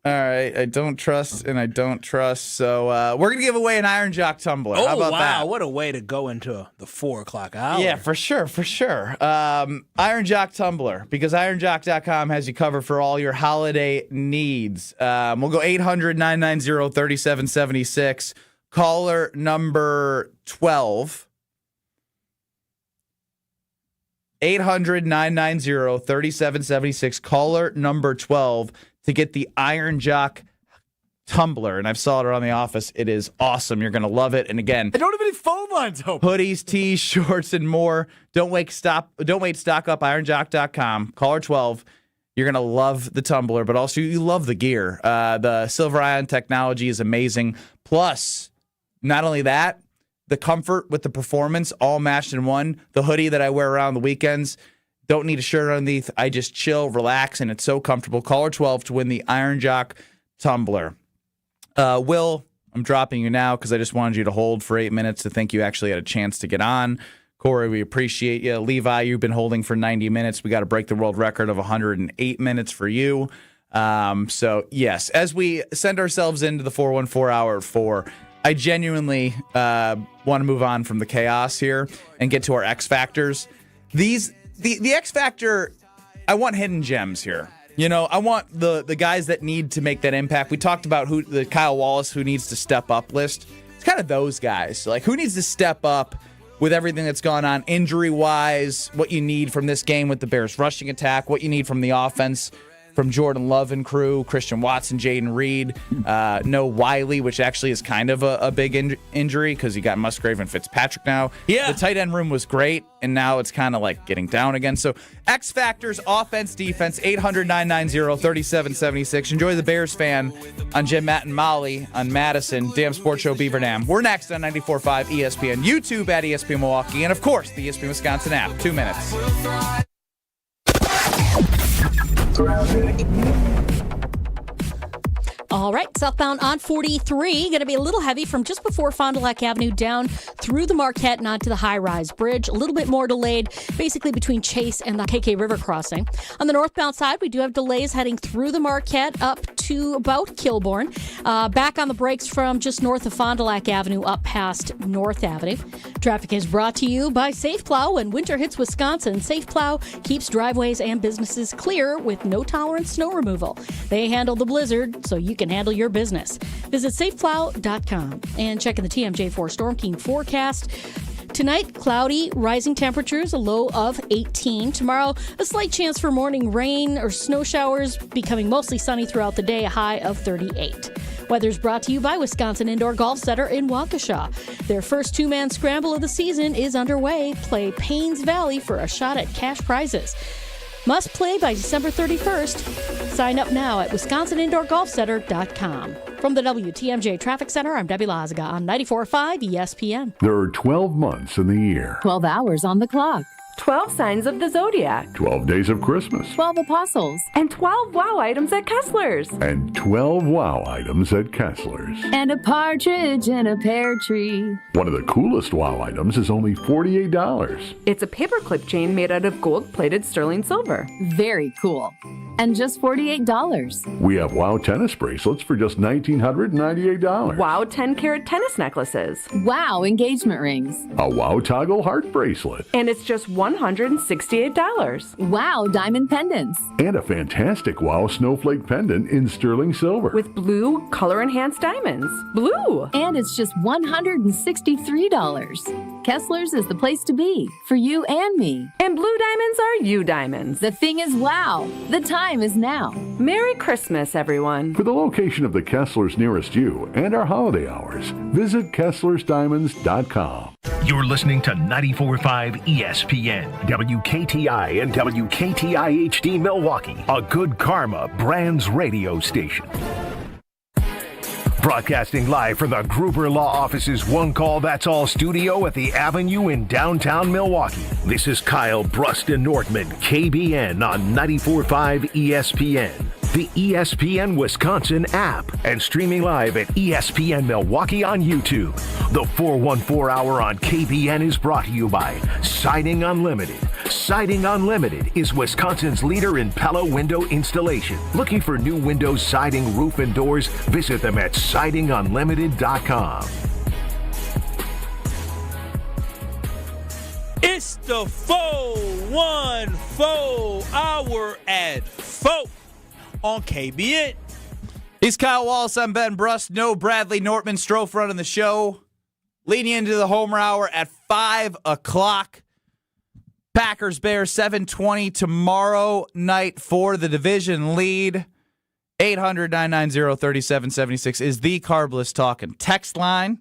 All right, I don't trust. So we're going to give away an Iron Jock tumbler. How about that? What a way to go into the 4 o'clock hour. Yeah, for sure. Iron Jock tumbler, because ironjock.com has you covered for all your holiday needs. We'll go 800-990-3776. Caller number 12. 800-990-3776. Caller number 12 to get the Iron Jock tumbler. And I've saw it around the office. It is awesome. You're going to love it. And again, I don't have any phone lines open. Hoodies, tees, shorts, and more. Don't wait, stock up. ironjock.com. Caller 12. You're going to love the tumbler, but also you love the gear. The silver ion technology is amazing. Plus, not only that, the comfort with the performance all matched in one. The hoodie that I wear around the weekends, don't need a shirt underneath. I just chill, relax, and it's so comfortable. Caller 12 to win the Iron Jock tumbler. Will, I'm dropping you now because I just wanted you to hold for 8 minutes to think you actually had a chance to get on. Corey, we appreciate you. Levi, you've been holding for 90 minutes. We got to break the world record of 108 minutes for you. So, yes, as we send ourselves into the 414 hour 4, I genuinely want to move on from the chaos here and get to our X Factors. The X Factor, I want hidden gems here. You know, I want the guys that need to make that impact. We talked about the Kyle Wallace who needs to step up list. It's kind of those guys. Like, who needs to step up with everything that's gone on injury-wise, what you need from this game with the Bears rushing attack, what you need from the offense from Jordan Love and crew, Christian Watson, Jaden Reed, no Wiley, which actually is kind of a big injury because you got Musgrave and Fitzpatrick now. Yeah. The tight end room was great, and now it's kind of like getting down again. So X Factors, offense, defense, 800-990-3776. Enjoy the Bears fan on Jim, Matt, and Molly on Madison, Damn Sports Show Beaver Dam. We're next on 94.5 ESPN, YouTube at ESPN Milwaukee, and of course, the ESPN Wisconsin app. 2 minutes. All right, southbound on 43, going to be a little heavy from just before Fond du Lac Avenue down through the Marquette and onto the high-rise bridge. A little bit more delayed, basically between Chase and the KK River crossing. On the northbound side, we do have delays heading through the Marquette up to about Kilbourne. Back on the brakes from just north of Fond du Lac Avenue up past North Avenue. Traffic is brought to you by Safe Plow. When winter hits Wisconsin, Safe Plow keeps driveways and businesses clear with no-tolerance snow removal. They handle the blizzard so you can handle your business. Visit safeplow.com and check in the TMJ4 Storm King forecast. Tonight, cloudy, rising temperatures, a low of 18. Tomorrow, a slight chance for morning rain or snow showers, becoming mostly sunny throughout the day, a high of 38. Weather's brought to you by Wisconsin Indoor Golf Center in Waukesha. Their first two-man scramble of the season is underway. Play Paynes Valley for a shot at cash prizes. Must play by December 31st. Sign up now at wisconsinindoorgolfcenter.com. From the WTMJ Traffic Center, I'm Debbie Lazaga on 94.5 ESPN. There are 12 months in the year. 12 hours on the clock. 12 signs of the zodiac. 12 days of Christmas. 12 apostles. And 12 wow items at Kessler's. And 12 wow items at Kessler's. And a partridge in a pear tree. One of the coolest wow items is only $48. It's a paperclip chain made out of gold-plated sterling silver. Very cool. And just $48. We have wow tennis bracelets for just $1,998. Wow 10-carat tennis necklaces. Wow engagement rings. A wow toggle heart bracelet. And it's just $168. Wow diamond pendants. And a fantastic wow snowflake pendant in sterling silver. With blue color-enhanced diamonds. Blue! And it's just $163. Kessler's is the place to be for you and me. And blue diamonds are you diamonds. The thing is wow. The time is now. Merry Christmas, everyone. For the location of the Kessler's nearest you and our holiday hours, visit KesslersDiamonds.com. You're listening to 94.5 ESPN, WKTI and WKTI HD Milwaukee, a Good Karma Brands radio station. Broadcasting live from the Gruber Law Office's One Call That's All studio at the Avenue in downtown Milwaukee. This is Kyle Brust Nortman, KBN on 94.5 ESPN, the ESPN Wisconsin app, and streaming live at ESPN Milwaukee on YouTube. The 414 Hour on KBN is brought to you by Siding Unlimited. Siding Unlimited is Wisconsin's leader in Pella window installation. Looking for new windows, siding, roof, and doors? Visit them at sidingunlimited.com. It's the 414 Hour at 4 on KBN. He's Kyle Wallace. I'm Ben Brust. No Bradley Nortman. Strouf running the show. Leading into the Homer Hour at 5 o'clock. Packers Bears 7:20 tomorrow night for the division lead. 800-990-3776 is the Carbless Talking text line.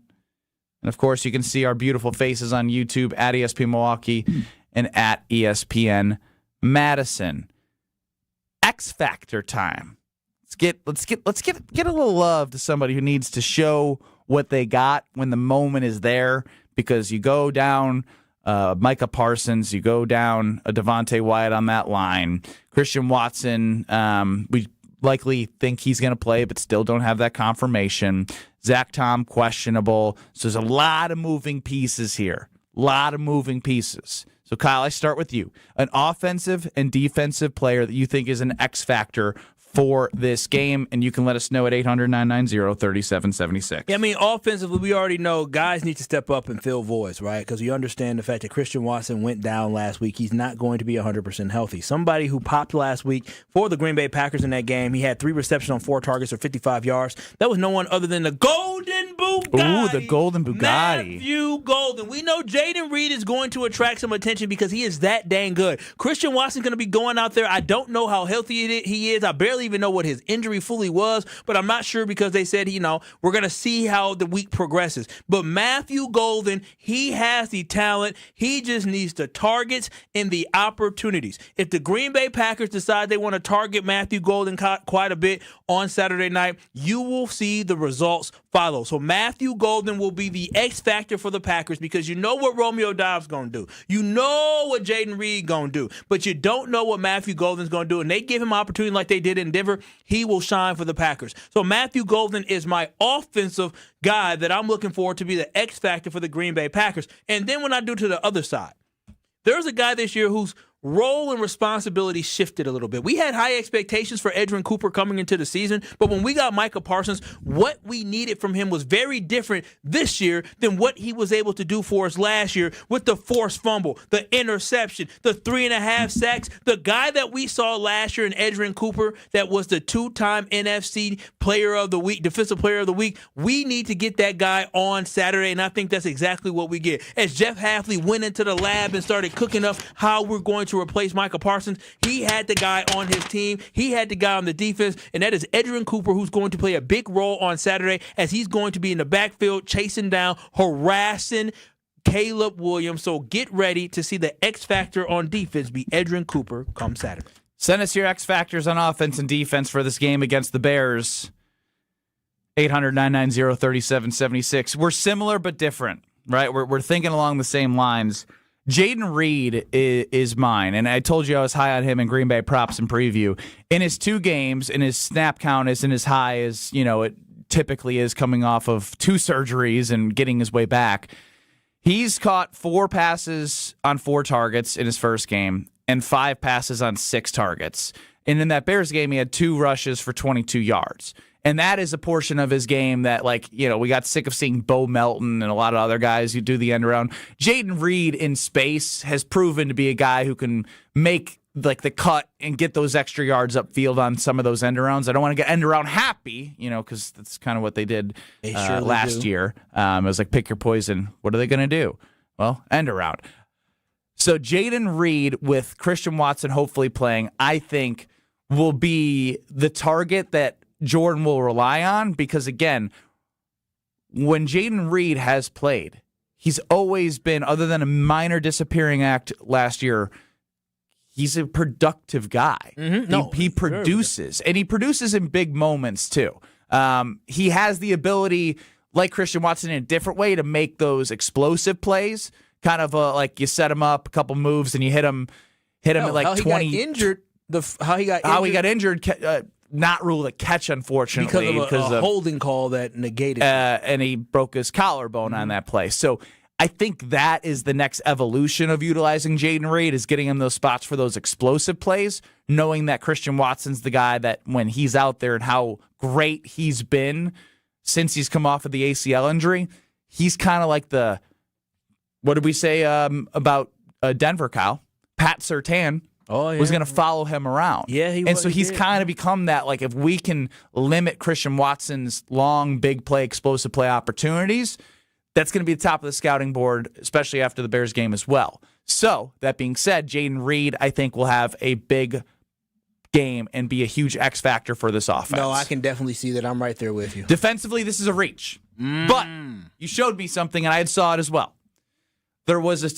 And, of course, you can see our beautiful faces on YouTube at ESPN Milwaukee and at ESPN Madison. X Factor time. Let's get a little love to somebody who needs to show what they got when the moment is there, because you go down Micah Parsons, you go down a Devontae Wyatt on that line. Christian Watson, we likely think he's going to play, but still don't have that confirmation. Zach Tom, questionable. So there's a lot of moving pieces here. So, Kyle, I start with you. An offensive and defensive player that you think is an X factor for this game, and you can let us know at 800-990-3776. Yeah, I mean, offensively, we already know guys need to step up and fill voids, right? Because you understand the fact that Christian Watson went down last week. He's not going to be 100% healthy. Somebody who popped last week for the Green Bay Packers in that game, he had 3 receptions on 4 targets for 55 yards. That was no one other than the Golden Bugatti. Ooh, the Golden Bugatti. Matthew Golden. We know Jaden Reed is going to attract some attention because he is that dang good. Christian Watson's going to be going out there. I don't know how healthy he is. I barely even know what his injury fully was, but I'm not sure because they said, we're going to see how the week progresses. But Matthew Golden, he has the talent. He just needs the targets and the opportunities. If the Green Bay Packers decide they want to target Matthew Golden quite a bit on Saturday night, you will see the results follow. So Matthew Golden will be the X factor for the Packers because you know what Romeo Doubs going to do. You know what Jaden Reed going to do, but you don't know what Matthew Golden's going to do. And they give him opportunity like they did in Denver. He will shine for the Packers. So Matthew Golden is my offensive guy that I'm looking forward to be the X factor for the Green Bay Packers. And then when I do to the other side, there's a guy this year whose role and responsibility shifted a little bit. We had high expectations for Edgerrin Cooper coming into the season, but when we got Micah Parsons, what we needed from him was very different this year than what he was able to do for us last year with the forced fumble, the interception, the 3.5 sacks. The guy that we saw last year in Edgerrin Cooper that was the 2-time NFC Player of the Week, Defensive Player of the Week, we need to get that guy on Saturday, and I think that's exactly what we get. As Jeff Hafley went into the lab and started cooking up how we're going to replace Micah Parsons, he had the guy on his team. He had the guy on the defense, and that is Edgerrin Cooper, who's going to play a big role on Saturday as he's going to be in the backfield, chasing down, harassing Caleb Williams. So get ready to see the X factor on defense be Edgerrin Cooper come Saturday. Send us your X factors on offense and defense for this game against the Bears. 800-990-3776. We're similar but different, right? We're thinking along the same lines. Jaden Reed is mine, and I told you I was high on him in Green Bay props and preview. In his 2 games, and his snap count isn't as high as it typically is coming off of 2 surgeries and getting his way back. He's caught 4 passes on 4 targets in his first game and 5 passes on 6 targets. And in that Bears game, he had 2 rushes for 22 yards. And that is a portion of his game that, we got sick of seeing Bo Melton and a lot of other guys who do the end around. Jaden Reed in space has proven to be a guy who can make the cut and get those extra yards upfield on some of those end arounds. I don't want to get end around happy, because that's kind of what they did last year. It was like pick your poison. What are they going to do? Well, end around. So Jaden Reed with Christian Watson hopefully playing, I think, will be the target that Jordan will rely on because, again, when Jaden Reed has played, he's always been, other than a minor disappearing act last year, he's a productive guy. Mm-hmm. He produces, and he produces in big moments, too. He has the ability, like Christian Watson, in a different way to make those explosive plays, kind of like you set him up, a couple moves, and you hit him at like 20. How he got injured. Not ruled a catch, unfortunately, because of a holding call that negated and he broke his collarbone on that play. So I think that is the next evolution of utilizing Jaden Reed, is getting him those spots for those explosive plays, knowing that Christian Watson's the guy that when he's out there and how great he's been since he's come off of the ACL injury, he's kind of like the, what did we say about Denver, Kyle? Pat Surtain. Was going to follow him around. Yeah, he's kind of become that, if we can limit Christian Watson's long, big play, explosive play opportunities, that's going to be the top of the scouting board, especially after the Bears game as well. So, that being said, Jaden Reed, I think, will have a big game and be a huge X factor for this offense. No, I can definitely see that. I'm right there with you. Defensively, this is a reach. But you showed me something, and I saw it as well. There was a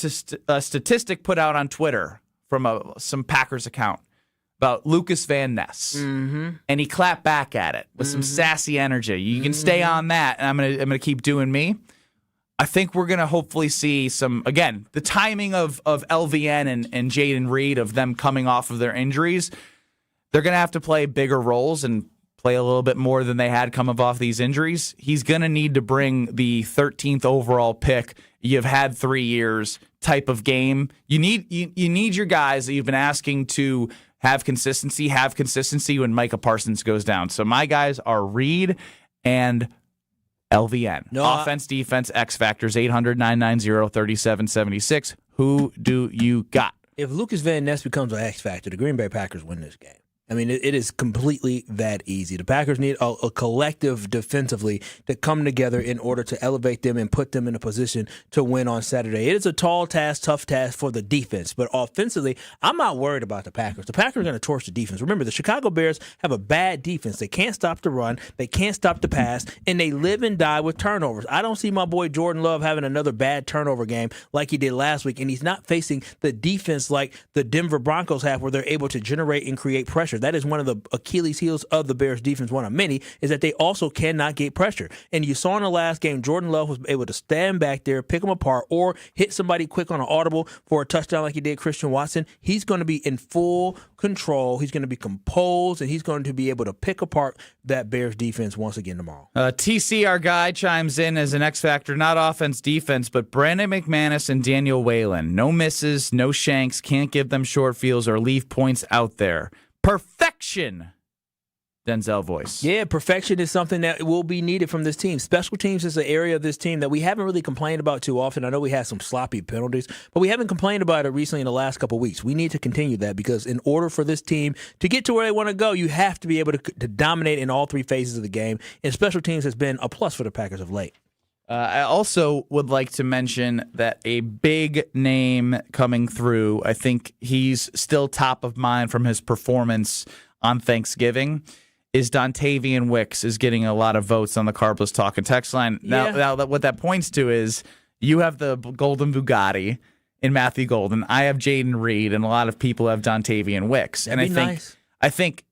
statistic put out on Twitter from some Packers account about Lucas Van Ness, and he clapped back at it with some sassy energy. You can stay on that, and I'm gonna keep doing me. I think we're gonna hopefully see some, again, the timing of LVN and Jaden Reed, of them coming off of their injuries. They're gonna have to play bigger roles and play a little bit more than they had coming off these injuries. He's gonna need to bring the 13th overall pick. You've had 3 years type of game. You need your guys that you've been asking to have consistency when Micah Parsons goes down. So my guys are Reed and LVN. Offense, defense, X factors, 800-990-3776. Who do you got? If Lucas Van Ness becomes an X factor, the Green Bay Packers win this game. I mean, it is completely that easy. The Packers need a collective defensively to come together in order to elevate them and put them in a position to win on Saturday. It is a tall task, tough task for the defense. But offensively, I'm not worried about the Packers. The Packers are going to torch the defense. Remember, the Chicago Bears have a bad defense. They can't stop the run. They can't stop the pass. And they live and die with turnovers. I don't see my boy Jordan Love having another bad turnover game like he did last week. And he's not facing the defense like the Denver Broncos have, where they're able to generate and create pressure. pressure. That is one of the Achilles heels of the Bears defense, one of many, is that they also cannot get pressure. And you saw in the last game, Jordan Love was able to stand back there, pick them apart, or hit somebody quick on an audible for a touchdown like he did Christian Watson. He's going to be in full control. He's going to be composed, and he's going to be able to pick apart that Bears defense once again tomorrow. TC, our guy, chimes in as an X factor, not offense, defense, but Brandon McManus and Daniel Whalen. No misses, no shanks, can't give them short fields or leave points out there. Perfection. Denzel voice. Yeah, perfection is something that will be needed from this team. Special teams is an area of this team that we haven't really complained about too often. I know we had some sloppy penalties, but we haven't complained about it recently in the last couple of weeks. We need to continue that because in order for this team to get to where they want to go, you have to be able to dominate in all three phases of the game, and special teams has been a plus for the Packers of late. I also would like to mention that a big name coming through, I think he's still top of mind from his performance on Thanksgiving, is Dontavian Wicks is getting a lot of votes on the Carbless Talk and text line. Now what that points to is you have the Golden Bugatti in Matthew Golden. I have Jaden Reed, and a lot of people have Dontavian Wicks. That'd And I think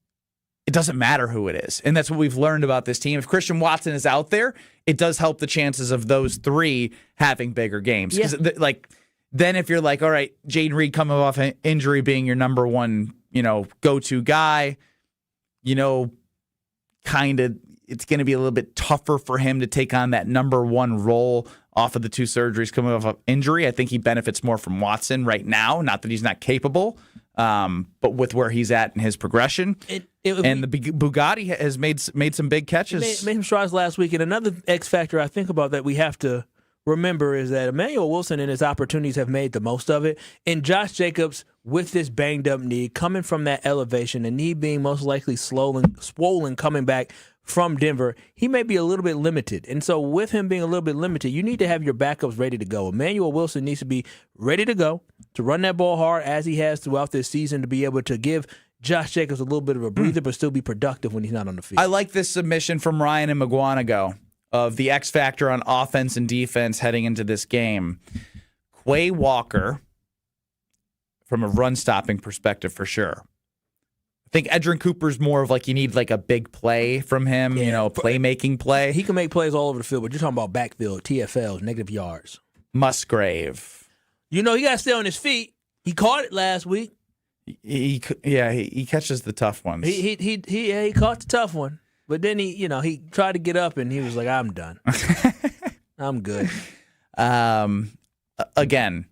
it doesn't matter who it is. And that's what we've learned about this team. If Christian Watson is out there, it does help the chances of those three having bigger games. Because then if you're like, all right, Jaden Reed coming off an injury being your number one, go-to guy, kind of it's going to be a little bit tougher for him to take on that number one role off of the two surgeries coming off of injury. I think he benefits more from Watson right now. Not that he's not capable, but with where he's at in his progression. And the Bugatti has made some big catches. Made some strides last week. And another X factor I think about that we have to remember is that Emmanuel Wilson and his opportunities have made the most of it. And Josh Jacobs, with this banged-up knee, coming from that elevation, the knee being most likely swollen coming back from Denver, he may be a little bit limited. And so with him being a little bit limited, you need to have your backups ready to go. Emmanuel Wilson needs to be ready to go, to run that ball hard as he has throughout this season, to be able to give Josh Jacobs a little bit of a breather but still be productive when he's not on the field. I like this submission from Ryan and McGuanago of the X factor on offense and defense heading into this game. Quay Walker, from a run-stopping perspective for sure. I think Edgerrin Cooper's more of you need a big play from him, playmaking play. He can make plays all over the field, but you're talking about backfield, TFLs, negative yards. Musgrave. He got to stay on his feet. He caught it last week. He catches the tough ones. He caught the tough one. But then he tried to get up and he was like, I'm done. I'm good. Again,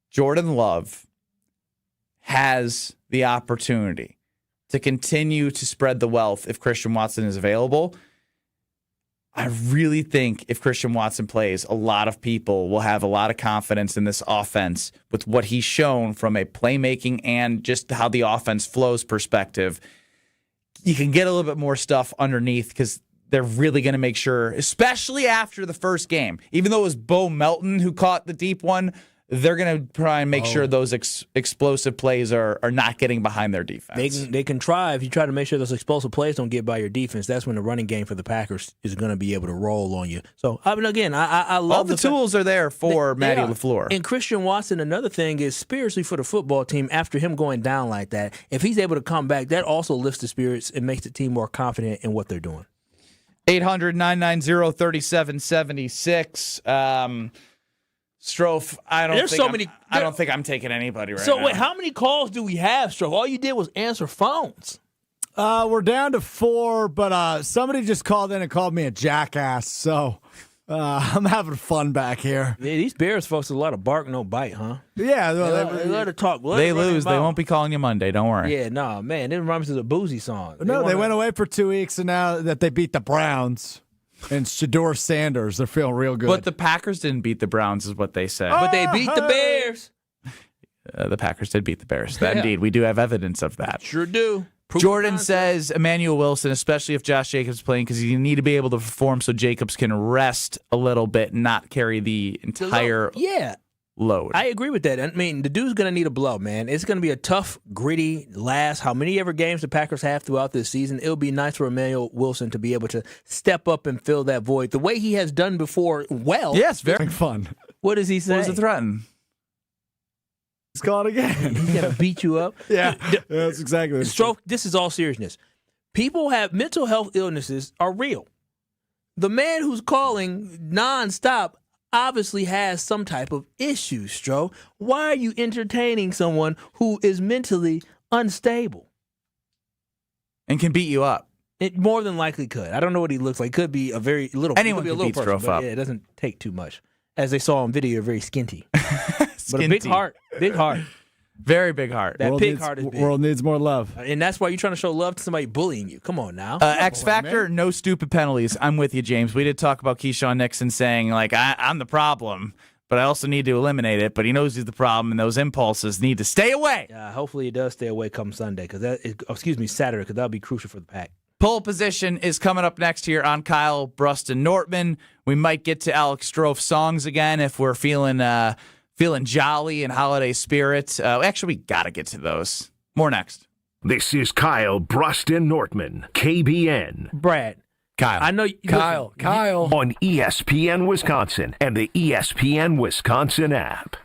Jordan Love has the opportunity to continue to spread the wealth if Christian Watson is available. I really think if Christian Watson plays, a lot of people will have a lot of confidence in this offense with what he's shown from a playmaking and just how the offense flows perspective. You can get a little bit more stuff underneath because they're really going to make sure, especially after the first game, even though it was Bo Melton who caught the deep one, they're going to try and make sure those explosive plays are not getting behind their defense. They can try. If you try to make sure those explosive plays don't get by your defense, that's when the running game for the Packers is going to be able to roll on you. So, I love all the tools are there for Matty LaFleur. And Christian Watson, another thing is spiritually for the football team, after him going down like that, if he's able to come back, that also lifts the spirits and makes the team more confident in what they're doing. 800-990-3776. Strouf, I don't think I'm taking anybody right now. So wait, how many calls do we have, Strouf? All you did was answer phones. We're down to 4, but somebody just called in and called me a jackass, so I'm having fun back here. Yeah, these Bears folks, a lot of bark, no bite, huh? Yeah. They let her talk. They lose. They won't be calling you Monday. Don't worry. Yeah, no, man. It reminds me of the Boozy song. They went away for 2 weeks, and now that they beat the Browns and Shedeur Sanders, they're feeling real good. But the Packers didn't beat the Browns, is what they said. But they beat the Bears. The Packers did beat the Bears. Indeed, we do have evidence of that. Sure do. Jordan says Emmanuel Wilson, especially if Josh Jacobs is playing, because you need to be able to perform so Jacobs can rest a little bit and not carry the entire load. I agree with that. I mean, the dude's going to need a blow, man. It's going to be a tough, gritty last how many ever games the Packers have throughout this season. It'll be nice for Emmanuel Wilson to be able to step up and fill that void the way he has done before. Well, yes, very fun. What does he say? What does it threaten? He's calling again. He's going to beat you up. Yeah, that's exactly what Strouf, this is all seriousness. People have mental health illnesses are real. The man who's calling nonstop obviously has some type of issue, Strouf. Why are you entertaining someone who is mentally unstable? And can beat you up. It more than likely could. I don't know what he looks like. Could be a very little. Anyone could be can a beat little person, Strouf but up. yeah, it doesn't take too much. As they saw on video, very skinty. But a big heart. Big heart. Very big heart. That pig heart is big. World needs more love. And that's why you're trying to show love to somebody bullying you. Come on now. X Factor, no stupid penalties. I'm with you, James. We did talk about Keyshawn Nixon saying, like, I'm the problem, but I also need to eliminate it. But he knows he's the problem, and those impulses need to stay away. Hopefully he does stay away come Sunday, Saturday, because that'll be crucial for the Pack. Pole position is coming up next here on Kyle, Brust, and Nortman. We might get to Alex Strouf songs again if we're feeling jolly and holiday spirit. Actually, we got to get to those. More next. This is Kyle, Brust, and Nortman, KBN. Brad. Kyle. I know Kyle. On ESPN Wisconsin and the ESPN Wisconsin app.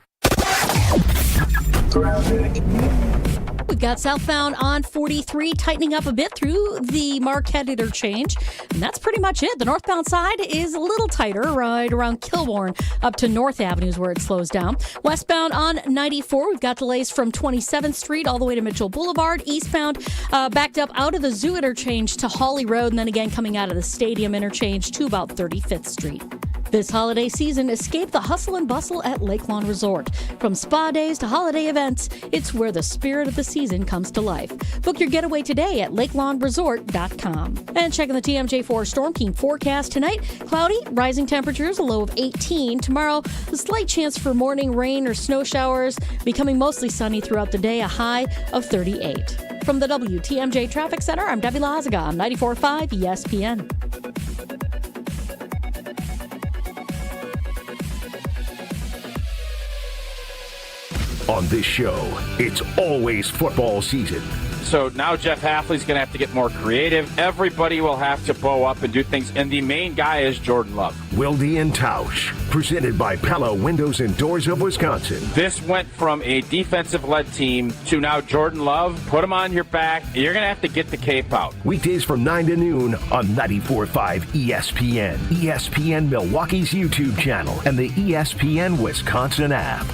We got southbound on 43 tightening up a bit through the Marquette interchange. And that's pretty much it. The northbound side is a little tighter right around Kilbourne up to North Avenue is where it slows down. Westbound on 94, we've got delays from 27th Street all the way to Mitchell Boulevard. Eastbound backed up out of the Zoo interchange to Hawley Road and then again coming out of the Stadium interchange to about 35th Street. This holiday season, escape the hustle and bustle at Lake Lawn Resort. From spa days to holiday events, it's where the spirit of the season comes to life. Book your getaway today at lakelawnresort.com. And checking the TMJ4 Storm King forecast tonight, cloudy, rising temperatures, a low of 18. Tomorrow, a slight chance for morning rain or snow showers, becoming mostly sunny throughout the day, a high of 38. From the WTMJ Traffic Center, I'm Debbie Lazaga on 94.5 ESPN. On this show, it's always football season. So now Jeff Hafley's going to have to get more creative. Everybody will have to bow up and do things. And the main guy is Jordan Love. Wilde and Tausch, presented by Pella Windows and Doors of Wisconsin. This went from a defensive-led team to now Jordan Love. Put him on your back. You're going to have to get the cape out. Weekdays from 9 to noon on 94.5 ESPN, ESPN Milwaukee's YouTube channel, and the ESPN Wisconsin app.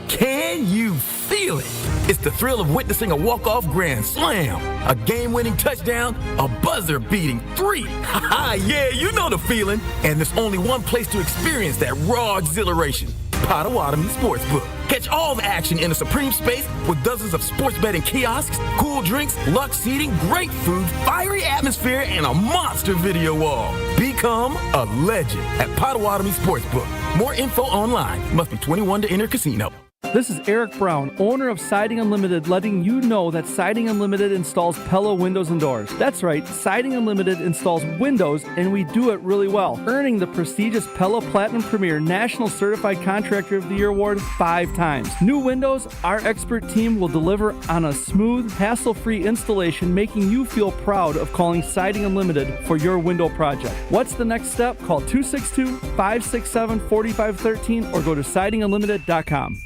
Can you feel it? It's the thrill of witnessing a walk-off grand slam, a game-winning touchdown, a buzzer-beating 3. Yeah, you know the feeling. And there's only one place to experience that raw exhilaration. Potawatomi Sportsbook. Catch all the action in a supreme space with dozens of sports betting kiosks, cool drinks, luxe seating, great food, fiery atmosphere, and a monster video wall. Become a legend at Potawatomi Sportsbook. More info online. Must be 21 to enter casino. This is Eric Brown, owner of Siding Unlimited, letting you know that Siding Unlimited installs Pella windows and doors. That's right, Siding Unlimited installs windows, and we do it really well, earning the prestigious Pella Platinum Premier National Certified Contractor of the Year award 5 times. New windows, our expert team will deliver on a smooth, hassle-free installation, making you feel proud of calling Siding Unlimited for your window project. What's the next step? Call 262-567-4513 or go to sidingunlimited.com.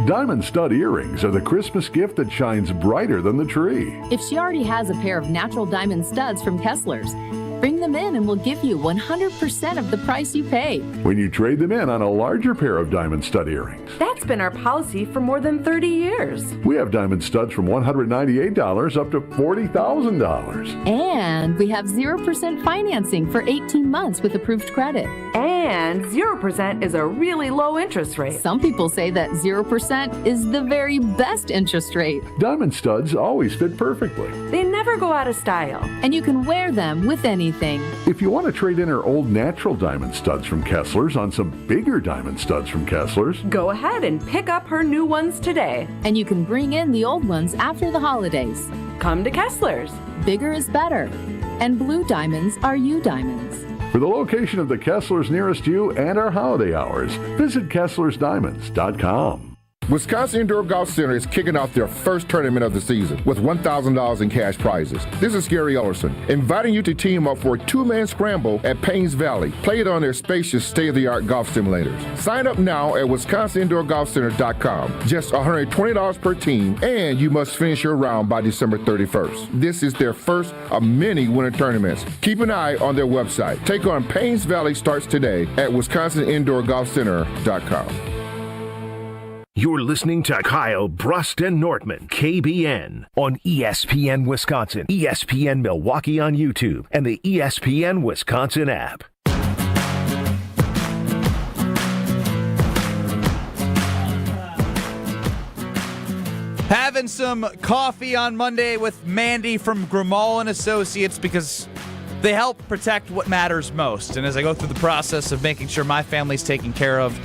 Diamond stud earrings are the Christmas gift that shines brighter than the tree. If she already has a pair of natural diamond studs from Kessler's, bring them in and we'll give you 100% of the price you pay. When you trade them in on a larger pair of diamond stud earrings. That's been our policy for more than 30 years. We have diamond studs from $198 up to $40,000. And we have 0% financing for 18 months with approved credit. And 0% is a really low interest rate. Some people say that 0% is the very best interest rate. Diamond studs always fit perfectly. They never go out of style. And you can wear them with anything. If you want to trade in her old natural diamond studs from Kessler's on some bigger diamond studs from Kessler's, go ahead and pick up her new ones today. And you can bring in the old ones after the holidays. Come to Kessler's. Bigger is better. And blue diamonds are you diamonds. For the location of the Kessler's nearest you and our holiday hours, visit KesslersDiamonds.com. Wisconsin Indoor Golf Center is kicking off their first tournament of the season with $1,000 in cash prizes. This is Gary Ellerson, inviting you to team up for a two-man scramble at Paynes Valley. Play it on their spacious, state-of-the-art golf simulators. Sign up now at WisconsinIndoorGolfCenter.com. Just $120 per team, and you must finish your round by December 31st. This is their first of many winter tournaments. Keep an eye on their website. Take on Paynes Valley starts today at WisconsinIndoorGolfCenter.com. You're listening to Kyle, Brust, and Nortman, KBN, on ESPN Wisconsin, ESPN Milwaukee on YouTube, and the ESPN Wisconsin app. Having some coffee on Monday with Mandy from Grimal and Associates because they help protect what matters most. And as I go through the process of making sure my family's taken care of,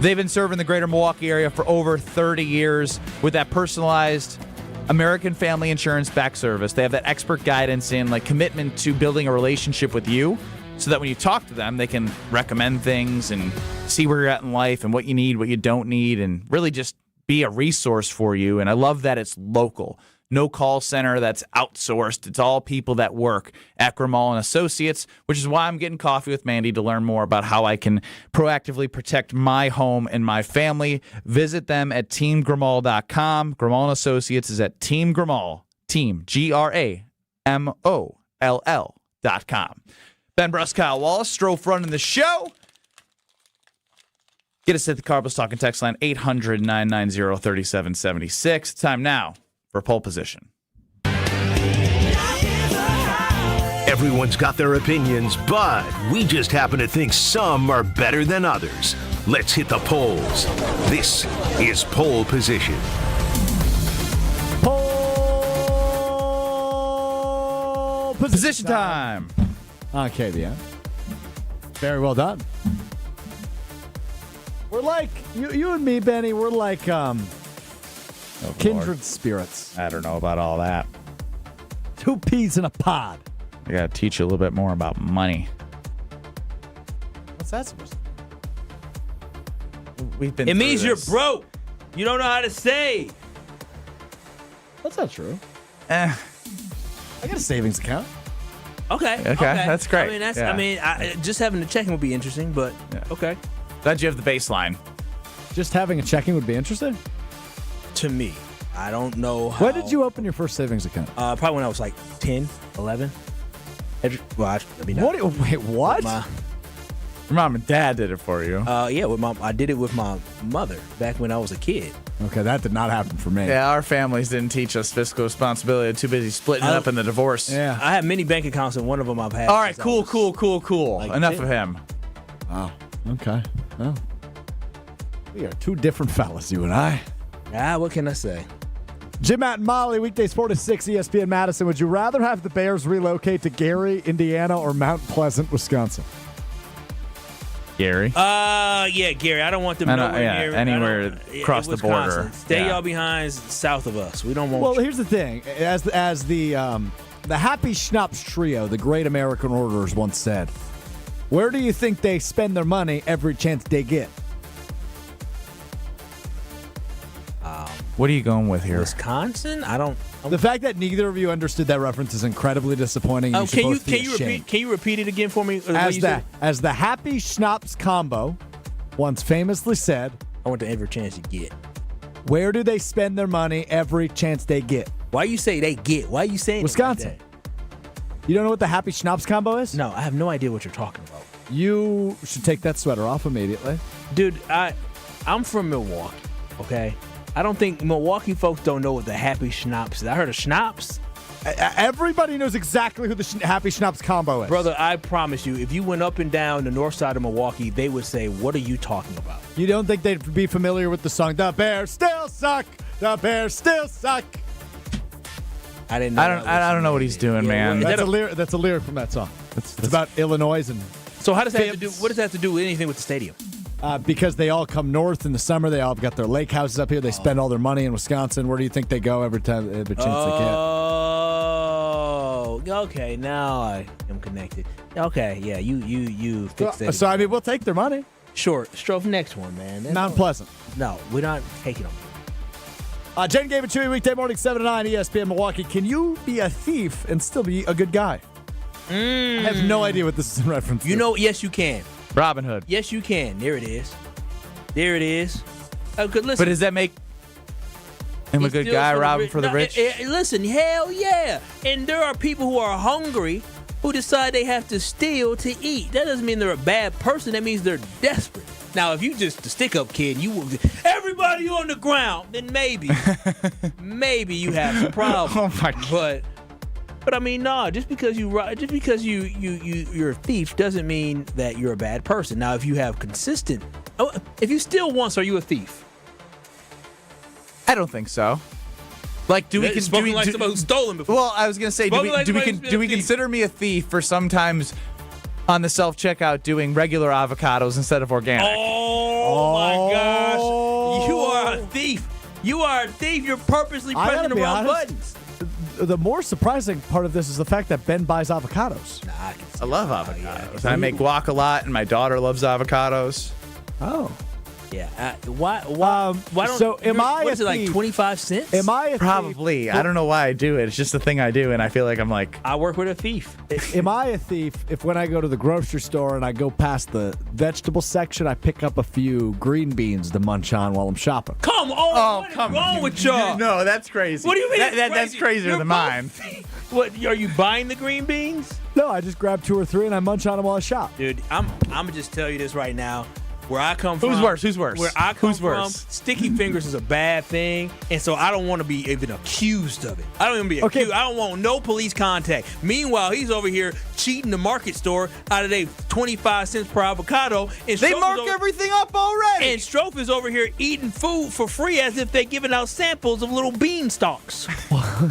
they've been serving the greater Milwaukee area for over 30 years with that personalized American Family Insurance back service. They have that expert guidance and commitment to building a relationship with you so that when you talk to them, they can recommend things and see where you're at in life and what you need, what you don't need, and really just be a resource for you. And I love that it's local. No call center that's outsourced. It's all people that work at Grimal and Associates, which is why I'm getting coffee with Mandy to learn more about how I can proactively protect my home and my family. Visit them at teamgrimal.com. Grimal and Associates is at Team Grimal, Team GRAMOLL.com. Ben Brust, Kyle Wallace, Strouf running the show. Get us at the Carbos Talking text line, 800-990-3776. Time now for pole position. Everyone's got their opinions, but we just happen to think some are better than others. Let's hit the polls. This is Pole Position. Pole Position time on KBN. Very well done. We're like, you and me, Benny, we're like kindred spirits. I don't know about all that. Two peas in a pod. I got to teach you a little bit more about money. What's that supposed to We've been It through means this. you're broke. You don't know how to save. That's not true. I got a savings account. Okay. That's great. I mean, Yeah. Just having the checking would be interesting, but okay. Glad you have the baseline. Just having a checking would be interesting? To me, I don't know how. When did you open your first savings account? Probably when I was like 10, 11. Wait, what? Your mom and dad did it for you. Yeah, I did it with my mother back when I was a kid. Okay, that did not happen for me. Yeah, our families didn't teach us fiscal responsibility. Too busy splitting it up in the divorce. Yeah. I have many bank accounts, and one of them I've had. All right, cool. Enough 10. of him. Wow. Okay. Well, we are two different fellas, you and I. What can I say? Jim, Matt, and Molly, weekdays 4 to 6, ESPN Madison. Would you rather have the Bears relocate to Gary, Indiana, or Mount Pleasant, Wisconsin? Gary. Yeah, Gary. I don't want them nowhere near anywhere across the Wisconsin. border. Stay y'all behind south of us. We don't want. Well, here's the thing: as the Happy Schnapps Trio, the great American orators, once said, where do you think they spend their money every chance they get? What are you going with here? Wisconsin? I don't. The fact that neither of you understood that reference is incredibly disappointing. Can you repeat it again for me? As the Happy Schnapps combo once famously said, I want the every chance you get. Where do they spend their money every chance they get? Why you say they get? Why are you saying Wisconsin? It like that? You don't know what the Happy Schnapps combo is? No, I have no idea what you're talking about. You should take that sweater off immediately. Dude, I'm from Milwaukee, okay? I don't think Milwaukee folks don't know what the Happy Schnapps is. I heard of Schnapps. Everybody knows exactly who the Happy Schnapps combo is. Brother, I promise you, if you went up and down the north side of Milwaukee, they would say, what are you talking about? You don't think they'd be familiar with the song, The Bears Still Suck, The Bears Still Suck? I didn't know. I don't know what he's doing, man. That's a lyric from that song. It's about Illinois and. So how does that have to do? What does that have to do with anything with the stadium? Because they all come north in the summer. They all got their lake houses up here. They spend all their money in Wisconsin. Where do you think they go every chance they can? Oh, okay. Now I am connected. Okay, yeah. You fixed it. So I mean, we'll take their money. Sure. Strouf, next one, man. Mount Pleasant. No, we're not taking them. Jen gave it to you weekday morning, 7 to 9, ESPN Milwaukee. Can you be a thief and still be a good guy? I have no idea what this is in reference to. You know, yes, you can. Robin Hood. Yes, you can. There it is. There it is. Listen, but does that make him a good guy, robbing for the rich? Listen, hell yeah. And there are people who are hungry who decide they have to steal to eat. That doesn't mean they're a bad person. That means they're desperate. Now, if you just a stick-up kid, everybody on the ground, then maybe you have some problems. Oh my God. But I mean, no. Just because you're a thief doesn't mean that you're a bad person. Now, if you have consistent, if you steal once, are you a thief? I don't think so. Like, do we somebody who's stolen before? Well, I was gonna say, do we consider me a thief for sometimes on the self-checkout doing regular avocados instead of organic? Oh my gosh, you are a thief. You are a thief. You're purposely pressing the wrong buttons. The more surprising part of this is the fact that Ben buys avocados. I love avocados. I make guac a lot, and my daughter loves avocados. Oh. Yeah. Why don't? So am I? What is it, like 25 cents? Am I? Probably. I don't know why I do it. It's just a thing I do, and I feel like I'm like. I work with a thief. Am I a thief if when I go to the grocery store and I go past the vegetable section, I pick up a few green beans to munch on while I'm shopping? Come on! What's wrong with y'all? No, that's crazy. What do you mean? That's crazier than mine. What? Are you buying the green beans? No, I just grab 2 or 3 and I munch on them while I shop. Dude, I'm gonna just tell you this right now. Where I come from. Who's worse? Where I come from, sticky fingers is a bad thing, and so I don't want to be even accused of it. I don't even be accused. I don't want no police contact. Meanwhile, he's over here cheating the market store out of their 25 cents per avocado. And they mark everything up already. And Strouf is over here eating food for free as if they're giving out samples of little bean stalks.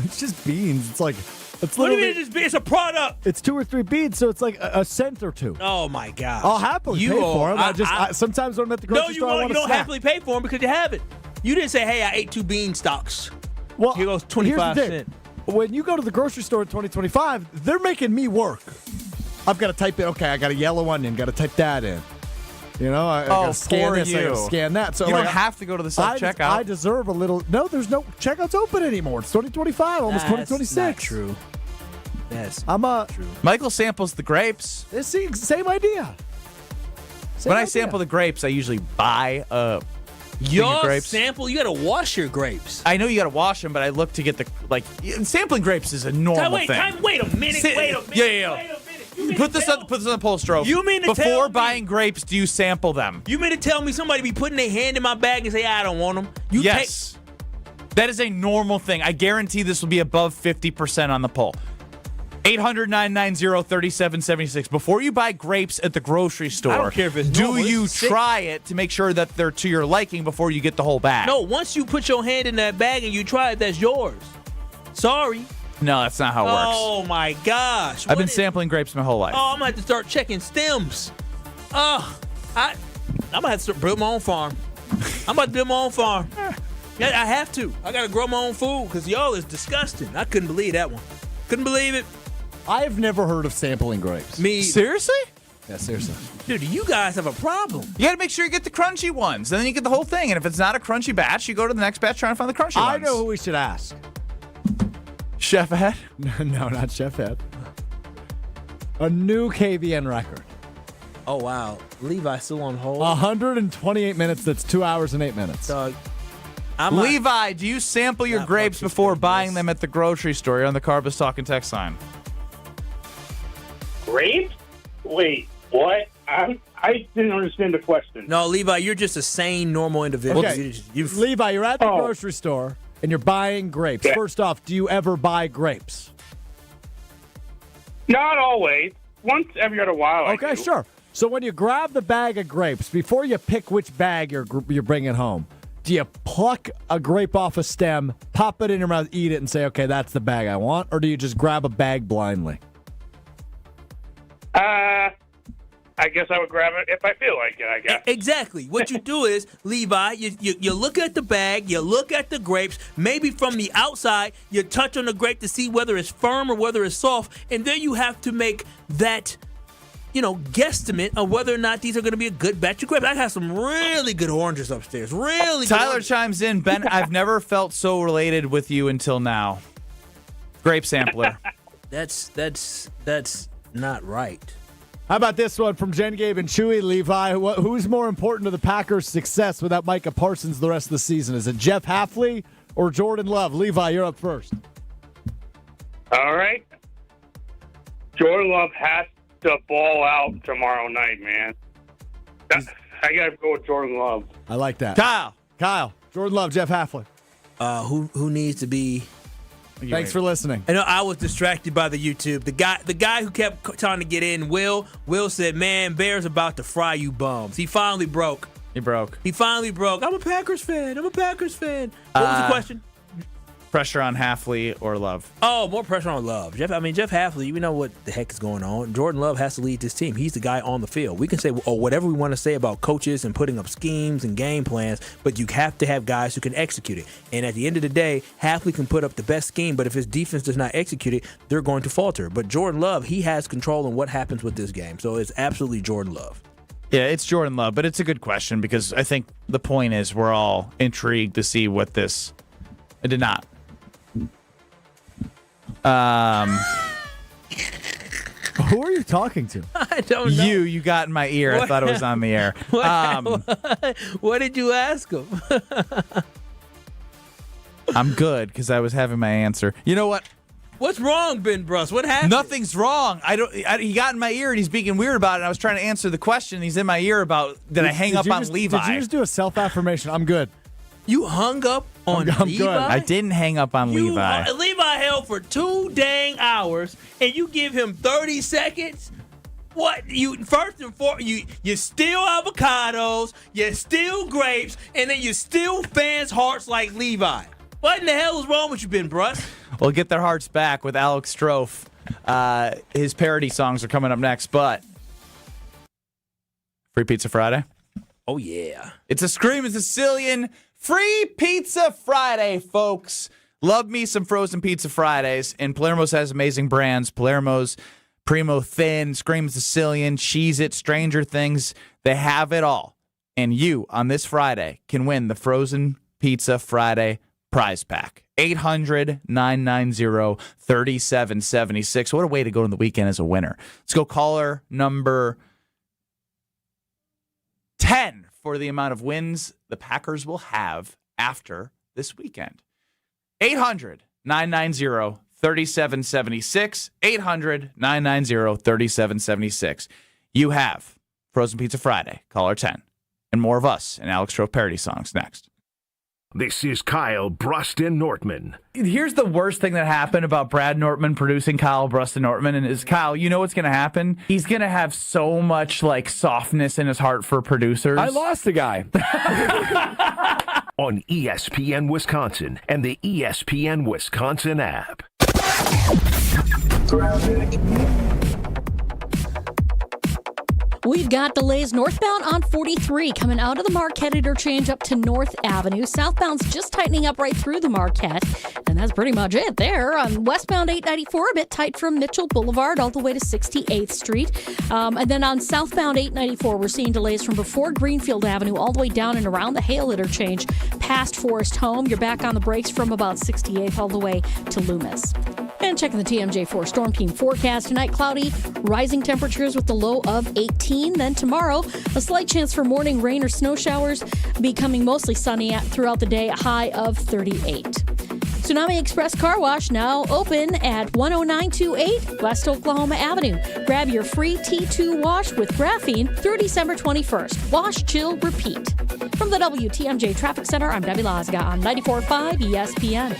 It's just beans. It's like... What do you mean it's a product? It's 2 or 3 beads, so it's like a cent or 2. Oh, my gosh. I'll happily pay for them. I sometimes when I'm at the grocery store, I want to you don't happily pay for them because you have it. You didn't say, hey, I ate 2 bean stalks. Well, here goes 25 cents. When you go to the grocery store in 2025, they're making me work. I've got to type in, okay, I got a yellow onion, got to type that in. You know, I got to scan this, I got to scan that. So you don't have to go to the self-checkout. I deserve a little. No, there's no checkouts open anymore. It's 2025, almost 2026. That's not true. Yes, true. Michael samples the grapes. It's the same idea. When I sample the grapes, I usually buy a grapes. Sample? You got to wash your grapes. I know you got to wash them, but I look to get sampling grapes is a normal thing. Wait a minute. Yeah. Put this on the poll, Strouf. You mean to before buying grapes, do you sample them? You mean to tell me somebody be putting their hand in my bag and say, I don't want them? Yes. That is a normal thing. I guarantee this will be above 50% on the poll. 800-990-3776. Before you buy grapes at the grocery store, I don't care if it's do you try it to make sure that they're to your liking before you get the whole bag? No, once you put your hand in that bag and you try it, that's yours. Sorry. No, that's not how it works. Oh, my gosh. I've been sampling grapes my whole life. Oh, I'm going to have to start checking stems. I'm going to have to build my own farm. I'm about to build my own farm. Yeah, I have to. I got to grow my own food because y'all is disgusting. I couldn't believe that one. Couldn't believe it. I've never heard of sampling grapes. Me. Seriously? Yeah, seriously. Dude, you guys have a problem. You got to make sure you get the crunchy ones. Then you get the whole thing. And if it's not a crunchy batch, you go to the next batch trying to find the crunchy ones. I know who we should ask. Chef Ed? No, not Chef Ed. A new KBN record. Oh, wow. Levi's still on hold? 128 minutes. That's 2 hours and 8 minutes. Levi, do you sample your grapes before buying them at the grocery store? You're on the Carbus Talk and Text line. Grapes? Wait, what? I didn't understand the question. No, Levi, you're just a sane, normal individual. Okay. Levi, you're at the grocery store and you're buying grapes. Yeah. First off, do you ever buy grapes? Not always. Once every other while. Okay, sure. So when you grab the bag of grapes, before you pick which bag you're bringing home, do you pluck a grape off a stem, pop it in your mouth, eat it, and say, okay, that's the bag I want? Or do you just grab a bag blindly? I guess I would grab it if I feel like it, I guess. Exactly. What you do is, Levi, you look at the bag, you look at the grapes, maybe from the outside, you touch on the grape to see whether it's firm or whether it's soft, and then you have to make that guesstimate of whether or not these are going to be a good batch of grapes. I have some really good oranges upstairs. Really good. Tyler chimes in. Ben, I've never felt so related with you until now. Grape sampler. That's not right. How about this one from Jen, Gabe, and Chewy? Levi, who's more important to the Packers' success without Micah Parsons the rest of the season? Is it Jeff Hafley or Jordan Love? Levi, you're up first. All right. Jordan Love has to ball out tomorrow night, man. I got to go with Jordan Love. I like that. Kyle, Jordan Love, Jeff Hafley. Who needs to be... Thanks for listening. I know I was distracted by the YouTube. The guy who kept trying to get in, Will said, man, Bears about to fry you bums. He finally broke. He finally broke. I'm a Packers fan. What was the question? Pressure on Hafley or Love? Oh, more pressure on Love. Jeff Hafley, we know what the heck is going on. Jordan Love has to lead this team. He's the guy on the field. We can say whatever we want to say about coaches and putting up schemes and game plans, but you have to have guys who can execute it. And at the end of the day, Hafley can put up the best scheme, but if his defense does not execute it, they're going to falter. But Jordan Love, he has control on what happens with this game. So it's absolutely Jordan Love. Yeah, it's Jordan Love, but it's a good question because I think the point is we're all intrigued to see what this... I did not. Who are you talking to? I don't know. You got in my ear. I thought it was on the air. What did you ask him? I'm good because I was having my answer. You know what? What's wrong, Ben Brust? What happened? Nothing's wrong. He got in my ear and he's being weird about it. And I was trying to answer the question. He's in my ear about did I hang up on Levi? Did you just do a self-affirmation? I'm good. You hung up on I'm Levi? good. I didn't hang up on Levi. Levi held for 2 dang hours, and you give him 30 seconds? What? You first and foremost, you steal avocados, you steal grapes, and then you steal fans' hearts like Levi. What in the hell is wrong with you, Ben Brust? We'll get their hearts back with Alex Strouf. His parody songs are coming up next, but Free Pizza Friday? Oh, yeah. It's a Screaming Sicilian Free Pizza Friday, folks. Love me some frozen pizza Fridays. And Palermo's has amazing brands. Palermo's, Primo Thin, Screaming Sicilian, Cheez-It, Stranger Things. They have it all. And you, on this Friday, can win the Frozen Pizza Friday prize pack. 800-990-3776. What a way to go to the weekend as a winner. Let's go caller number 10 for the amount of wins the Packers will have after this weekend. 800-990-3776. 800-990-3776. You have Frozen Pizza Friday, caller 10. And more of us and Alex Strouf parody songs next. This is Kyle Brust Nortman. Here's the worst thing that happened about Brad Nortman producing Kyle Brust Nortman, and is Kyle, you know what's going to happen? He's going to have so much softness in his heart for producers. I lost a guy. On ESPN Wisconsin and the ESPN Wisconsin app. We've got delays northbound on 43 coming out of the Marquette interchange up to North Avenue. Southbound's just tightening up right through the Marquette. And that's pretty much it there. On westbound 894, a bit tight from Mitchell Boulevard all the way to 68th Street. And then on southbound 894, we're seeing delays from before Greenfield Avenue all the way down and around the Hale interchange past Forest Home. You're back on the brakes from about 68th all the way to Loomis. And checking the TMJ4 Storm Team forecast. Tonight, cloudy, rising temperatures with the low of 18. Then tomorrow, a slight chance for morning rain or snow showers, becoming mostly sunny throughout the day, a high of 38. Tsunami Express Car Wash now open at 10928 West Oklahoma Avenue. Grab your free T2 wash with graphene through December 21st. Wash, chill, repeat. From the WTMJ Traffic Center, I'm Debbie Lazga on 94.5 ESPN.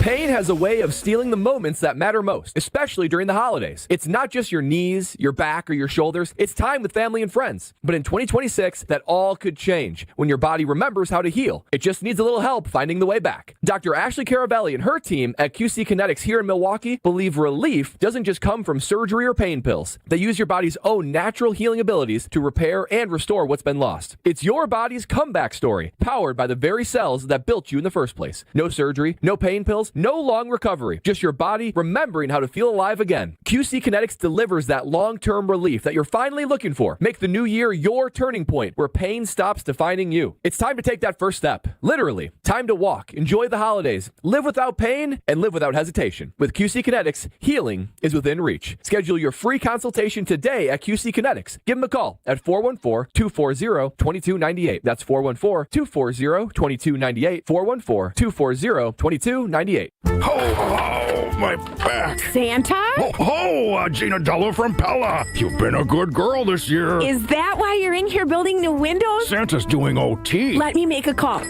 Pain has a way of stealing the moments that matter most, especially during the holidays. It's not just your knees, your back, or your shoulders. It's time with family and friends. But in 2026, that all could change when your body remembers how to heal. It just needs a little help finding the way back. Dr. Ashley Caravelli and her team at QC Kinetics here in Milwaukee believe relief doesn't just come from surgery or pain pills. They use your body's own natural healing abilities to repair and restore what's been lost. It's your body's comeback story, powered by the very cells that built you in the first place. No surgery, no No pain pills, no long recovery. Just your body remembering how to feel alive again. QC Kinetics delivers that long-term relief that you're finally looking for. Make the new year your turning point where pain stops defining you. It's time to take that first step. Literally. Time to walk, enjoy the holidays, live without pain, and live without hesitation. With QC Kinetics, healing is within reach. Schedule your free consultation today at QC Kinetics. Give them a call at 414-240-2298. That's 414-240-2298. 414-240-2298. Ho, my back. Santa? Ho, Gina Della from Pella. You've been a good girl this year. Is that why you're in here building new windows? Santa's doing OT. Let me make a call.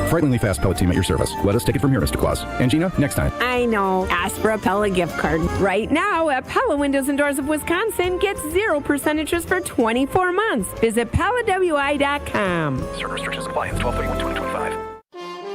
Frighteningly fast Pella team at your service. Let us take it from here, Mr. Claus. And Gina, next time. I know. Ask for a Pella gift card. Right now, at Pella Windows and Doors of Wisconsin, get 0% interest for 24 months. Visit PellaWI.com. Certain restrictions apply. It's 12/31/2025.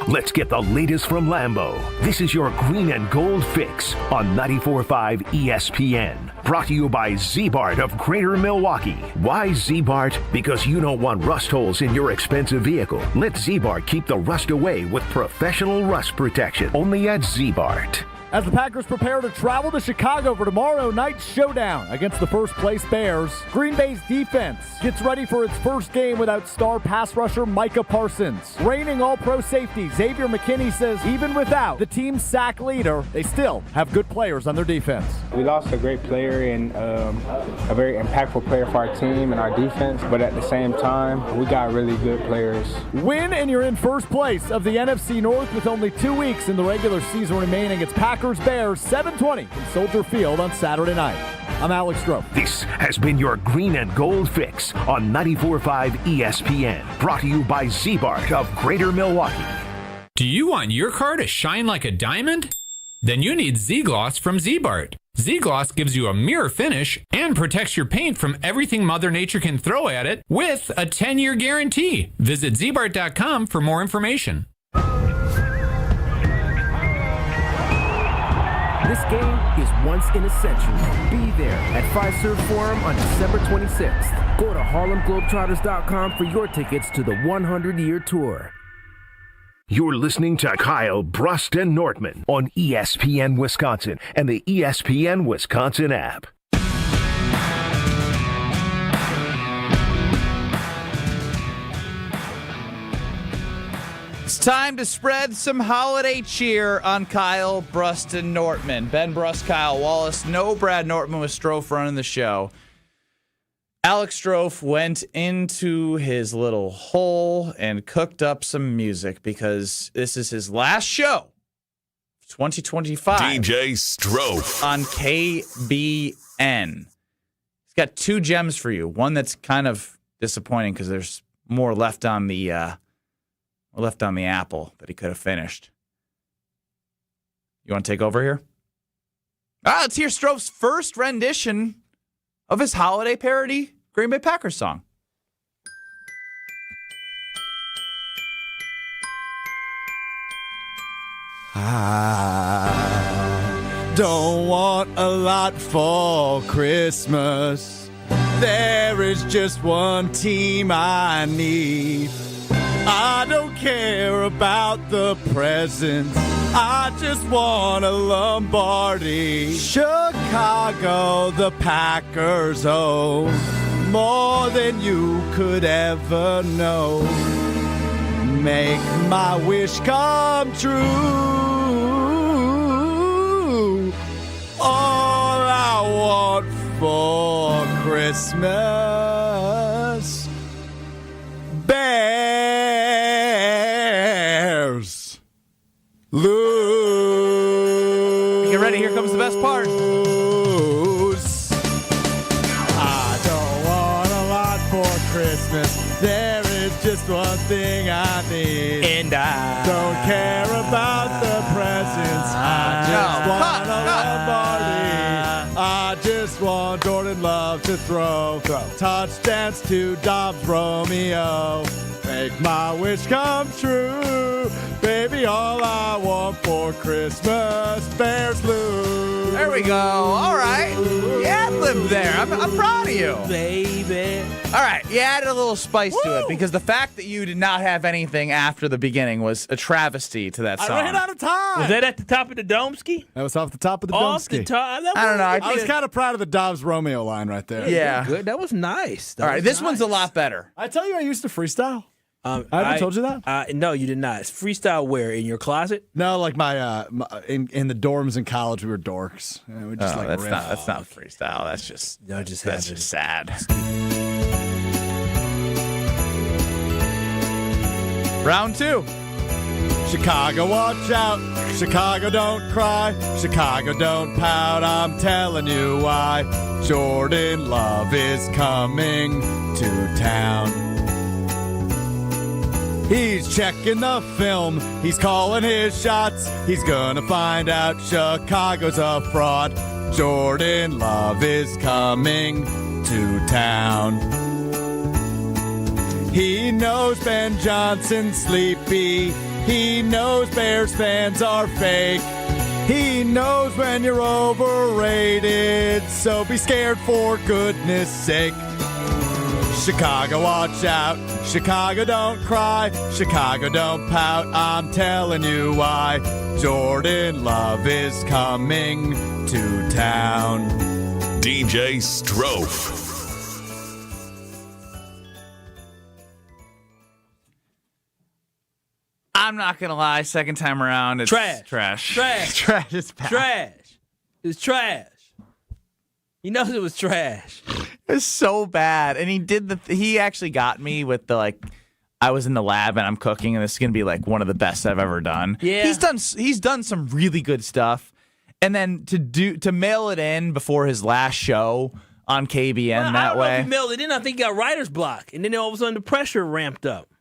Let's get the latest from Lambeau. This is your green and gold fix on 94.5 ESPN. Brought to you by Z-Bart of Greater Milwaukee. Why Z-Bart? Because you don't want rust holes in your expensive vehicle. Let Z-Bart keep the rust away with professional rust protection. Only at Z-Bart. As the Packers prepare to travel to Chicago for tomorrow night's showdown against the first-place Bears, Green Bay's defense gets ready for its first game without star pass rusher Micah Parsons. Reigning All-Pro safety Xavier McKinney says even without the team's sack leader, they still have good players on their defense. We lost a great player and a very impactful player for our team and our defense, but at the same time, we got really good players. Win and you're in first place of the NFC North with only 2 weeks in the regular season remaining. It's Packers-Bears, 7:20 in Soldier Field on Saturday night. I'm Alex Strouf. This has been your green and gold fix on 94.5 ESPN. Brought to you by Z-Bart of Greater Milwaukee. Do you want your car to shine like a diamond? Then you need Z-Gloss from Z-Bart. Z-Gloss gives you a mirror finish and protects your paint from everything Mother Nature can throw at it with a 10-year guarantee. Visit zbart.com for more information. This game is once in a century. Be there at Fiserv Forum on December 26th. Go to HarlemGlobetrotters.com for your tickets to the 100-year tour. You're listening to Kyle, Brust, and Nortman on ESPN Wisconsin and the ESPN Wisconsin app. It's time to spread some holiday cheer on Kyle, Brust, and Nortman. Ben Brust, Kyle Wallace. No Brad Nortman with Strouf running the show. Alex Strouf went into his little hole and cooked up some music because this is his last show, 2025. DJ Strouf on KBN. He's got 2 gems for you. One that's kind of disappointing because there's more left on the apple that he could have finished. You want to take over here? Let's hear Strouf's first rendition of his holiday parody Green Bay Packers song. I don't want a lot for Christmas. There is just one team I need. I don't care about the presents. I just want a Lombardi. Chicago, the Packers own more than you could ever know. Make my wish come true. All I want for Christmas. Bears lose. Get ready, here comes the best part. I don't want a lot for Christmas. There is just one thing I need. And I don't care about the presents. I just want a Lombardi. I just want Jordan Love to throw. Touchdowns to Dobbs Romeo. Make my wish come true. Baby, all I want for Christmas. Bears lose. There we go. All right. You ad-libbed there. I'm proud of you. Baby. All All right, you added a little spice to it because the fact that you did not have anything after the beginning was a travesty to that song. I ran out of time. Was that at the top of the Domski? That was off the top of the Off Domski. the top? I don't know. I was kind of proud of the Dobbs Romeo line right there. Yeah. Good. That was nice. All right, this one's a lot better. I tell you, I used to freestyle. I haven't told you that? No, you did not. It's freestyle where? In your closet? No, like in the dorms in college, we were dorks. And we just that's riff. not freestyle. That's just sad. Round 2. Chicago, watch out. Chicago, don't cry. Chicago, don't pout. I'm telling you why. Jordan Love is coming to town. He's checking the film. He's calling his shots. He's gonna find out Chicago's a fraud. Jordan Love is coming to town. He knows Ben Johnson's sleepy. He knows Bears fans are fake. He knows when you're overrated. So be scared for goodness sake. Chicago, watch out. Chicago, don't cry. Chicago, don't pout. I'm telling you why. Jordan Love is coming to town. DJ Strouf. I'm not going to lie. Second time around, it's trash. Trash. It's bad. Trash. It's trash. He knows it was trash. It's so bad. And he actually got me with the I was in the lab and I'm cooking and this is going to be one of the best I've ever done. Yeah. He's done some really good stuff. And then to mail it in before his last show on KBN I don't know if he mailed it in. I think he got writer's block. And then all of a sudden the pressure ramped up.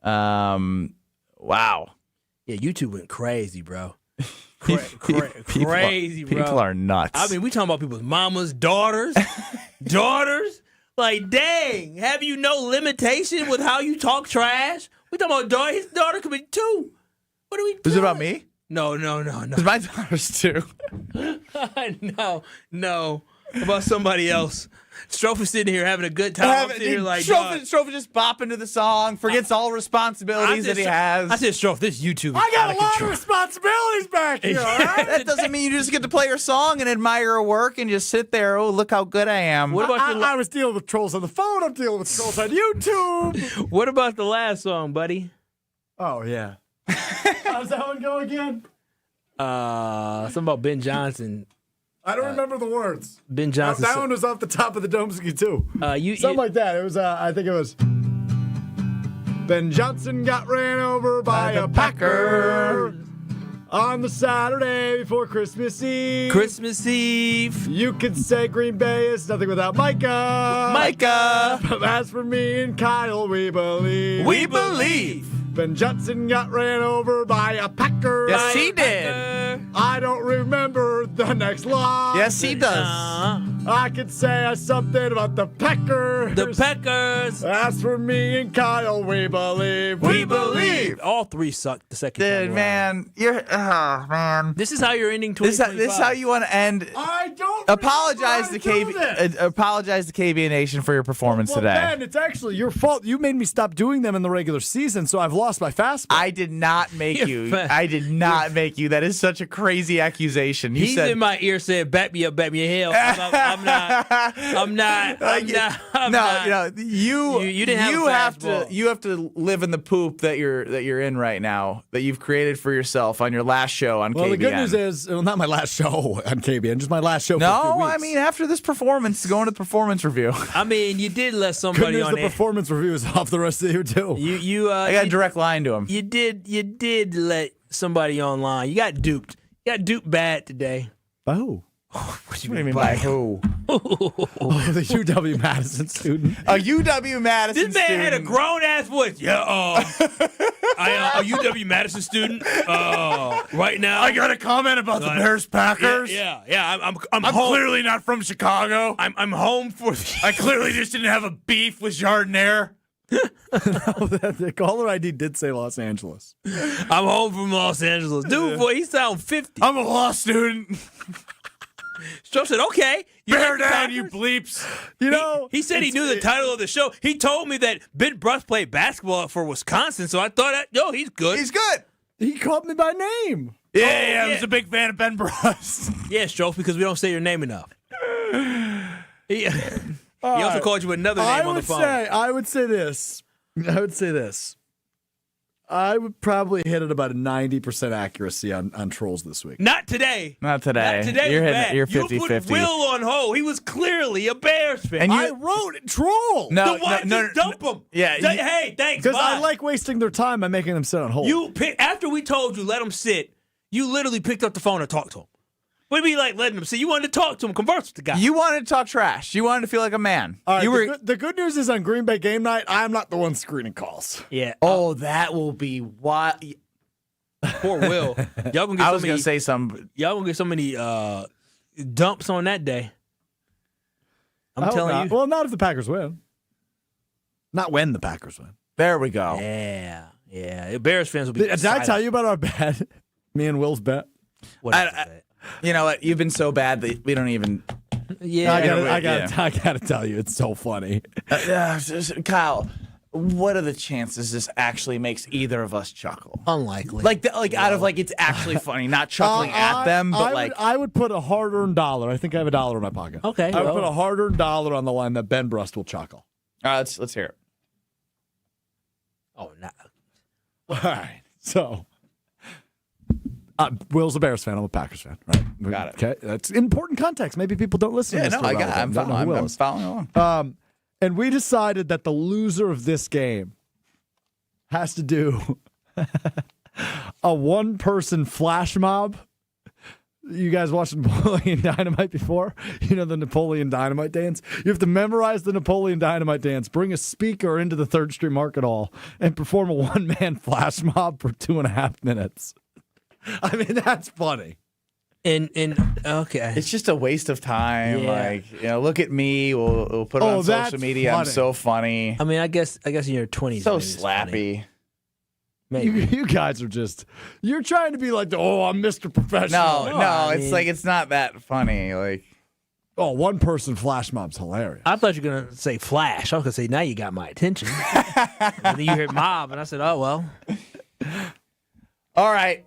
Wow. Yeah, YouTube went crazy, bro. Crazy, bro. People are nuts. I mean, we talking about people's mamas, daughters. Dang, have you no limitation with how you talk trash? We talking about his daughter could be 2. What are we doing? Is it about me? No. Because my daughter's 2. No. About somebody else. Strouf is sitting here having a good time. Strouf is just bopping to the song, forgets all responsibilities that he has. I said, Strouf, this YouTube is I got out a lot of responsibilities back here, all right? That doesn't mean you just get to play her song and admire her work and just sit there, oh, look how good I am. What about I was dealing with trolls on the phone. I'm dealing with trolls on YouTube. What about the last song, buddy? Oh, yeah. How's that one go again? Something about Ben Johnson. I don't remember the words. Ben Johnson. That one was off the top of the Domski, too. Something like that. It was, I think it was, Ben Johnson got ran over by a Packer on the Saturday before Christmas Eve. Christmas Eve. You could say Green Bay is nothing without Micah. But as for me and Kyle, we believe. We believe. Ben Johnson got ran over by a Packer. Yes, he did. I don't remember the next line. Yes, he does. I could say something about the Packers. The Packers. As for me and Kyle, we believe. We believe. All 3 sucked the second time. Dude, man. Man. This is how you're ending 2025. This is how you want to end. I don't apologize to KBN Nation for your performance today. Ben, it's actually your fault. You made me stop doing them in the regular season, so I've lost my fastball. I did not make you. I did not make you. That is such a crazy accusation. He's in my ear saying, "Bet me up, bet me hell." I'm not. You didn't have to live in the poop that you're in right now, that you've created for yourself on your last show on KBN. Well, the good news is, not my last show on KBN, just my last show for a few weeks. I mean, after this performance, going to the performance review. I mean, you did let somebody good on news, the performance review is off the rest of the year, too. I got a direct line to him. You did let somebody online. You got duped. You got duped bad today. By who? What do you mean by who? The UW-Madison student. A UW-Madison student. This man had a grown-ass voice. Yeah, a UW-Madison student. Right now. I got a comment about the Bears-Packers. Yeah. I'm clearly not from Chicago. I'm home for... I clearly just didn't have a beef with Jardinier. No, the caller ID did say Los Angeles. I'm home from Los Angeles. Dude, boy, he sound 50. I'm a law student. Strouf said, okay. Bear down, you bleeps. He said he knew the title of the show. He told me that Ben Brust played basketball for Wisconsin, so I thought, he's good. He's good. He called me by name. Yeah, I was a big fan of Ben Brust. Yeah, Strouf, because we don't say your name enough. He also called you another name on the phone. I would say this. I would probably hit at about a 90% accuracy on trolls this week. Not today. Not today. You're hitting. You're 50-50. You put Will on hold. He was clearly a Bears fan. And I wrote troll. No, just dump him. Yeah. Hey, thanks. Because I like wasting their time by making them sit on hold. After we told you let them sit, you literally picked up the phone and talked to him. What do you mean, like letting them sit? You wanted to talk to him, converse with the guy. You wanted to talk trash. You wanted to feel like a man. All right, the good news is on Green Bay game night, I'm not the one screening calls. Yeah. Oh, that will be wild. Poor Will. Y'all gonna get I was going to say something. Y'all gonna get so many dumps on that day. I'm telling you. Well, not if the Packers win. Not when the Packers win. There we go. Yeah. Bears fans will be Did I tell you about our bet? Me and Will's bet? You know what? You've been so bad that we don't even. Yeah, I gotta tell you, it's so funny. Kyle, what are the chances this actually makes either of us chuckle? Unlikely. Out of it's actually funny, not chuckling at them, but I would put a hard-earned dollar. I think I have $1 in my pocket. Okay, I would put a hard-earned dollar on the line that Ben Brust will chuckle. All right, let's hear it. Oh, no. All right, so. Will's a Bears fan. I'm a Packers fan. Right? Got it. Okay, that's important context. Maybe people don't listen to this. I got it. I'm following along. And we decided that the loser of this game has to do a one-person flash mob. You guys watched Napoleon Dynamite before? You know the Napoleon Dynamite dance? You have to memorize the Napoleon Dynamite dance, bring a speaker into the 3rd Street Market Hall, and perform a one-man flash mob for 2.5 minutes. I mean, that's funny. And okay, it's just a waste of time. Yeah. Look at me. We'll put it on social media. Funny. I'm so funny. I mean, I guess in your 20s. So slappy. Maybe you guys are you're trying to be like, I'm Mr. Professional. No, it's not that funny. One person flash mob's hilarious. I thought you were gonna say flash. I was gonna say now you got my attention. And then you heard mob, and I said, oh well. All right.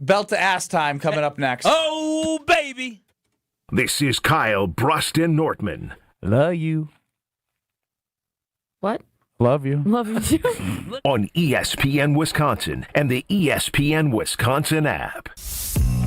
Belt to ass time coming up next. Oh, baby. This is Kyle Brust Nortman. Love you. What? Love you. Love you too. On ESPN Wisconsin and the ESPN Wisconsin app.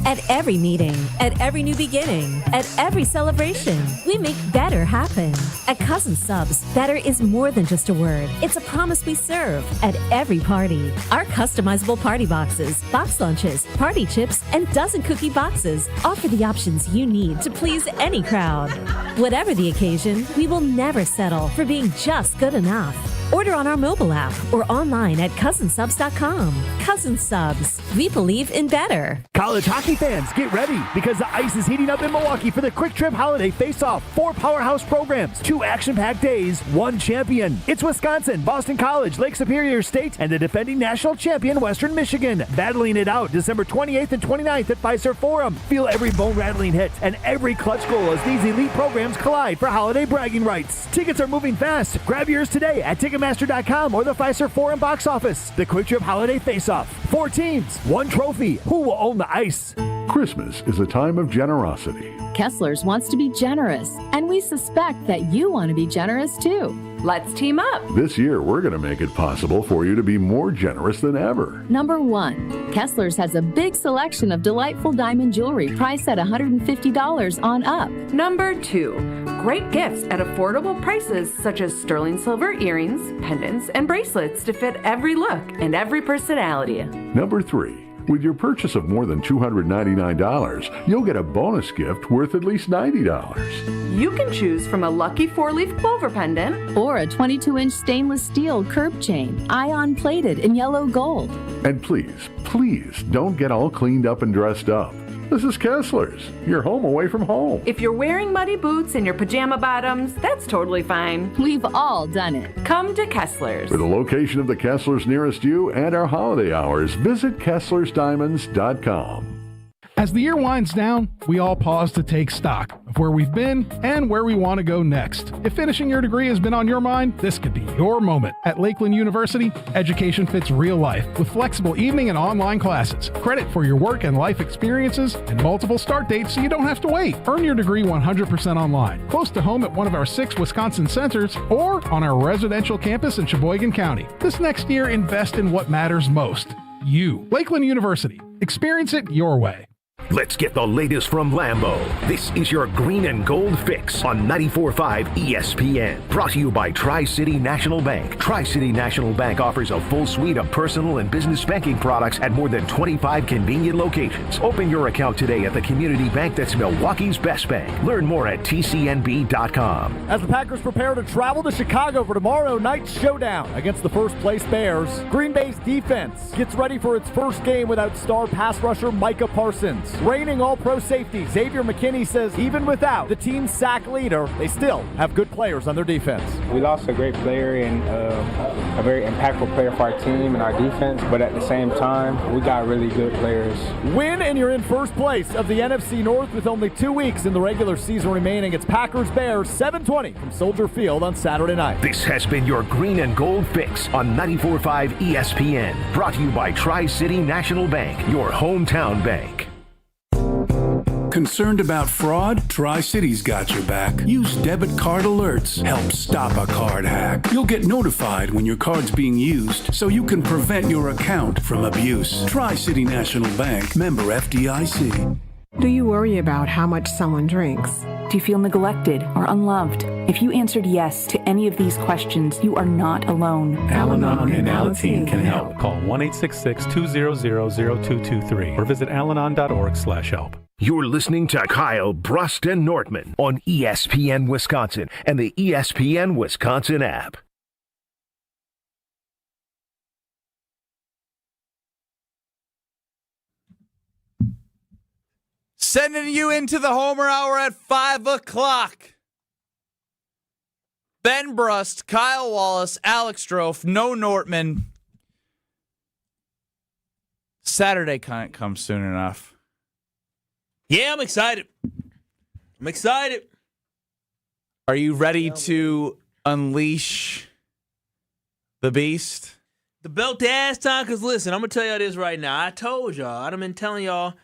At every meeting, at every new beginning, at every celebration, we make better happen. At Cousin Subs, better is more than just a word. It's a promise we serve at every party. Our customizable party boxes, box lunches, party chips, and dozen cookie boxes offer the options you need to please any crowd. Whatever the occasion, we will never settle for being just good enough. Order on our mobile app or online at cousinsubs.com. Cousin Subs, we believe in better. College hockey fans, get ready because the ice is heating up in Milwaukee for the Quick Trip Holiday Face-Off. 4 powerhouse programs, 2 action-packed days, 1 champion. It's Wisconsin, Boston College, Lake Superior State, and the defending national champion, Western Michigan. Battling it out December 28th and 29th at Fiserv Forum. Feel every bone-rattling hit and every clutch goal as these elite programs collide for holiday bragging rights. Tickets are moving fast. Grab yours today at Ticketmaster.com or the Fiserv Forum box office. The Quick Trip Holiday Face-Off. 4 teams, 1 trophy. Who will own the ice? Christmas is a time of generosity. Kessler's wants to be generous, and we suspect that you want to be generous too. Let's team up. This year, we're going to make it possible for you to be more generous than ever. Number 1, Kessler's has a big selection of delightful diamond jewelry priced at $150 on up. Number 2, great gifts at affordable prices such as sterling silver earrings, pendants, and bracelets to fit every look and every personality. Number 3. With your purchase of more than $299, you'll get a bonus gift worth at least $90. You can choose from a lucky 4-leaf clover pendant or a 22-inch stainless steel curb chain, ion plated in yellow gold. And please, please don't get all cleaned up and dressed up. This is Kessler's. You're home away from home. If you're wearing muddy boots and your pajama bottoms, that's totally fine. We've all done it. Come to Kessler's. For the location of the Kessler's nearest you and our holiday hours, visit KesslersDiamonds.com. As the year winds down, we all pause to take stock of where we've been and where we want to go next. If finishing your degree has been on your mind, this could be your moment. At Lakeland University, education fits real life with flexible evening and online classes, credit for your work and life experiences, and multiple start dates so you don't have to wait. Earn your degree 100% online, close to home at one of our 6 Wisconsin centers, or on our residential campus in Sheboygan County. This next year, invest in what matters most. You. Lakeland University. Experience it your way. Let's get the latest from Lambeau. This is your green and gold fix on 94.5 ESPN. Brought to you by Tri-City National Bank. Tri-City National Bank offers a full suite of personal and business banking products at more than 25 convenient locations. Open your account today at the community bank that's Milwaukee's best bank. Learn more at tcnb.com. As the Packers prepare to travel to Chicago for tomorrow night's showdown against the first-place Bears, Green Bay's defense gets ready for its first game without star pass rusher Micah Parsons. Reigning All-Pro safety Xavier McKinney says even without the team's sack leader, they still have good players on their defense. We lost a great player and a very impactful player for our team and our defense, but at the same time, we got really good players. Win and you're in first place of the NFC North with only 2 weeks in the regular season remaining. It's Packers-Bears 7:20 from Soldier Field on Saturday night. This has been your green and gold fix on 94.5 ESPN. Brought to you by Tri-City National Bank, your hometown bank. Concerned about fraud? Tri-City's got your back. Use debit card alerts. Help stop a card hack. You'll get notified when your card's being used so you can prevent your account from abuse. Tri-City National Bank, member FDIC. Do you worry about how much someone drinks? Do you feel neglected or unloved? If you answered yes to any of these questions, you are not alone. Al-Anon and Alateen can help. Call 1-866-200-0223 or visit alanon.org/help. You're listening to Kyle, Brust, and Nortman on ESPN Wisconsin and the ESPN Wisconsin app. Sending you into the Homer Hour at 5 o'clock. Ben Brust, Kyle Wallace, Alex Strouf, no Nortman. Saturday can't come soon enough. Yeah, I'm excited. Are you ready to unleash the beast? The belt to ass time, because listen, I'm going to tell y'all this right now. I told y'all. I've been telling y'all.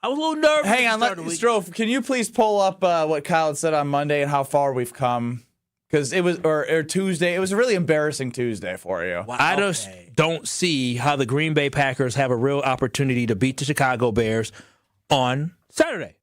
I was a little nervous. Hang on, Strouf, can you please pull up what Kyle had said on Monday and how far we've come? Because it was, or Tuesday, it was a really embarrassing Tuesday for you. Wow, I just don't see how the Green Bay Packers have a real opportunity to beat the Chicago Bears on Saturday.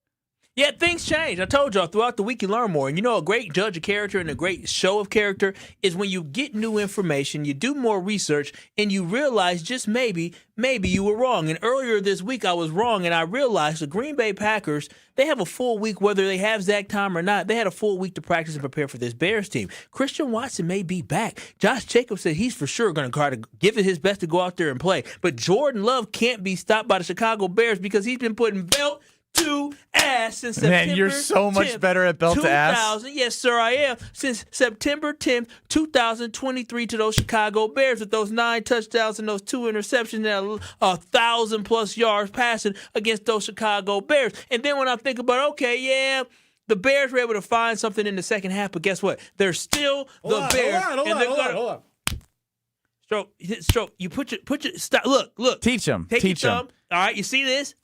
Yeah, things change. I told y'all throughout the week you learn more. And you know, a great judge of character and a great show of character is when you get new information, you do more research, and you realize just maybe you were wrong. And earlier this week I was wrong, and I realized the Green Bay Packers, they have a full week, whether they have Zach Tom or not. They had a full week to practice and prepare for this Bears team. Christian Watson may be back. Josh Jacobs said he's for sure going to try to give it his best to go out there and play. But Jordan Love can't be stopped by the Chicago Bears because he's been putting belt to ass since September. Man, you're so much better at belt to ass. Yes, sir, I am. Since September 10th, 2023 to those Chicago Bears with those 9 touchdowns and those 2 interceptions and 1,000+ yards passing against those Chicago Bears. And then when I think about, okay, yeah, the Bears were able to find something in the second half, but guess what? They're still the Bears. Hold on. Stroke, you put your stop. Look. Teach them. Teach them. All right, you see this?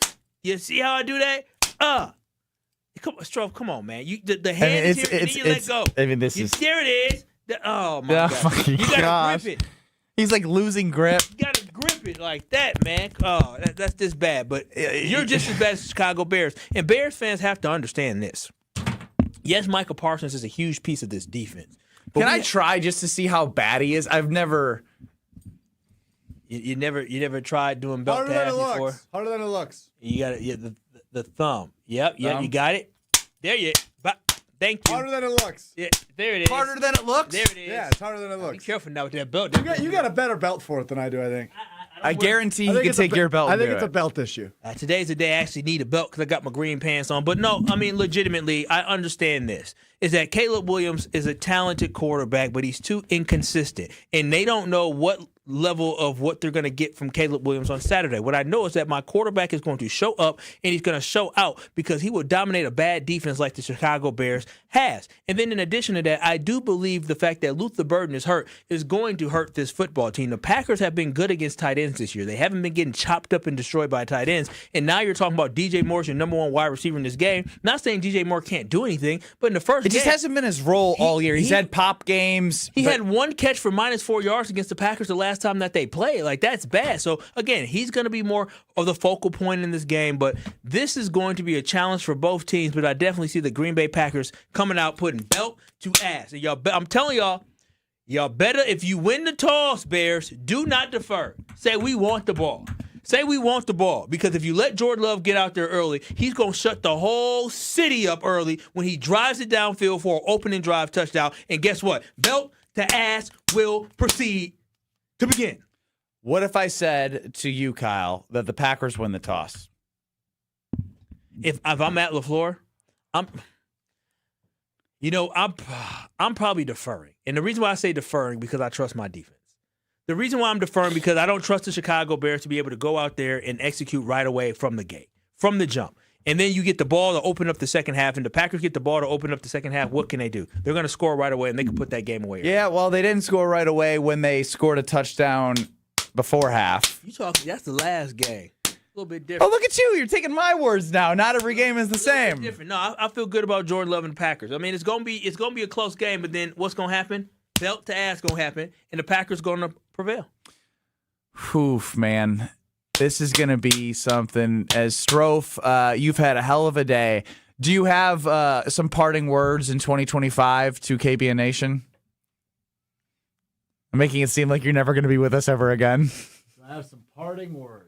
You see how I do that? Come on, Strouf, come on, man. The hand is here, and then you let go. I mean, this is... There it is. Oh, my God. You got to grip it. He's like losing grip. You got to grip it like that, man. Oh, that's just bad. But you're just as bad as the Chicago Bears. And Bears fans have to understand this. Yes, Micah Parsons is a huge piece of this defense. Can I try just to see how bad he is? I've never... You never tried doing belt pass before? Harder than it looks. You got it. The thumb. Yep, you got it. There you. Thank you. Harder than it looks. Yeah, there it is. Harder than it looks. There it is. Yeah, it's harder than it looks. Be careful now with that belt. You got a better belt for it than I do, I think. I guarantee he can take your belt. I think it's a belt issue. Today's the day I actually need a belt because I got my green pants on. But no, I mean, legitimately, I understand this. Is that Caleb Williams is a talented quarterback, but he's too inconsistent. And they don't know what level of what they're going to get from Caleb Williams on Saturday. What I know is that my quarterback is going to show up and he's going to show out because he will dominate a bad defense like the Chicago Bears has. And then in addition to that, I do believe the fact that Luther Burden is hurt is going to hurt this football team. The Packers have been good against tight ends this year. They haven't been getting chopped up and destroyed by tight ends. And now you're talking about DJ Moore's your number one wide receiver in this game. Not saying DJ Moore can't do anything, but in the first game, it just hasn't been his role all year. He's had pop games. He had one catch for -4 yards against the Packers the last time that they played. Like, that's bad. So, again, he's going to be more of the focal point in this game, but this is going to be a challenge for both teams, but I definitely see the Green Bay Packers coming out putting belt to ass. And I'm telling y'all better, if you win the toss, Bears, do not defer. Say, we want the ball. Say we want the ball, because if you let Jordan Love get out there early, he's going to shut the whole city up early when he drives it downfield for an opening drive touchdown. And guess what? Belt to ass will proceed to begin. What if I said to you, Kyle, that the Packers win the toss? If I'm Matt LaFleur, I'm probably deferring. And the reason why I say deferring, because I trust my defense. The reason why I'm deferring, because I don't trust the Chicago Bears to be able to go out there and execute right away from the gate, from the jump. And then you get the ball to open up the second half, and the Packers get the ball to open up the second half. What can they do? They're going to score right away, and they can put that game away. Yeah, well, they didn't score right away when they scored a touchdown before half. You talking? That's the last game. A little bit different. Oh, look at you. You're taking my words now. Not every game is the same. Different. No, I feel good about Jordan Love and the Packers. I mean, it's gonna be a close game, but then what's gonna happen? Belt to ass gonna happen, and the Packers gonna prevail. Oof, man. This is gonna be something. As Strouf, you've had a hell of a day. Do you have some parting words in 2025 to KBN Nation? I'm making it seem like you're never going to be with us ever again. I have some parting words.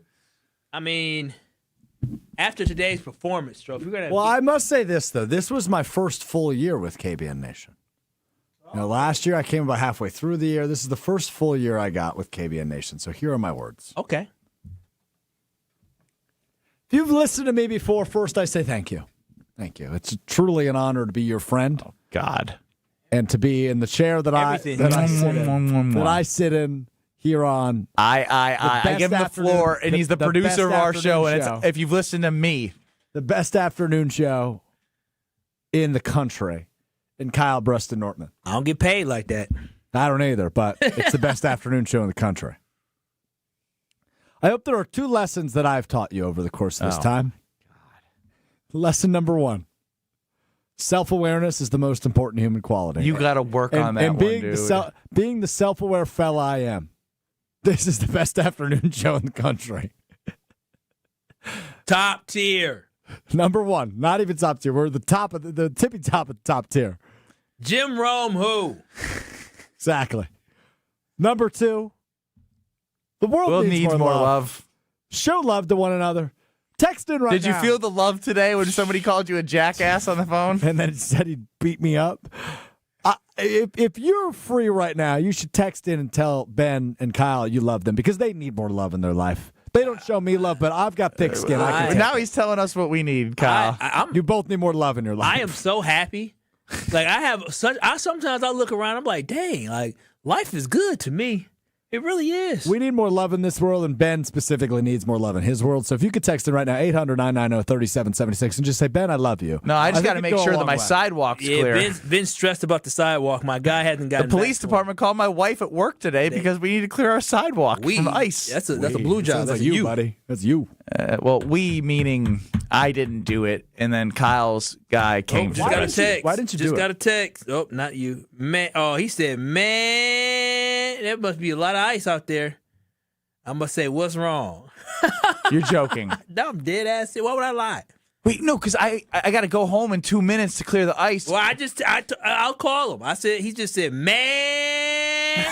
I mean, after today's performance, Strouf, you're gonna. Well, I must say this though. This was my first full year with KBN Nation. Last year I came about halfway through the year. This is the first full year I got with KBN Nation. So here are my words. Okay. If you've listened to me before, first I say thank you. Thank you. It's truly an honor to be your friend. Oh, God. And to be in the chair that I sit in here on. I give him the floor, and he's the producer of our show. And it's, if you've listened to me, the best afternoon show in the country, in Kyle, Brust Nortman. I don't get paid like that. I don't either, but it's the best afternoon show in the country. I hope there are 2 lessons that I've taught you over the course of this time. God. Lesson number 1. Self-awareness is the most important human quality. You got to work on that, being the self-aware fella I am, this is the best afternoon show in the country. Top tier. Number 1, not even top tier. We're the top of the tippy top of the top tier. Jim Rome, who? Exactly. Number 2, the world needs more love. Show love to one another. Text in right now. Did you feel the love today when somebody called you a jackass on the phone? And then said he'd beat me up? If you're free right now, you should text in and tell Ben and Kyle you love them, because they need more love in their life. They don't show me love, but I've got thick skin. Now he's telling us what we need, Kyle. You both need more love in your life. I am so happy. Like, sometimes I look around, I'm like, dang, like, life is good to me. It really is. We need more love in this world, and Ben specifically needs more love in his world. So if you could text in right now, 800-990-3776, and just say, Ben, I love you. No, I just got to make sure that my sidewalk's clear. Ben's stressed about the sidewalk. My guy hasn't gotten the police department called my wife at work today because we need to clear our sidewalk from ice. That's a blue job. That's you, buddy. That's you. Well, we meaning I didn't do it, and then Kyle's guy came. Just got a text. Why didn't you do it? Just got a text. Oh, not you. Man. Oh, he said, man, there must be a lot of ice out there. I must say, what's wrong? You're joking. No, I'm dead ass. Why would I lie? Wait, no, because I got to go home in 2 minutes to clear the ice. Well, I'll call him. He just said, man,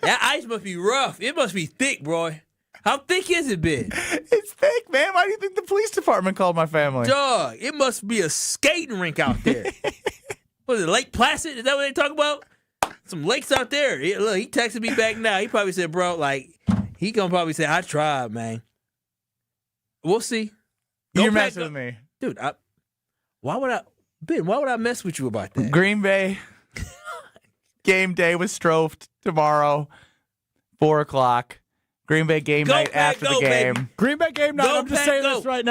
that ice must be rough. It must be thick, bro. How thick is it been? It's thick, man. Why do you think the police department called my family? Dog, it must be a skating rink out there. Was it Lake Placid? Is that what they talk about? Some lakes out there. Look, he texted me back now. He probably said, bro, like, he gonna probably say, I tried, man. We'll see. You're messing with me. Dude, why would I mess with you about that? Green Bay game day with Strouf tomorrow. 4 o'clock. Green Bay game night after the game. Baby. Green Bay game night. Go, I'm just Pack, saying go. this right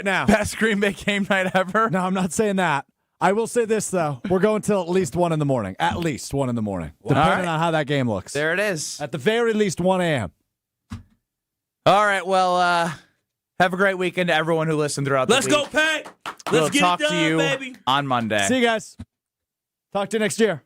now. Best Green Bay game night ever? No, I'm not saying that. I will say this, though. We're going till at least 1 in the morning. At least 1 in the morning. Depending on how that game looks. There it is. At the very least 1 a.m. All right, well, have a great weekend to everyone who listened throughout the Let's week. go, Pack. We'll Let's get talk it done, to you baby. on Monday. See you guys. Talk to you next year.